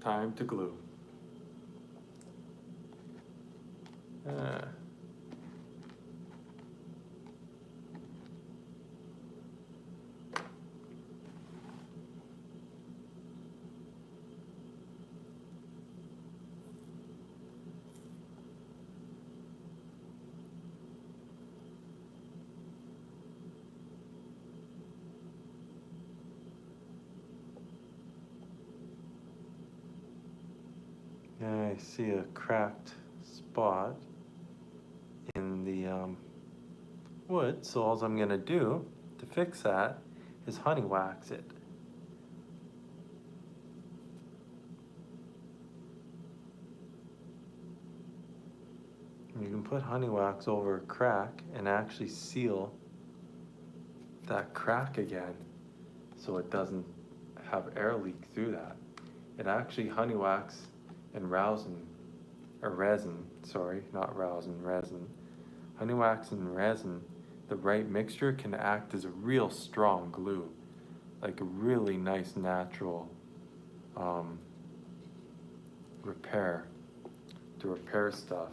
time to glue. I see a cracked spot in the wood, so all I'm gonna do to fix that is honey wax it. You can put honey wax over a crack and actually seal that crack again so it doesn't have air leak through that. It actually honey wax and resin, not rosin, resin. Honey wax and resin, the right mixture can act as a real strong glue, like a really nice natural repair to repair stuff.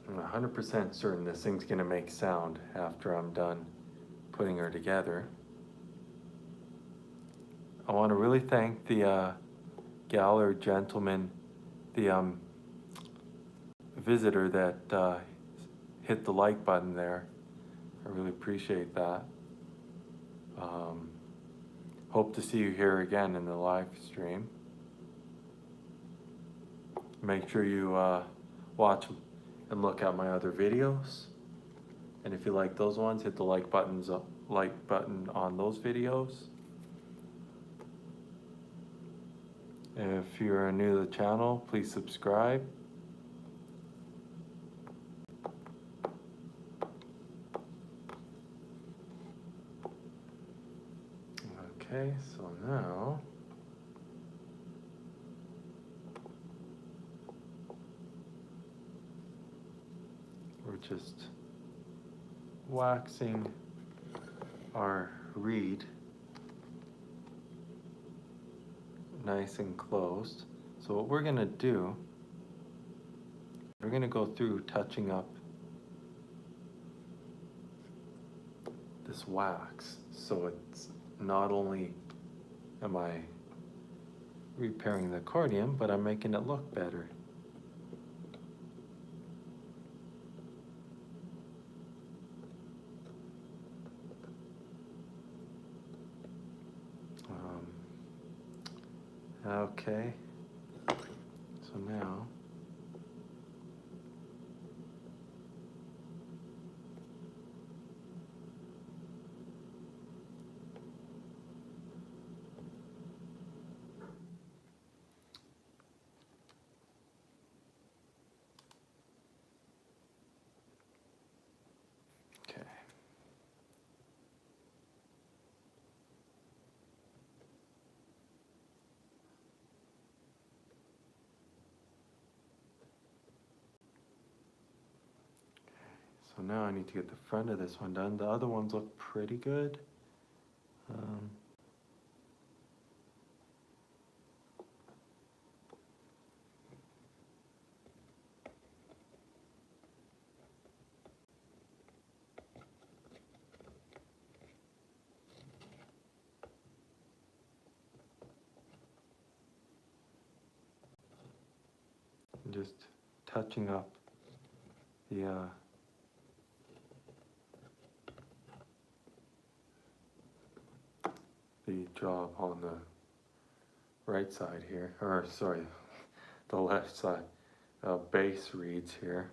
I'm 100% certain this thing's gonna make sound after I'm done putting her together. I want to really thank the gal or gentleman, the visitor that hit the like button there. I really appreciate that. Hope to see you here again in the live stream. Make sure you watch and look at my other videos. And if you like those ones, hit the like button on those videos. If you're new to the channel, please subscribe. Okay, so now we're just waxing our reed nice and closed. So what we're gonna do, we're gonna go through touching up this wax. So it's not only am I repairing the accordion, but I'm making it look better. Okay, so now okay. So now I need to get the front of this one done. The other ones look pretty good. I'm just touching up the job on the right side here, or sorry, the left side, bass reeds here.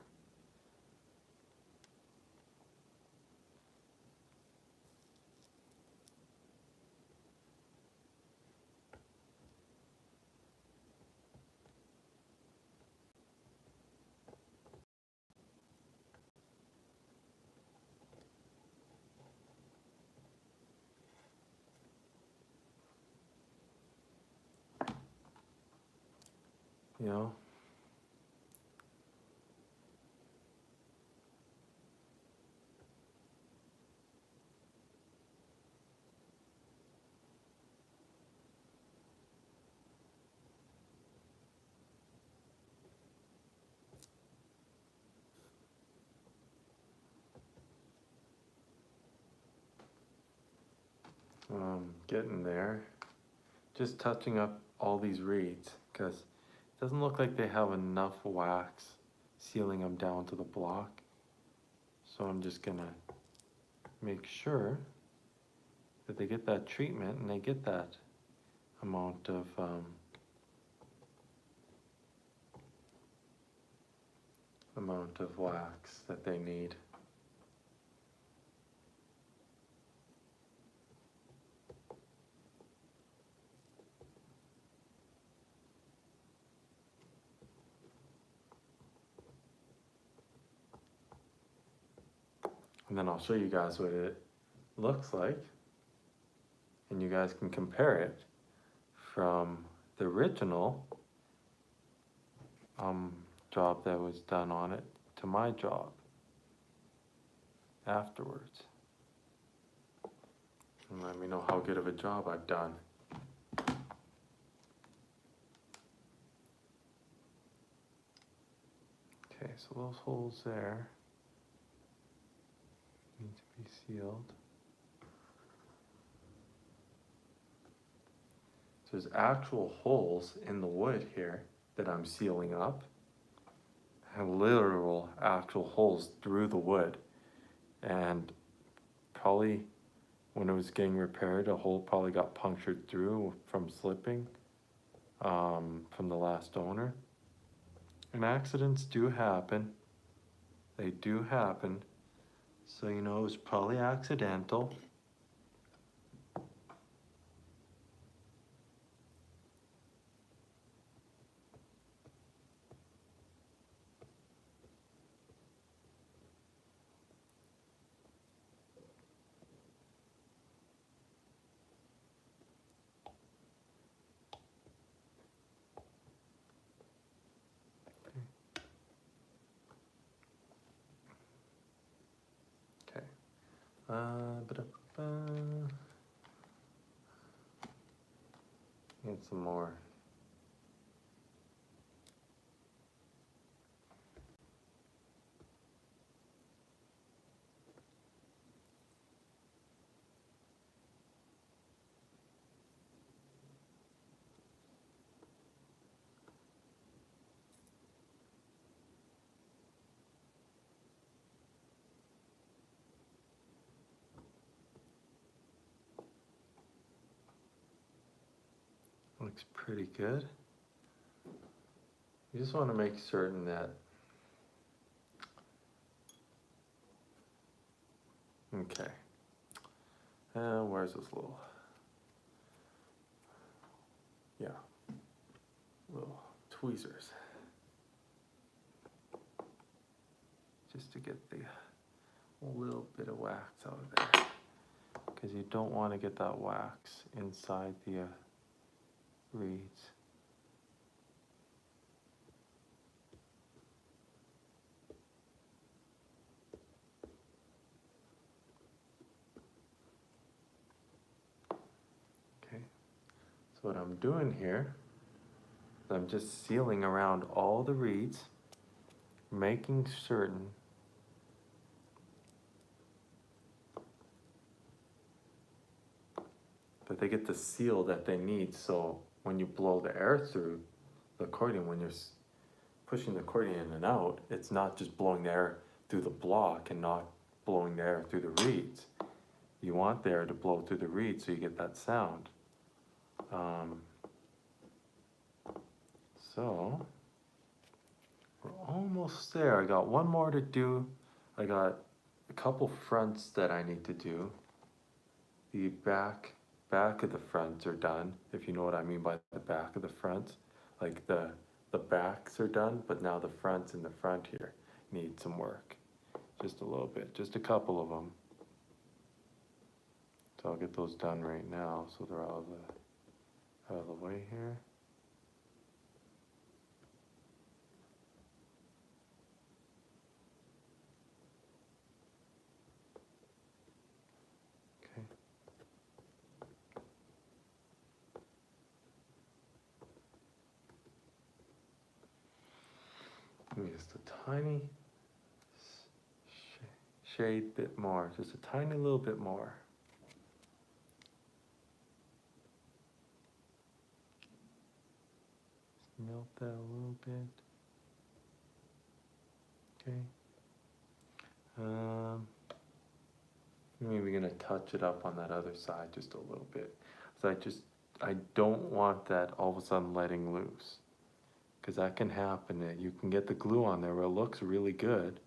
You know, getting there. Just touching up all these reeds because it doesn't look like they have enough wax sealing them down to the block. So I'm just gonna make sure that they get that treatment and they get that amount of wax that they need. And then I'll show you guys what it looks like, and you guys can compare it from the original job that was done on it to my job afterwards. And let me know how good of a job I've done. Okay, so those holes there need to be sealed. So there's actual holes in the wood here that I'm sealing up. I have literal actual holes through the wood, and probably when it was getting repaired, a hole probably got punctured through from slipping from the last owner. And accidents do happen. They do happen. So you know it was probably accidental. Need some more. Looks pretty good. You just want to make certain that okay. Where's this little little tweezers, just to get the little bit of wax out of there, because you don't want to get that wax inside the reeds. Okay, so what I'm doing here is I'm just sealing around all the reeds, making certain that they get the seal that they need, so when you blow the air through the accordion, when you're pushing the accordion in and out, it's not just blowing the air through the block and not blowing the air through the reeds. You want the air to blow through the reeds so you get that sound. So we're almost there. I got one more to do. I got a couple fronts that I need to do. The back of the fronts are done, if you know what I mean by the back of the fronts. Like the backs are done, but now the fronts in the front here need some work. Just a little bit, just a couple of them. So I'll get those done right now so they're out of the way here. Okay. Just a tiny shade bit more, just a tiny little bit more. Melt that a little bit. Okay. Maybe we're gonna touch it up on that other side just a little bit. So I don't want that all of a sudden letting loose, because that can happen. You can get the glue on there where it looks really good,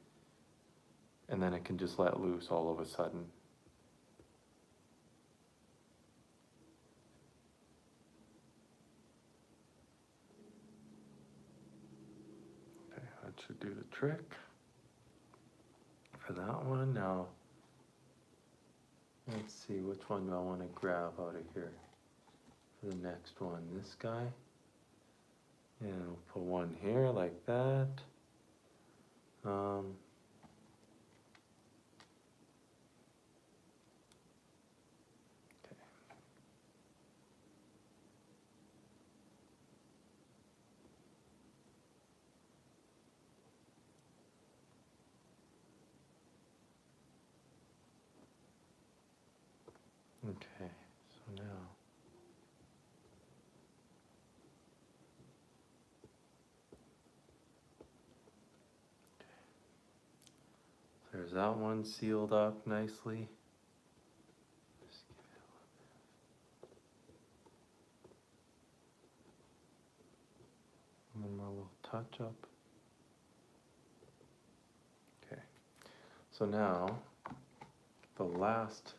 and then it can just let loose all of a sudden. Okay, that should do the trick for that one. Now, let's see, which one do I want to grab out of here for the next one? This guy. And we'll put one here like that. Okay, so now there's that one sealed up nicely. Just give it a one more little touch up. Okay, so now the last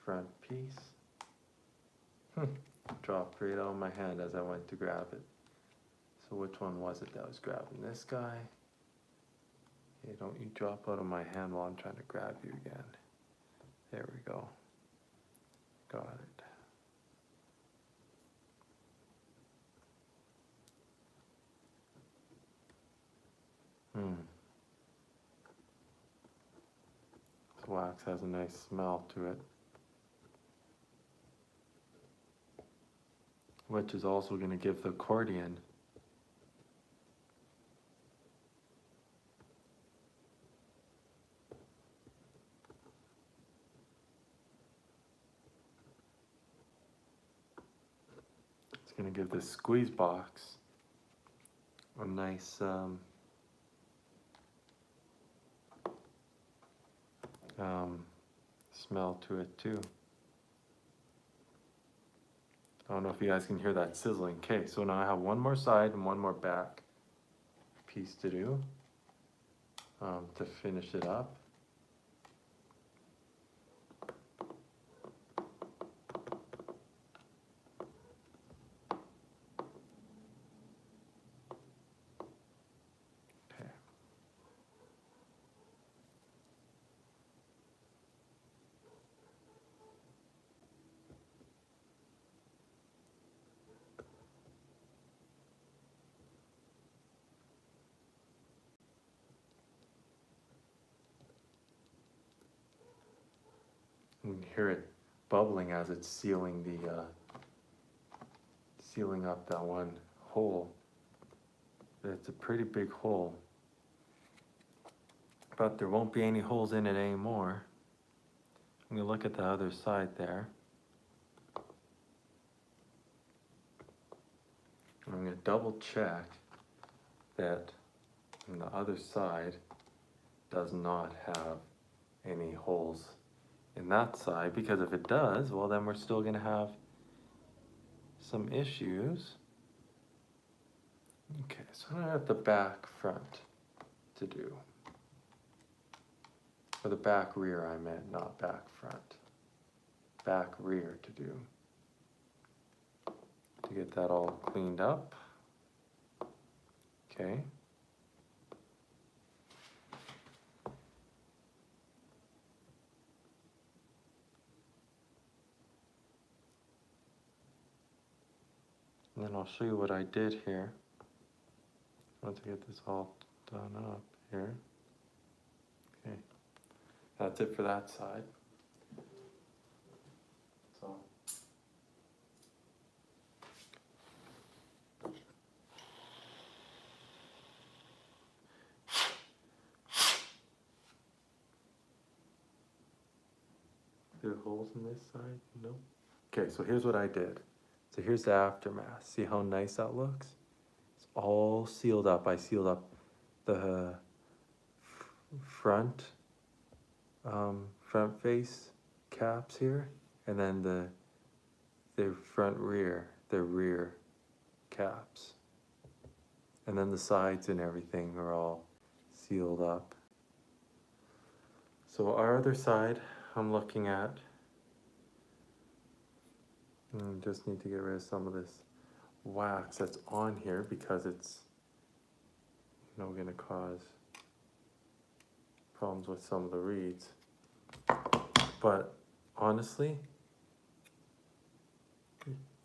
front piece dropped right out of my hand as I went to grab it. So which one was it that was grabbing? This guy? Okay, don't you drop out of my hand while I'm trying to grab you again. There we go. Got it. This wax has a nice smell to it, which is also going to give the accordion going to give this squeeze box a nice smell to it too. I don't know if you guys can hear that sizzling. Okay, so now I have one more side and one more back piece to do to finish it up. You can hear it bubbling as it's sealing up that one hole. It's a pretty big hole, but there won't be any holes in it anymore. I'm gonna look at the other side there. And I'm gonna double check that on the other side does not have any holes in that side, because if it does, well then we're still going to have some issues. Okay, so I have the back front to do. Or the back rear I meant, not back front. Back rear to do. To get that all cleaned up. Okay. And then I'll show you what I did here. Once I get this all done up here. Okay. That's it for that side. So. There are holes in this side? Nope. Okay, so here's what I did. So here's the aftermath. See how nice that looks? It's all sealed up. I sealed up the front face caps here, and then the front rear, the rear caps. And then the sides and everything are all sealed up. So our other side, I'm looking at, just need to get rid of some of this wax that's on here because it's, going to cause problems with some of the reeds. But honestly,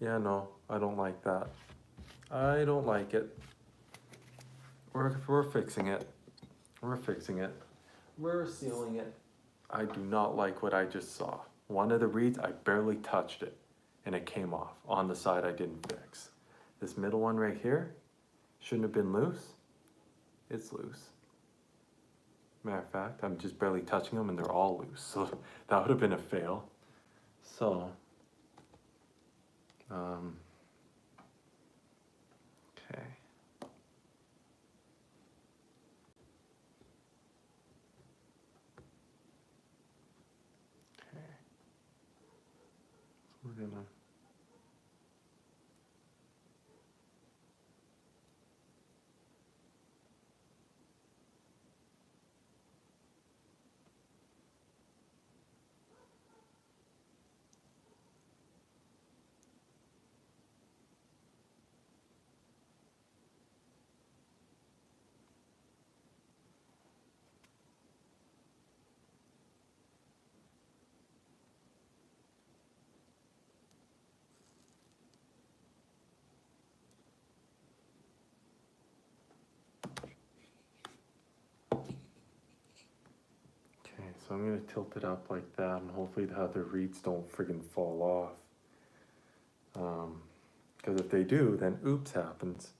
yeah, no, I don't like that. I don't like it. We're fixing it. We're fixing it. We're sealing it. I do not like what I just saw. One of the reeds, I barely touched it and it came off on the side I didn't fix. This middle one right here shouldn't have been loose. It's loose. Matter of fact, I'm just barely touching them and they're all loose. So that would have been a fail. So, okay. We're gonna So I'm going to tilt it up like that, and hopefully the other reeds don't friggin' fall off. Because if they do, then oops happens.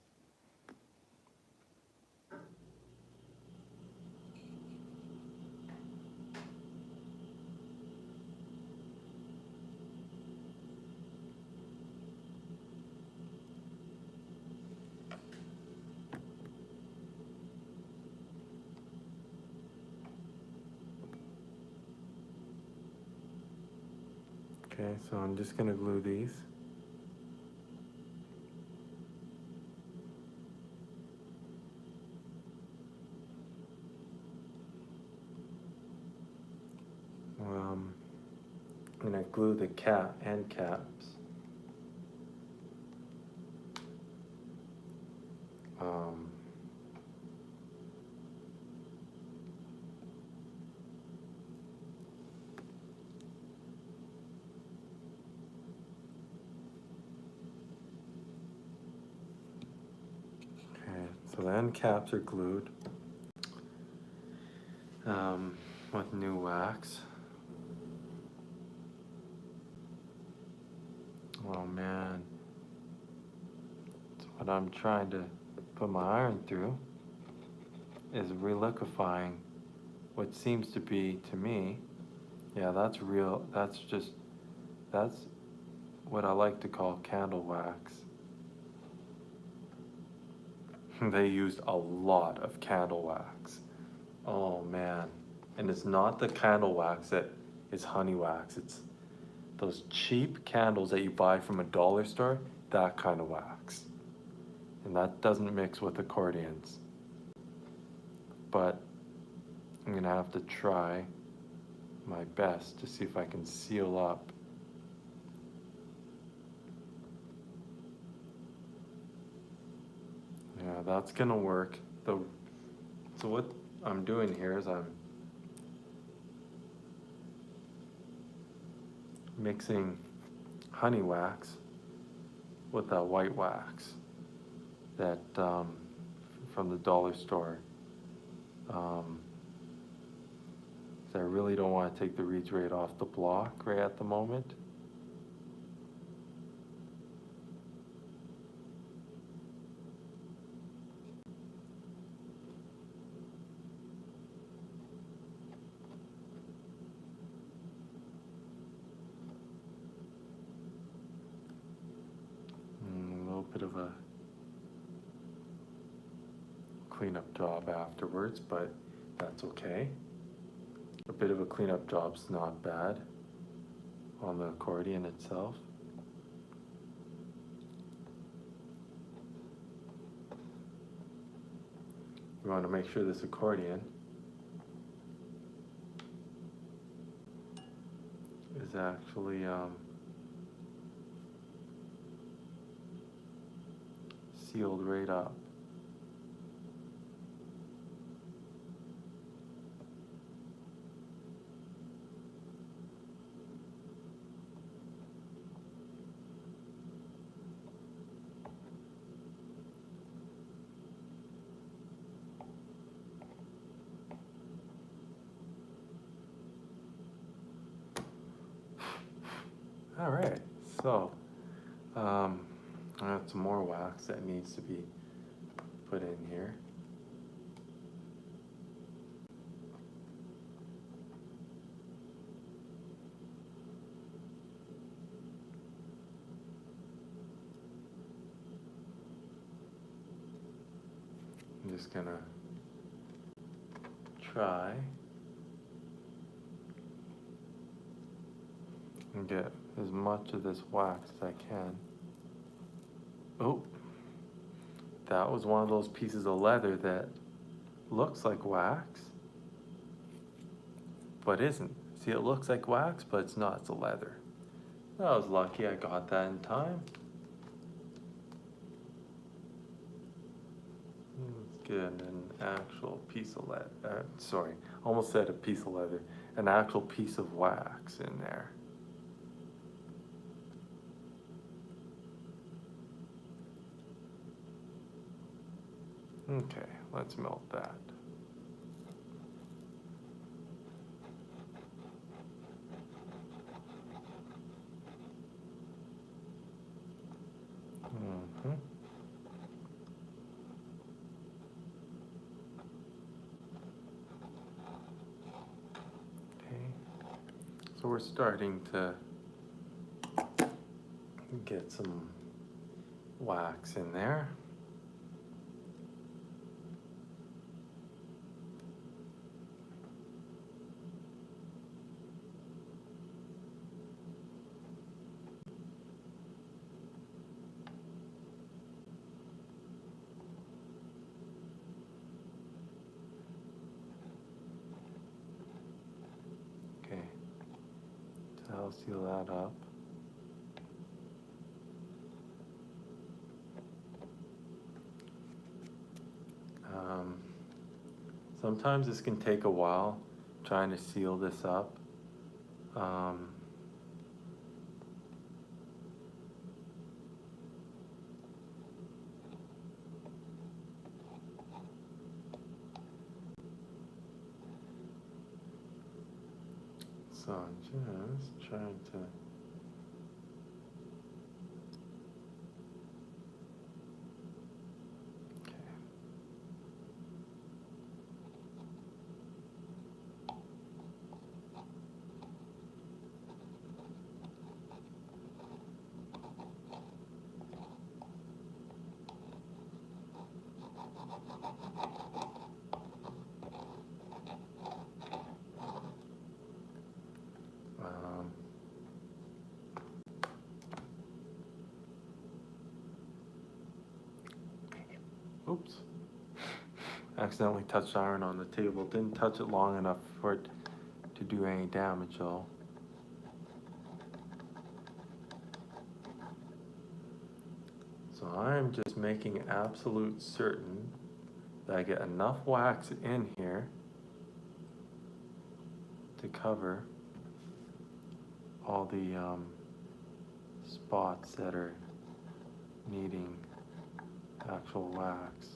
Okay, so I'm just going to glue these. I'm going to glue the end caps. So the end caps are glued with new wax. Oh man, so what I'm trying to put my iron through is reliquefying what seems to be, to me, yeah, that's real, that's what I like to call candle wax. they used a lot of candle wax. Oh man. And it's not the candle wax that is honey wax. It's those cheap candles that you buy from a dollar store, that kind of wax. And that doesn't mix with accordions. But I'm gonna have to try my best to see if I can seal up. Yeah, that's gonna work. So what I'm doing here is I'm mixing honey wax with that white wax that from the dollar store. So I really don't want to take the reeds right off the block right at the moment. A little bit of a cleanup job afterwards, but that's okay. A bit of a cleanup job's not bad on the accordion itself. You want to make sure this accordion is actually sealed right up. All right, so I have some more wax that needs to be put in here. I'm just gonna try and get as much of this wax as I can. Oh, that was one of those pieces of leather that looks like wax, but isn't. See, it looks like wax, but it's not, it's a leather. I was lucky I got that in time. Let's get an actual piece of leather, sorry, almost said a piece of leather, an actual piece of wax in there. Okay, let's melt that. Okay, so we're starting to get some wax in there. Okay, so I'll seal that up. Sometimes this can take a while trying to seal this up. So I'm just trying to Oops. Accidentally touched iron on the table. Didn't touch it long enough for it to do any damage though. So I'm just making absolute certain that I get enough wax in here to cover all the spots that are needing actual wax.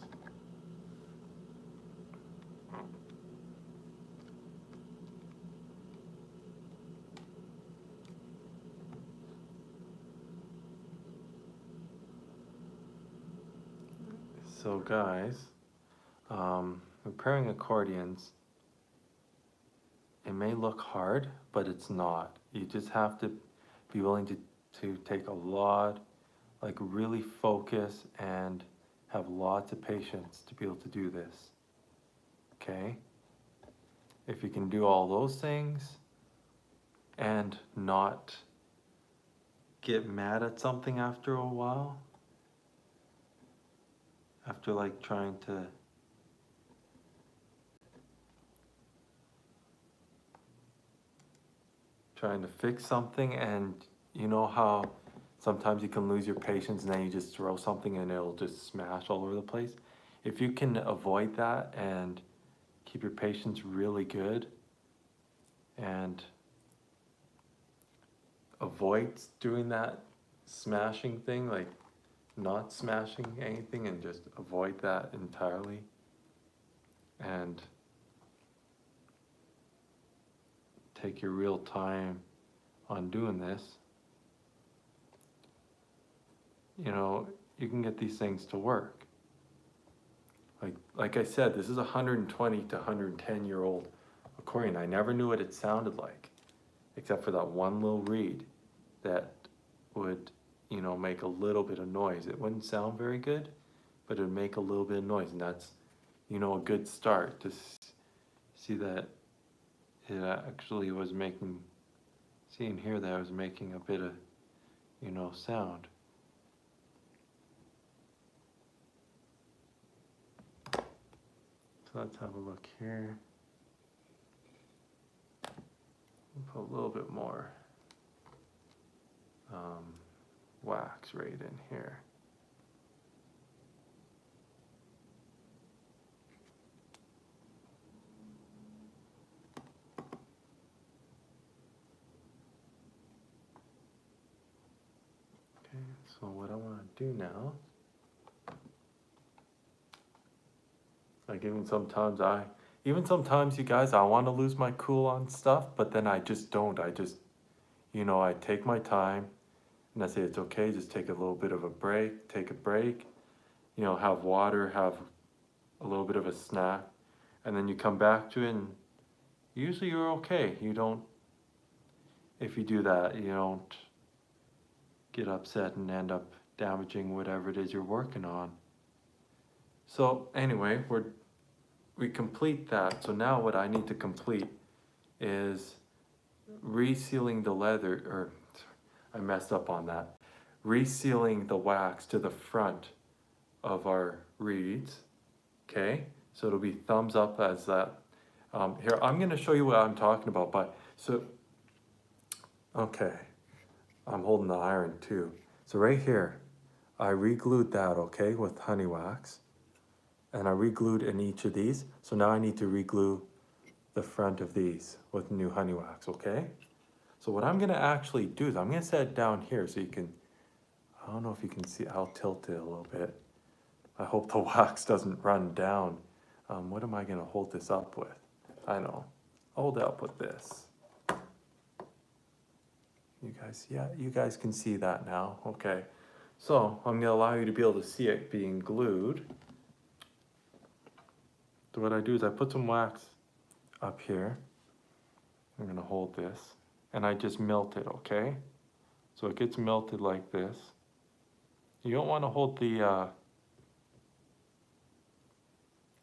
So guys, repairing accordions, it may look hard, but it's not. You just have to be willing to take a lot, like really focus and have lots of patience to be able to do this, okay? If you can do all those things and not get mad at something after a while, after like trying to fix something, and you know how sometimes you can lose your patience and then you just throw something and it'll just smash all over the place. If you can avoid that and keep your patience really good and avoid doing that smashing thing, like not smashing anything, and just avoid that entirely and take your real time on doing this, you know, you can get these things to work. Like I said, this is a 120 to 110 year old accordion. I never knew what it sounded like, except for that one little reed that would, you know, make a little bit of noise. It wouldn't sound very good, but it would make a little bit of noise, and that's, you know, a good start to see that it actually was making, seeing here that I was making a bit of, you know, sound. So let's have a look here. We'll put a little bit more wax right in here. Okay, so what I want to do now, like even sometimes you guys, I want to lose my cool on stuff, but then I just don't. I just, you know, I take my time and I say it's okay, just take a little bit of a break, take a break, you know, have water, have a little bit of a snack, and then you come back to it and usually you're okay. You don't, if you do that, you don't get upset and end up damaging whatever it is you're working on. So anyway, we complete that. So now what I need to complete is resealing the leather, or I messed up on that. Resealing the wax to the front of our reeds, okay? So it'll be thumbs up as that. Here, I'm gonna show you what I'm talking about, but so, okay. I'm holding the iron too. So right here, I re-glued that, okay, with honey wax. And I re-glued in each of these. So now I need to re-glue the front of these with new honey wax, okay? So what I'm gonna actually do is I'm gonna set it down here so you can, I don't know if you can see, I'll tilt it a little bit. I hope the wax doesn't run down. What am I gonna hold this up with? I know, I'll hold it up with this. You guys, yeah, you guys can see that now, okay. So I'm gonna allow you to be able to see it being glued. So what I do is I put some wax up here. I'm gonna hold this and I just melt it, okay? So it gets melted like this. You don't wanna hold the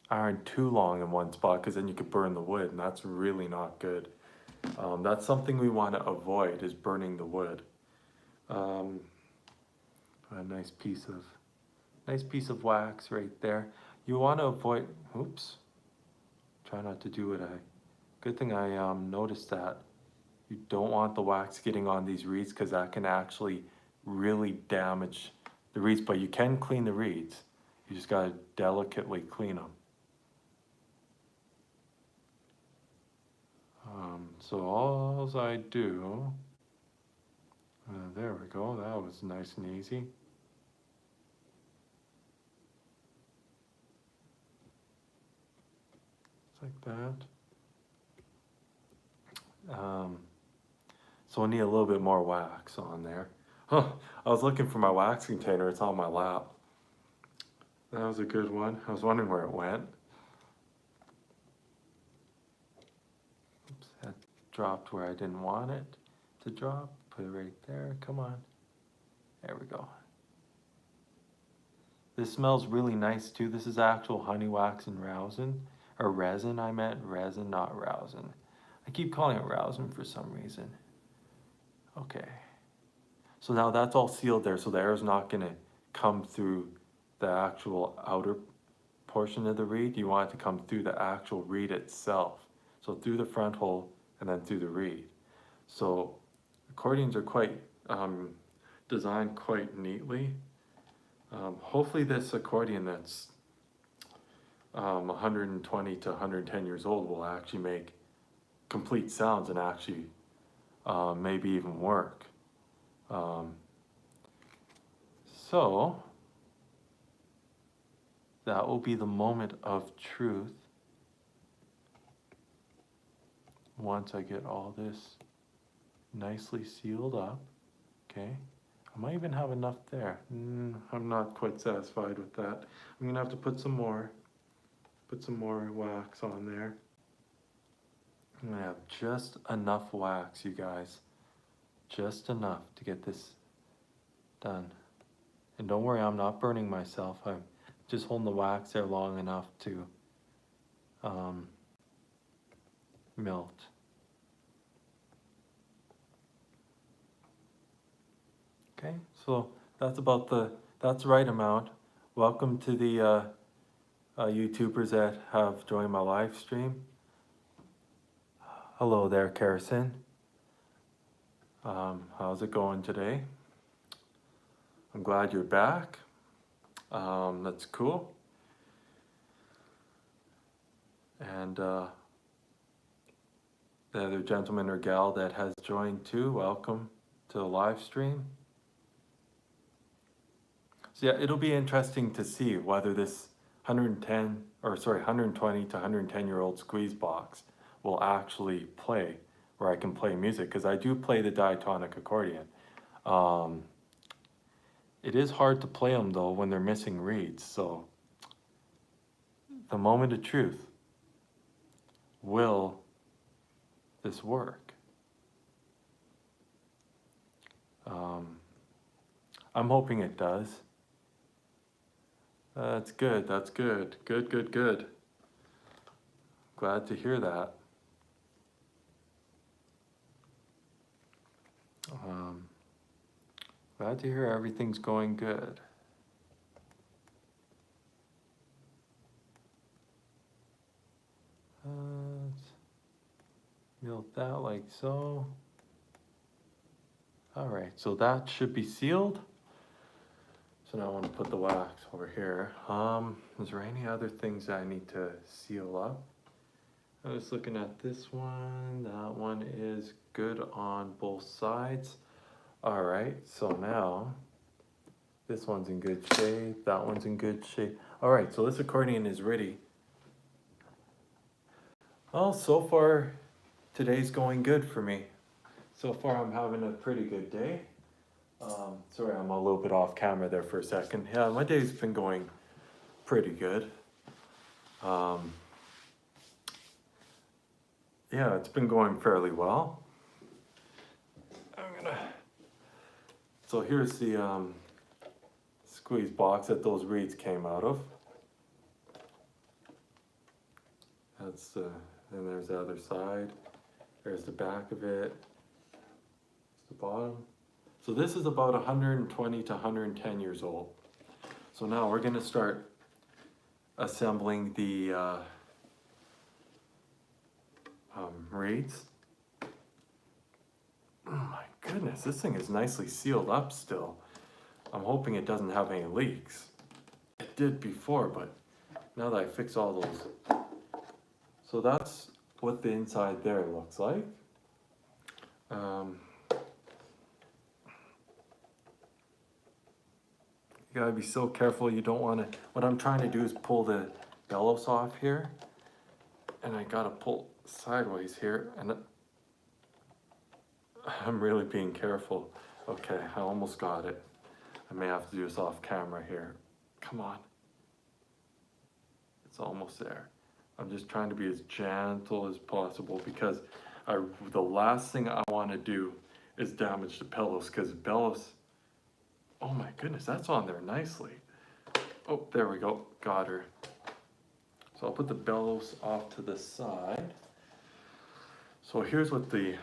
iron too long in one spot because then you could burn the wood, and that's really not good. That's something we wanna avoid, is burning the wood. A nice piece of wax right there. you want to avoid, oops, try not to do it. Good thing I noticed that. You don't want the wax getting on these reeds because that can actually really damage the reeds, but you can clean the reeds. You just gotta delicately clean them. So all I do, there we go, that was nice and easy. Just like that. So I need a little bit more wax on there. Huh, I was looking for my wax container, it's on my lap. That was a good one. I was wondering where it went. Oops, that dropped where I didn't want it to drop. Put it right there, come on. There we go. This smells really nice too. This is actual honey wax and rosin, or resin I meant, resin, not rosin. I keep calling it rosin for some reason. Okay. So now that's all sealed there, so the air is not gonna come through the actual outer portion of the reed. You want it to come through the actual reed itself. So through the front hole and then through the reed. So accordions are quite designed quite neatly. Hopefully this accordion that's 120 to 110 years old will actually make complete sounds and actually maybe even work. So that will be the moment of truth once I get all this nicely sealed up. Okay, I might even have enough there. I'm not quite satisfied with that. I'm gonna have to put some more wax on there. I'm gonna have just enough wax, you guys. Just enough to get this done. And don't worry, I'm not burning myself. I'm just holding the wax there long enough to melt. Okay, so that's the right amount. Welcome to the YouTubers that have joined my live stream. Hello there, Carson. How's it going today? I'm glad you're back. That's cool. And the other gentleman or gal that has joined too, welcome to the live stream. So yeah, it'll be interesting to see whether this 120 to 110 year old squeeze box will actually play, where I can play music, because I do play the diatonic accordion. It is hard to play them though when they're missing reeds, so the moment of truth, will this work? I'm hoping it does. That's good, that's good. Good. Glad to hear that. Glad to hear everything's going good. Let's melt that like so. All right, so that should be sealed. So now I want to put the wax over here. Is there any other things that I need to seal up? I was looking at this one. That one is good on both sides. All right, so now this one's in good shape. That one's in good shape. All right, so this accordion is ready. Well, so far today's going good for me. So far I'm having a pretty good day. Sorry, I'm a little bit off camera there for a second. Yeah, my day's been going pretty good. Yeah, it's been going fairly well. So here's the squeeze box that those reeds came out of. That's and there's the other side. There's the back of it. There's the bottom. So this is about 120 to 110 years old. So now we're gonna start assembling the reeds. Oh my goodness, this thing is nicely sealed up still. I'm hoping it doesn't have any leaks. It did before, but now that I fix all those. So that's what the inside there looks like. You gotta be so careful. You don't want to. What I'm trying to do is pull the bellows off here, and I gotta pull sideways here, and I'm really being careful. Okay, I almost got it. I may have to do this off camera here. Come on. It's almost there. I'm just trying to be as gentle as possible because the last thing I want to do is damage the bellows, because bellows, oh my goodness, that's on there nicely. Oh, there we go, got her. So I'll put the bellows off to the side. So here's what the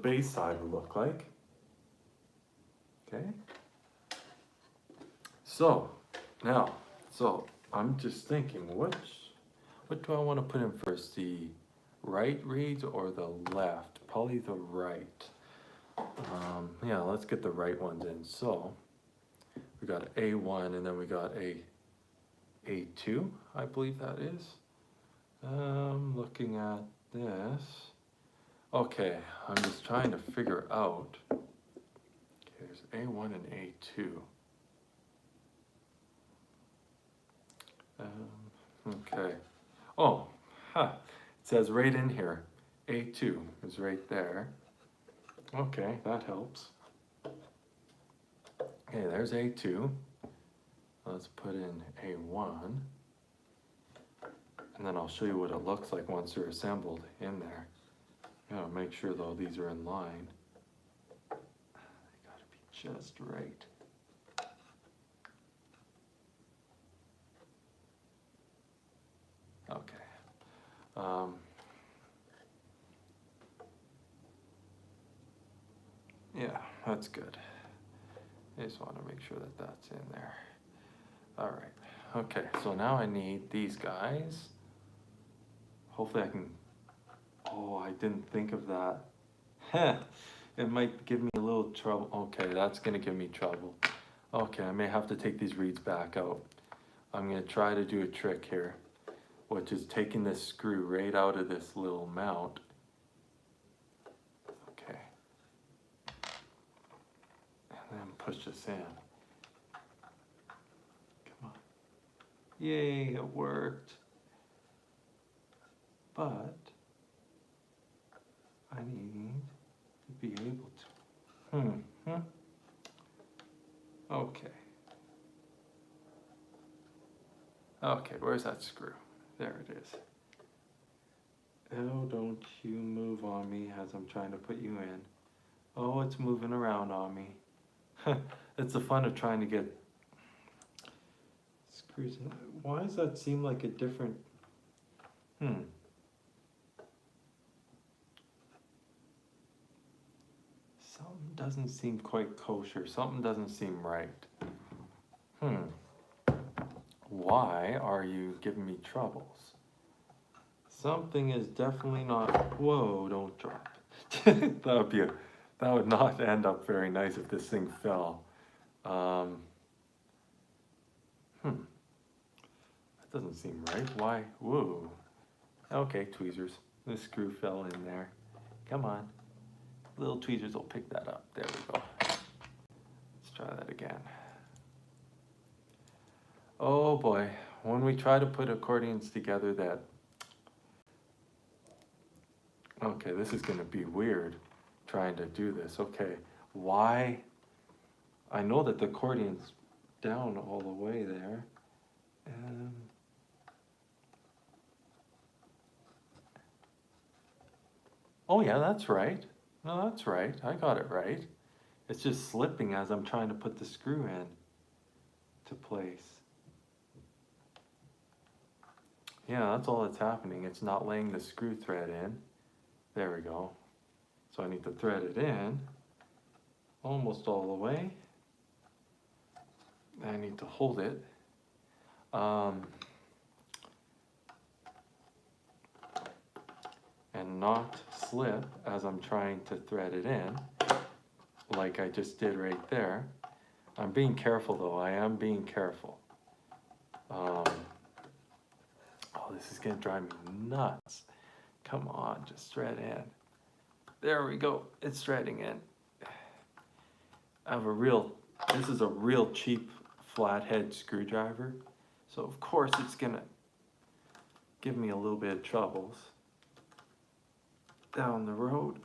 base side would look like. Okay. So now, I'm just thinking, what do I want to put in first? The right reeds or the left? Probably the right. Yeah, let's get the right ones in. So we got A1 and then we got A2, I believe that is. Looking at this. Okay, I'm just trying to figure out. Okay, there's A1 and A2. Okay. Oh, huh. It says right in here, A2 is right there. Okay, that helps. Okay, there's A2. Let's put in A1. And then I'll show you what it looks like once they're assembled in there. Gotta make sure though these are in line. They gotta be just right. Okay. Yeah, that's good. I just want to make sure that that's in there. All right. Okay, so now I need these guys. Hopefully I can. Oh, I didn't think of that. Heh. It might give me a little trouble. Okay, that's gonna give me trouble. Okay, I may have to take these reeds back out. I'm gonna try to do a trick here, which is taking this screw right out of this little mount. Okay. And then push this in. Come on. Yay, it worked. But I need to be able to. Okay. Okay, where's that screw? There it is. Oh, don't you move on me as I'm trying to put you in. Oh, it's moving around on me. It's the fun of trying to get screws in. Why does that seem like a different... Something doesn't seem quite kosher. Something doesn't seem right. Why are you giving me troubles? Something is definitely not... Whoa, don't drop it. That would not end up very nice if this thing fell. That doesn't seem right. Why? Whoa. Okay, tweezers. This screw fell in there. Come on. Little tweezers will pick that up. There we go. Let's try that again. Oh boy. When we try to put accordions together that... Okay, this is going to be weird trying to do this. Okay, why? I know that the accordion's down all the way there. Oh yeah, that's right. No, that's right. I got it right. It's just slipping as I'm trying to put the screw in to place. Yeah, that's all that's happening. It's not laying the screw thread in. There we go. So I need to thread it in almost all the way. I need to hold it. and not slip as I'm trying to thread it in, like I just did right there. I'm being careful though, I am being careful. Oh, this is gonna drive me nuts. Come on, just thread in. There we go, it's threading in. This is a real cheap flathead screwdriver, so of course it's gonna give me a little bit of troubles down the road.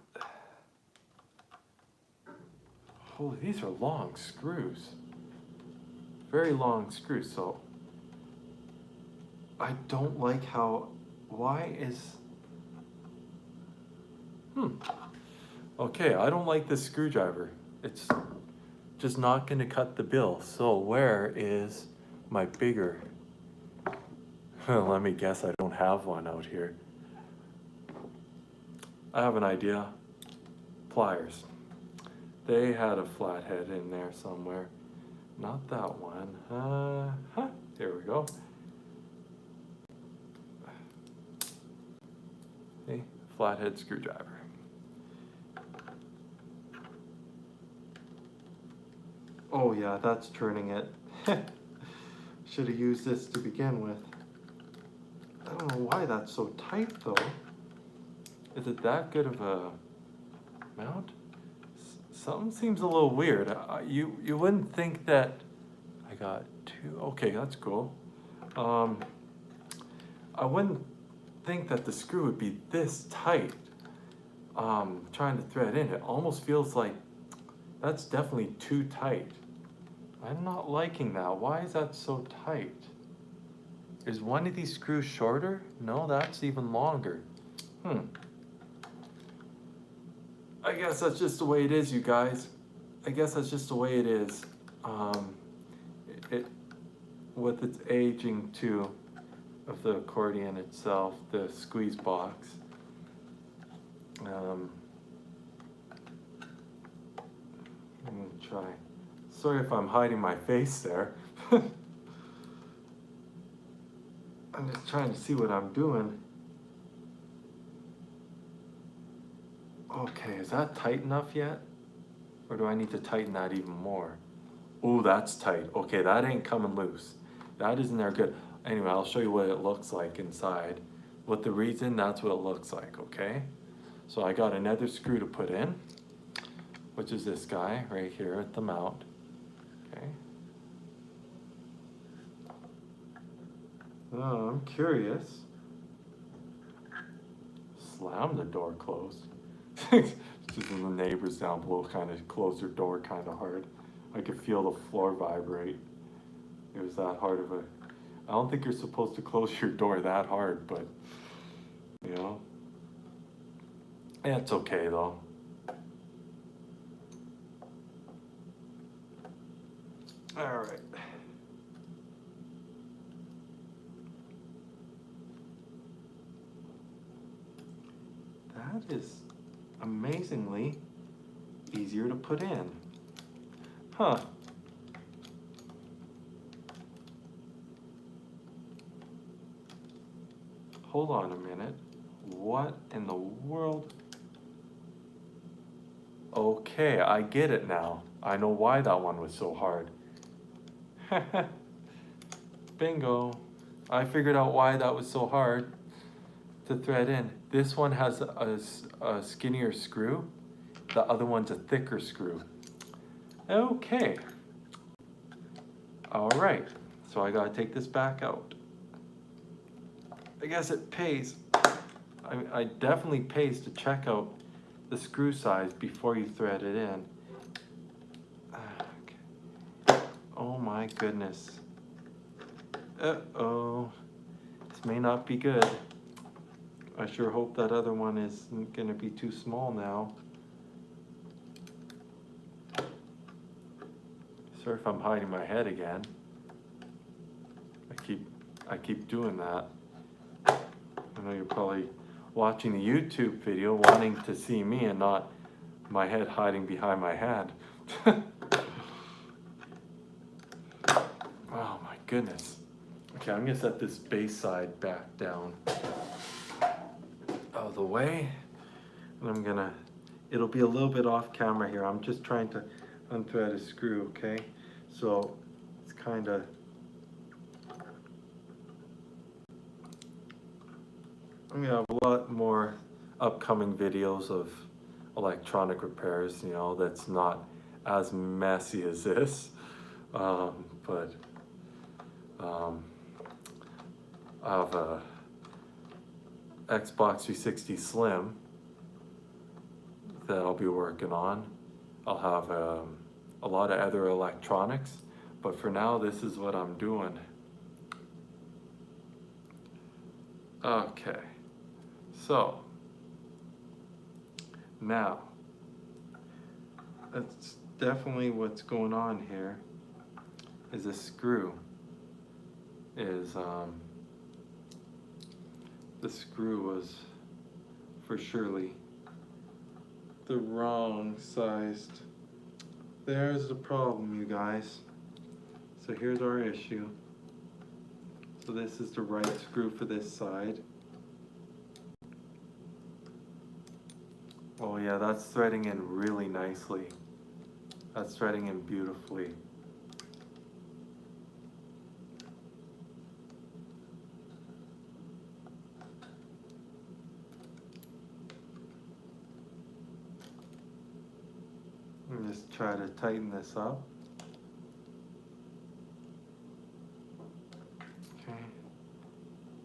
Holy, these are long screws. Very long screws, so I don't like how, okay, I don't like this screwdriver. It's just not gonna cut the bill. So where is my bigger? Let me guess, I don't have one out here. I have an idea. Pliers. They had a flathead in there somewhere. Not that one. Here we go. See? Flathead screwdriver. Oh yeah, that's turning it. Should have used this to begin with. I don't know why that's so tight though. Is it that good of a mount? Something seems a little weird. You wouldn't think that. I got two. Okay, that's cool. I wouldn't think that the screw would be this tight. Trying to thread in, it almost feels like that's definitely too tight. I'm not liking that. Why is that so tight? Is one of these screws shorter? No, that's even longer. I guess that's just the way it is, you guys. I guess that's just the way it is. With its aging too, of the accordion itself, the squeeze box. I'm gonna try. Sorry if I'm hiding my face there. I'm just trying to see what I'm doing. Okay, is that tight enough yet? Or do I need to tighten that even more? Oh, that's tight. Okay, that ain't coming loose. That isn't there good. Anyway, I'll show you what it looks like inside. With the reeds in, that's what it looks like, okay? So I got another screw to put in, which is this guy right here at the mount, okay? Oh, I'm curious. Slam the door closed. Just the neighbors down below kind of closed their door kind of hard. I could feel the floor vibrate. It was that hard of a... I don't think you're supposed to close your door that hard, but, you know. It's okay though. All right. That is amazingly easier to put in. Huh. Hold on a minute. What in the world? Okay, I get it now. I know why that one was so hard. Bingo. I figured out why that was so hard to thread in. This one has a skinnier screw. The other one's a thicker screw. Okay. All right. So I gotta take this back out. I guess it pays. I definitely pays to check out the screw size before you thread it in. Okay. Oh my goodness. Uh-oh. This may not be good. I sure hope that other one isn't gonna be too small now. Sorry if I'm hiding my head again. I keep doing that. I know you're probably watching the YouTube video wanting to see me and not my head hiding behind my hand. Oh my goodness. Okay, I'm gonna set this bass side back down out of the way. And I'm gonna, it'll be a little bit off camera here. I'm just trying to unthread a screw, okay? So it's kind of, I'm gonna have a lot more upcoming videos of electronic repairs, you know, that's not as messy as this. But I have a Xbox 360 Slim that I'll be working on. I'll have a lot of other electronics, but for now this is what I'm doing. Okay, so now that's definitely what's going on here. Is a screw is the screw was for surely the wrong sized. There's the problem, you guys. So here's our issue. So this is the right screw for this side. Oh yeah, that's threading in really nicely. That's threading in beautifully. Just try to tighten this up. Okay,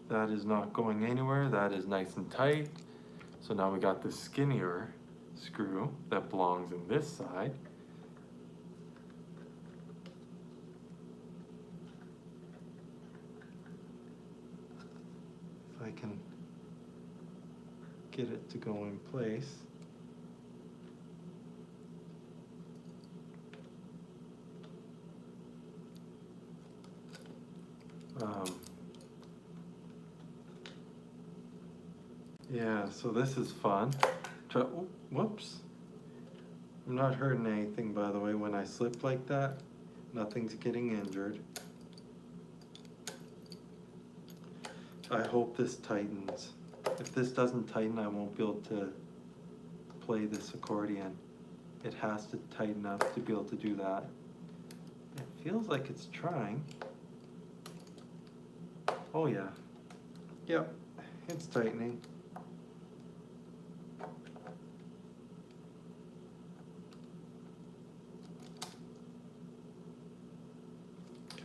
that is not going anywhere. That is nice and tight. So now we got the skinnier screw that belongs in this side. If I can get it to go in place. Yeah, so this is fun. Oh, whoops. I'm not hurting anything, by the way, when I slip like that. Nothing's getting injured. I hope this tightens. If this doesn't tighten, I won't be able to play this accordion. It has to tighten up to be able to do that. It feels like it's trying. Oh yeah. Yep, it's tightening.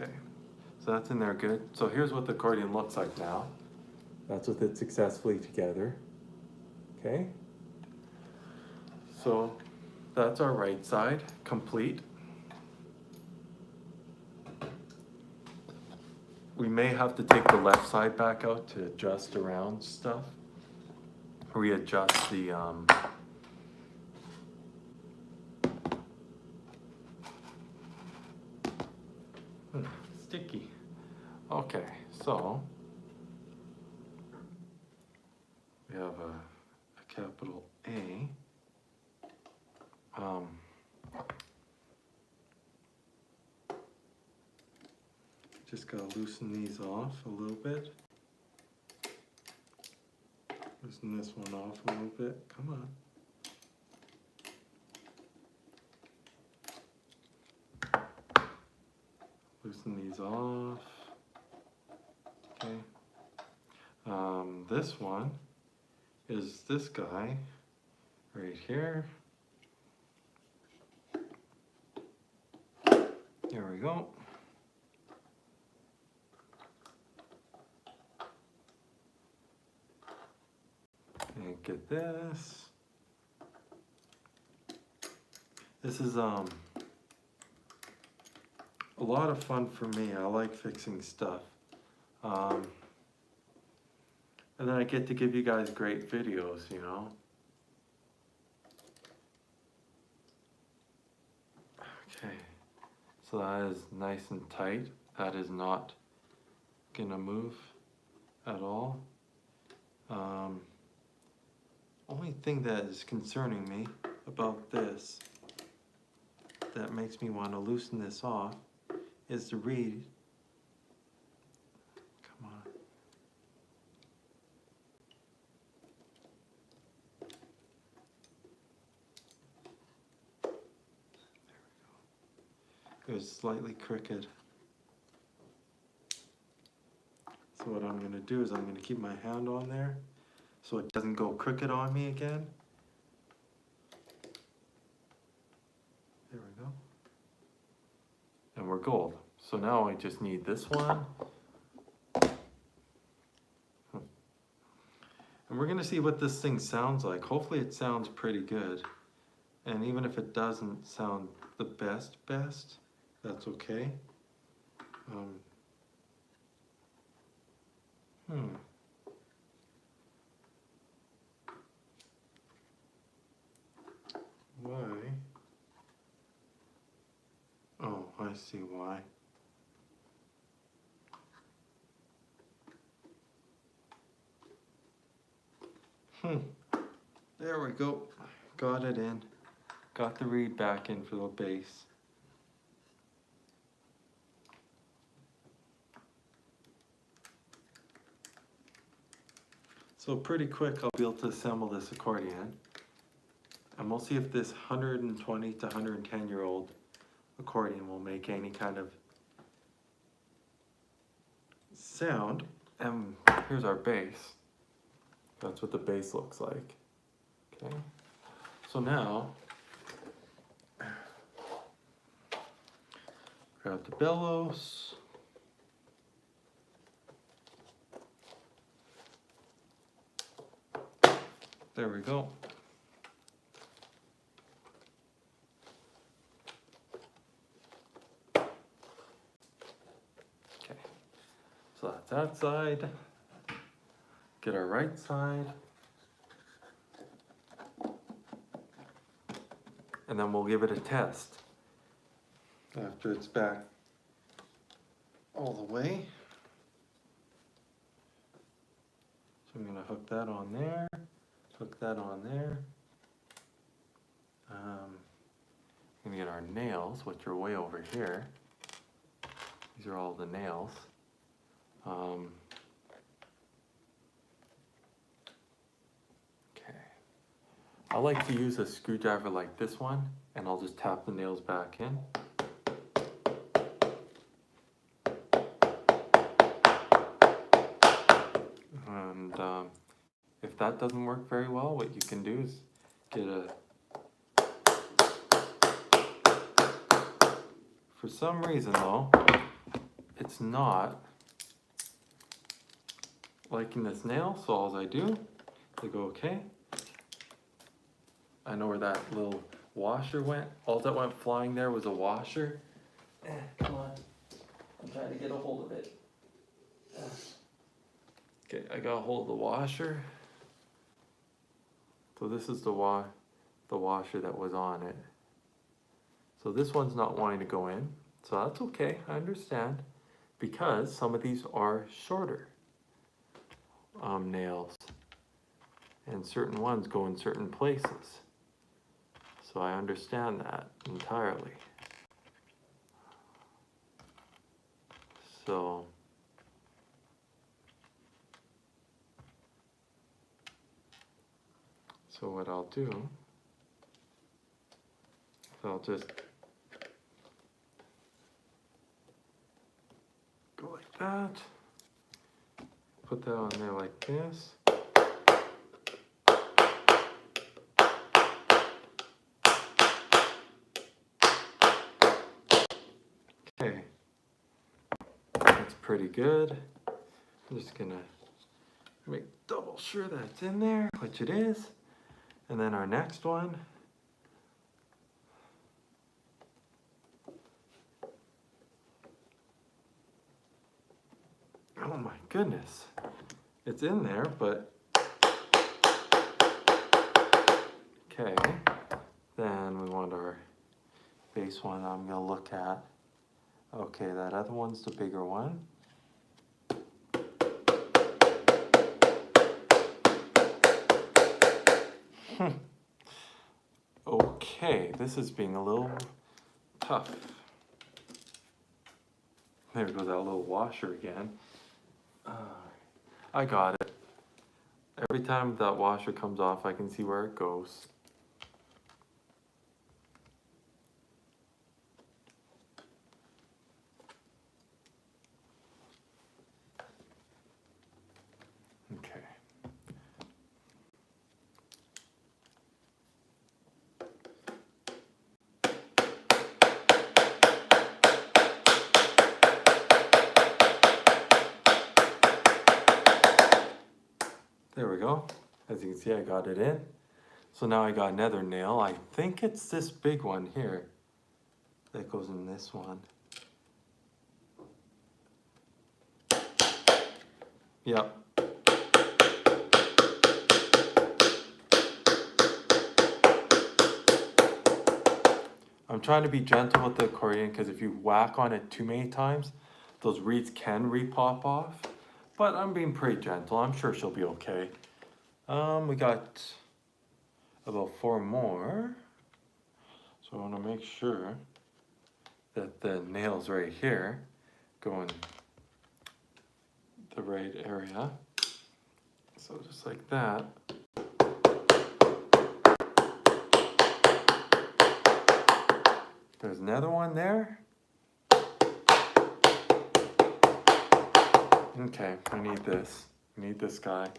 Okay, so that's in there good. So here's what the accordion looks like now. That's with it successfully together. Okay, so that's our right side complete. We may have to take the left side back out to adjust around stuff. Readjust the sticky. Okay, so we have a capital A. Just gotta loosen these off a little bit. Loosen this one off a little bit. Come on. Loosen these off. Okay. This one is this guy right here. There we go. And get this. This is a lot of fun for me. I like fixing stuff. And then I get to give you guys great videos, you know. Okay, so that is nice and tight. That is not gonna move at all. Only thing that is concerning me about this, that makes me want to loosen this off, is the reed it was slightly crooked. So what I'm going to do is I'm going to keep my hand on there so it doesn't go crooked on me again. There we go. And we're gold. So now I just need this one. And we're going to see what this thing sounds like. Hopefully it sounds pretty good. And even if it doesn't sound the best, that's okay. Why? Oh, I see why. There we go. Got it in. Got the reed back in for the bass. So pretty quick I'll be able to assemble this accordion. And we'll see if this 120 to 110 year old accordion will make any kind of sound. And here's our bass. That's what the bass looks like. Okay. So now, grab the bellows. There we go. Okay, so that's that side. Get our right side. And then we'll give it a test after it's back all the way. So I'm going to hook that on there, hook that on there. I'm going to get our nails, which are way over here. These are all the nails. I like to use a screwdriver like this one, and I'll just tap the nails back in. And if that doesn't work very well, what you can do is get a... For some reason though, it's not liking this nail, so all I do, I go okay. I know where that little washer went. All that went flying there was a washer. Come on. I'm trying to get a hold of it. Okay, I got a hold of the washer. So this is the washer that was on it. So this one's not wanting to go in. So that's okay, I understand. Because some of these are shorter nails. And certain ones go in certain places. So I understand that entirely. So what I'll do is I'll just go like that, put that on there like this. Okay, that's pretty good. I'm just gonna make double sure that it's in there, which it is. And then our next one. Oh my goodness, it's in there, but okay. Then we want our base one. I'm gonna look at. Okay, that other one's the bigger one. Okay, this is being a little tough. There goes that little washer again. I got it. Every time that washer comes off, I can see where it goes. There we go. As you can see, I got it in. So now I got another nail. I think it's this big one here that goes in this one. Yep. I'm trying to be gentle with the accordion because if you whack on it too many times, those reeds can re-pop off. But I'm being pretty gentle. I'm sure she'll be okay. We got about 4 more. So I want to make sure that the nails right here go in the right area. So just like that. There's another one there. Okay, I need this. I need this guy.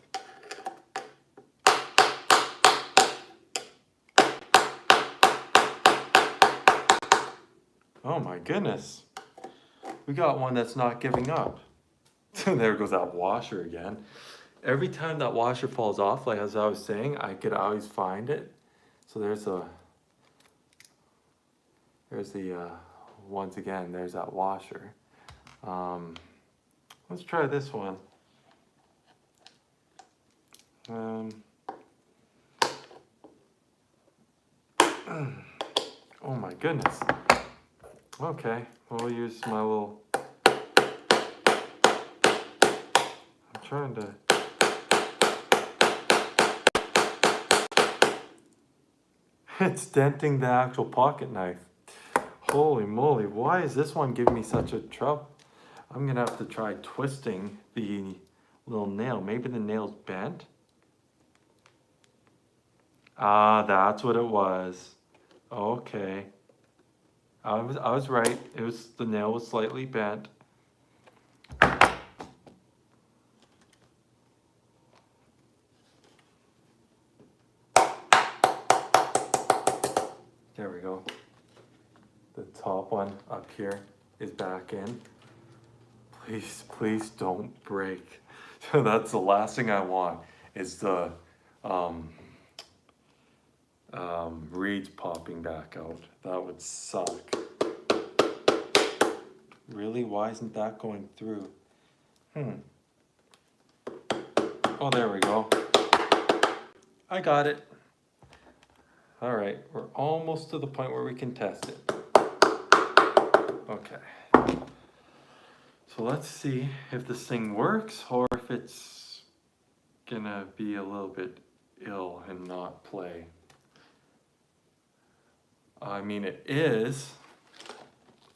Oh my goodness. We got one that's not giving up. There goes that washer again. Every time that washer falls off, like as I was saying, I could always find it. So there's the once again, there's that washer. Let's try this one. Oh my goodness. Okay, we'll use my little, I'm trying to, it's denting the actual pocket knife. Holy moly, why is this one giving me such a trouble? I'm gonna have to try twisting the little nail. Maybe the nail's bent. Ah, that's what it was. Okay. I was right. It was, the nail was slightly bent. There we go. The top one up here is back in. Please, please don't break. That's the last thing I want, is the reeds popping back out. That would suck. Really? Why isn't that going through? Oh, there we go. I got it. All right, we're almost to the point where we can test it. Okay. So let's see if this thing works or if it's gonna be a little bit ill and not play. I mean, it is.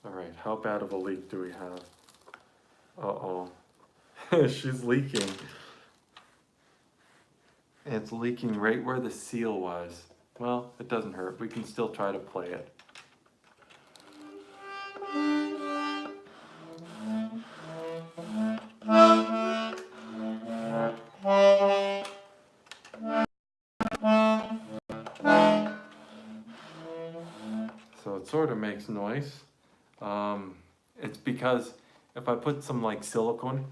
All right, how bad of a leak do we have? Uh-oh, she's leaking. It's leaking right where the seal was. Well, it doesn't hurt. We can still try to play it. So it sort of makes noise. It's because if I put some like silicone,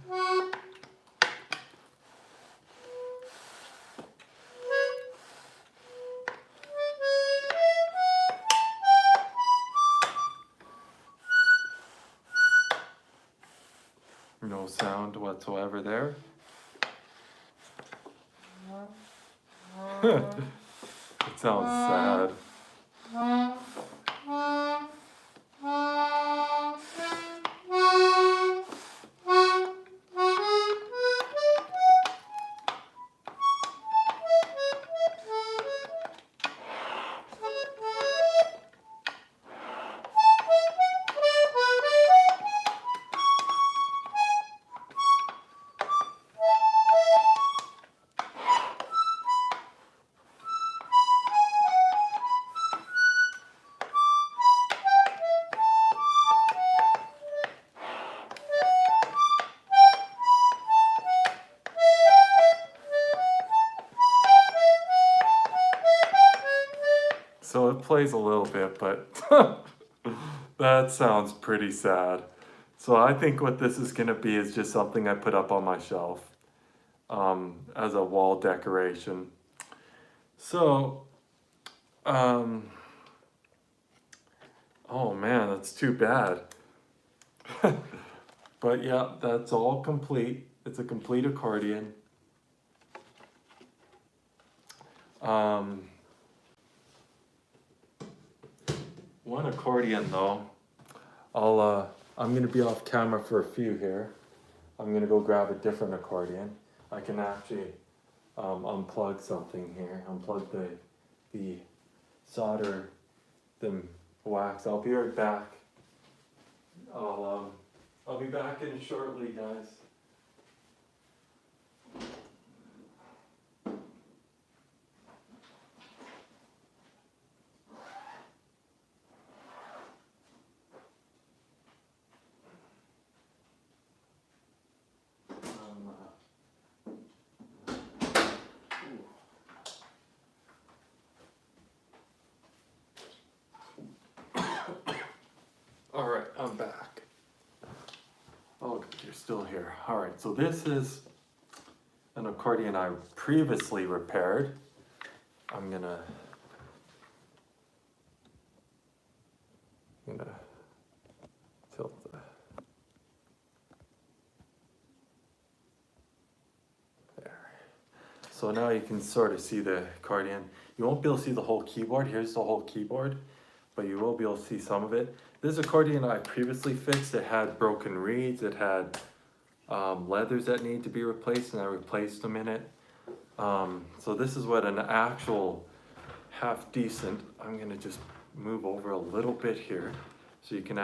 no sound whatsoever there. It sounds sad. So it plays a little bit, but that sounds pretty sad. So I think what this is gonna be is just something I put up on my shelf. as a wall decoration. So, oh man, that's too bad. But yeah, that's all complete. It's a complete accordion. One accordion though, I'm gonna be off camera for a few here. I'm gonna go grab a different accordion. I can actually unplug something here. Unplug the solder, the wax. I'll be right back. I'll be back in shortly, guys. All right, I'm back. Oh, you're still here. All right, so this is an accordion I previously repaired. I'm gonna tilt the, there. So now you can sort of see the accordion. You won't be able to see the whole keyboard. Here's the whole keyboard, but you will be able to see some of it. This accordion I previously fixed, it had broken reeds, it had leathers that need to be replaced, and I replaced them in it. So this is what an actual half decent, I'm gonna just move over a little bit here so you can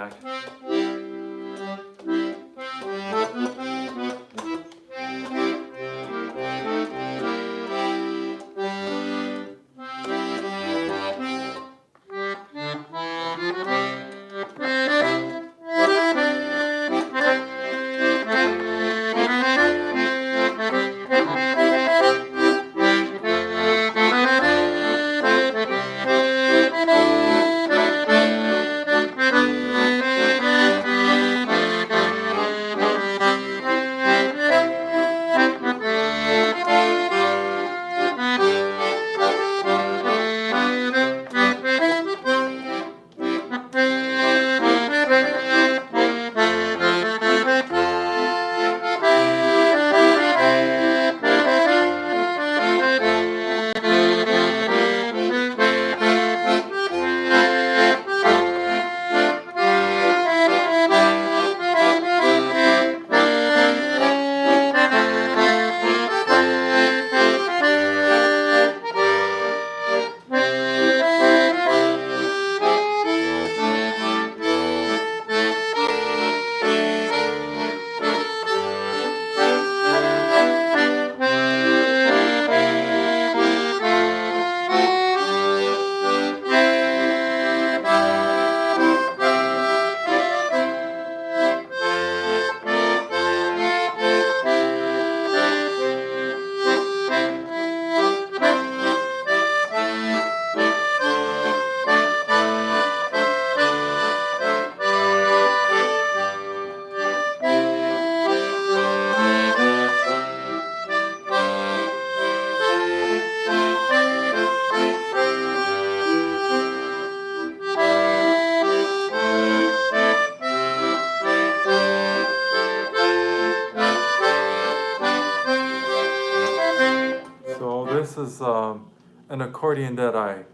this is an accordion that I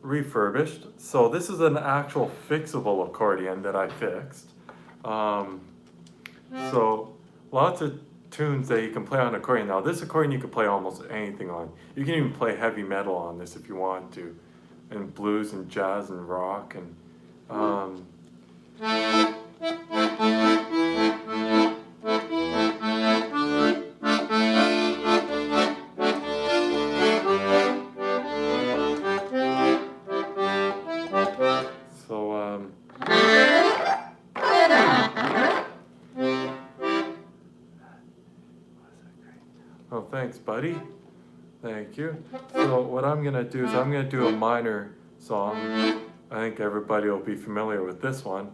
refurbished. So this is an actual fixable accordion that I fixed. So lots of tunes that you can play on accordion. Now this accordion you can play almost anything on. You can even play heavy metal on this if you want to, and blues and jazz and rock and oh, thanks, buddy. Thank you. So what I'm gonna do is I'm gonna do a minor song. I think everybody will be familiar with this one.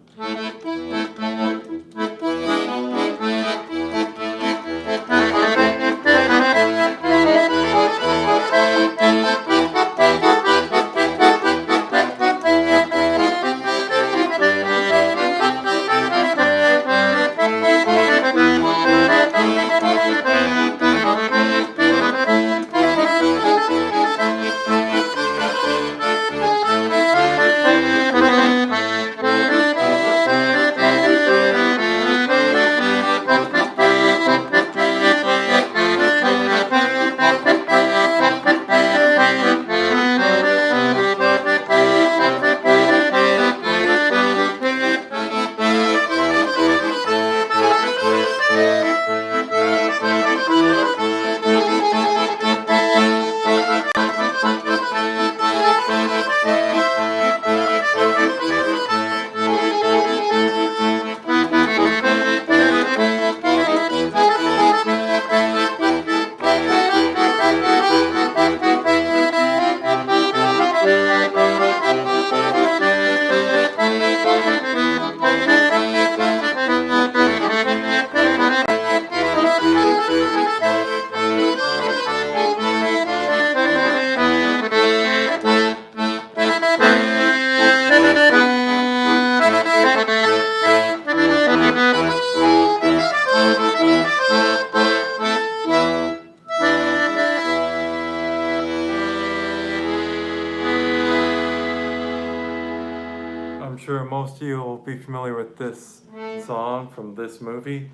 sure most of you will be familiar with this song from this movie.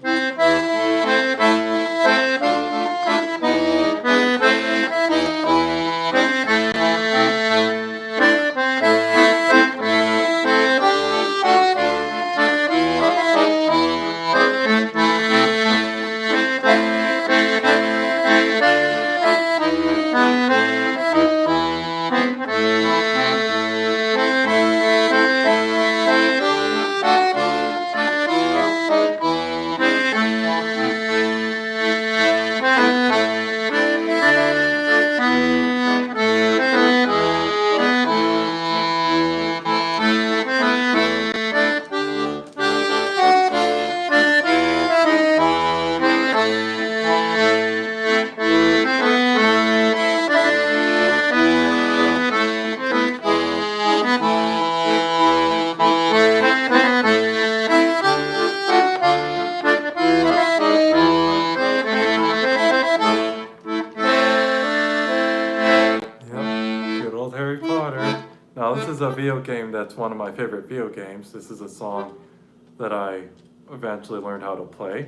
Good old Harry Potter. Now this is a video game that's one of my favorite video games. This is a song that I eventually learned how to play.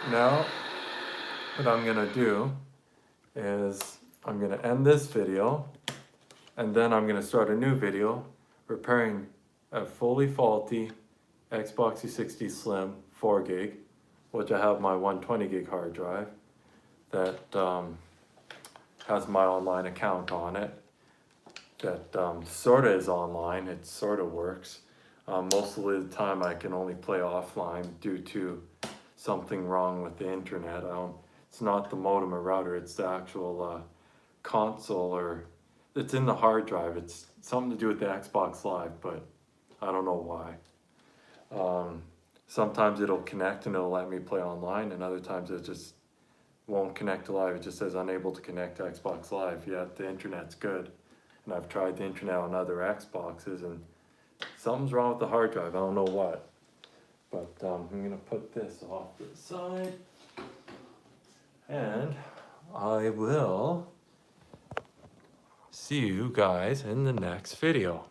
Now, what I'm gonna do is I'm gonna end this video, and then I'm gonna start a new video repairing a fully faulty Xbox 360 Slim 4 gig, which I have my 120 gig hard drive that has my online account on it. That sort of is online, it sort of works. Most of the time I can only play offline due to something wrong with the internet. It's not the modem or router, it's the actual console, or it's in the hard drive. It's something to do with the Xbox Live, but I don't know why. Sometimes it'll connect and it'll let me play online, and other times it just won't connect to live. It just says unable to connect to Xbox Live, yet the internet's good. And I've tried the internet on other Xboxes and something's wrong with the hard drive, I don't know what. But I'm gonna put this off to the side, and I will see you guys in the next video.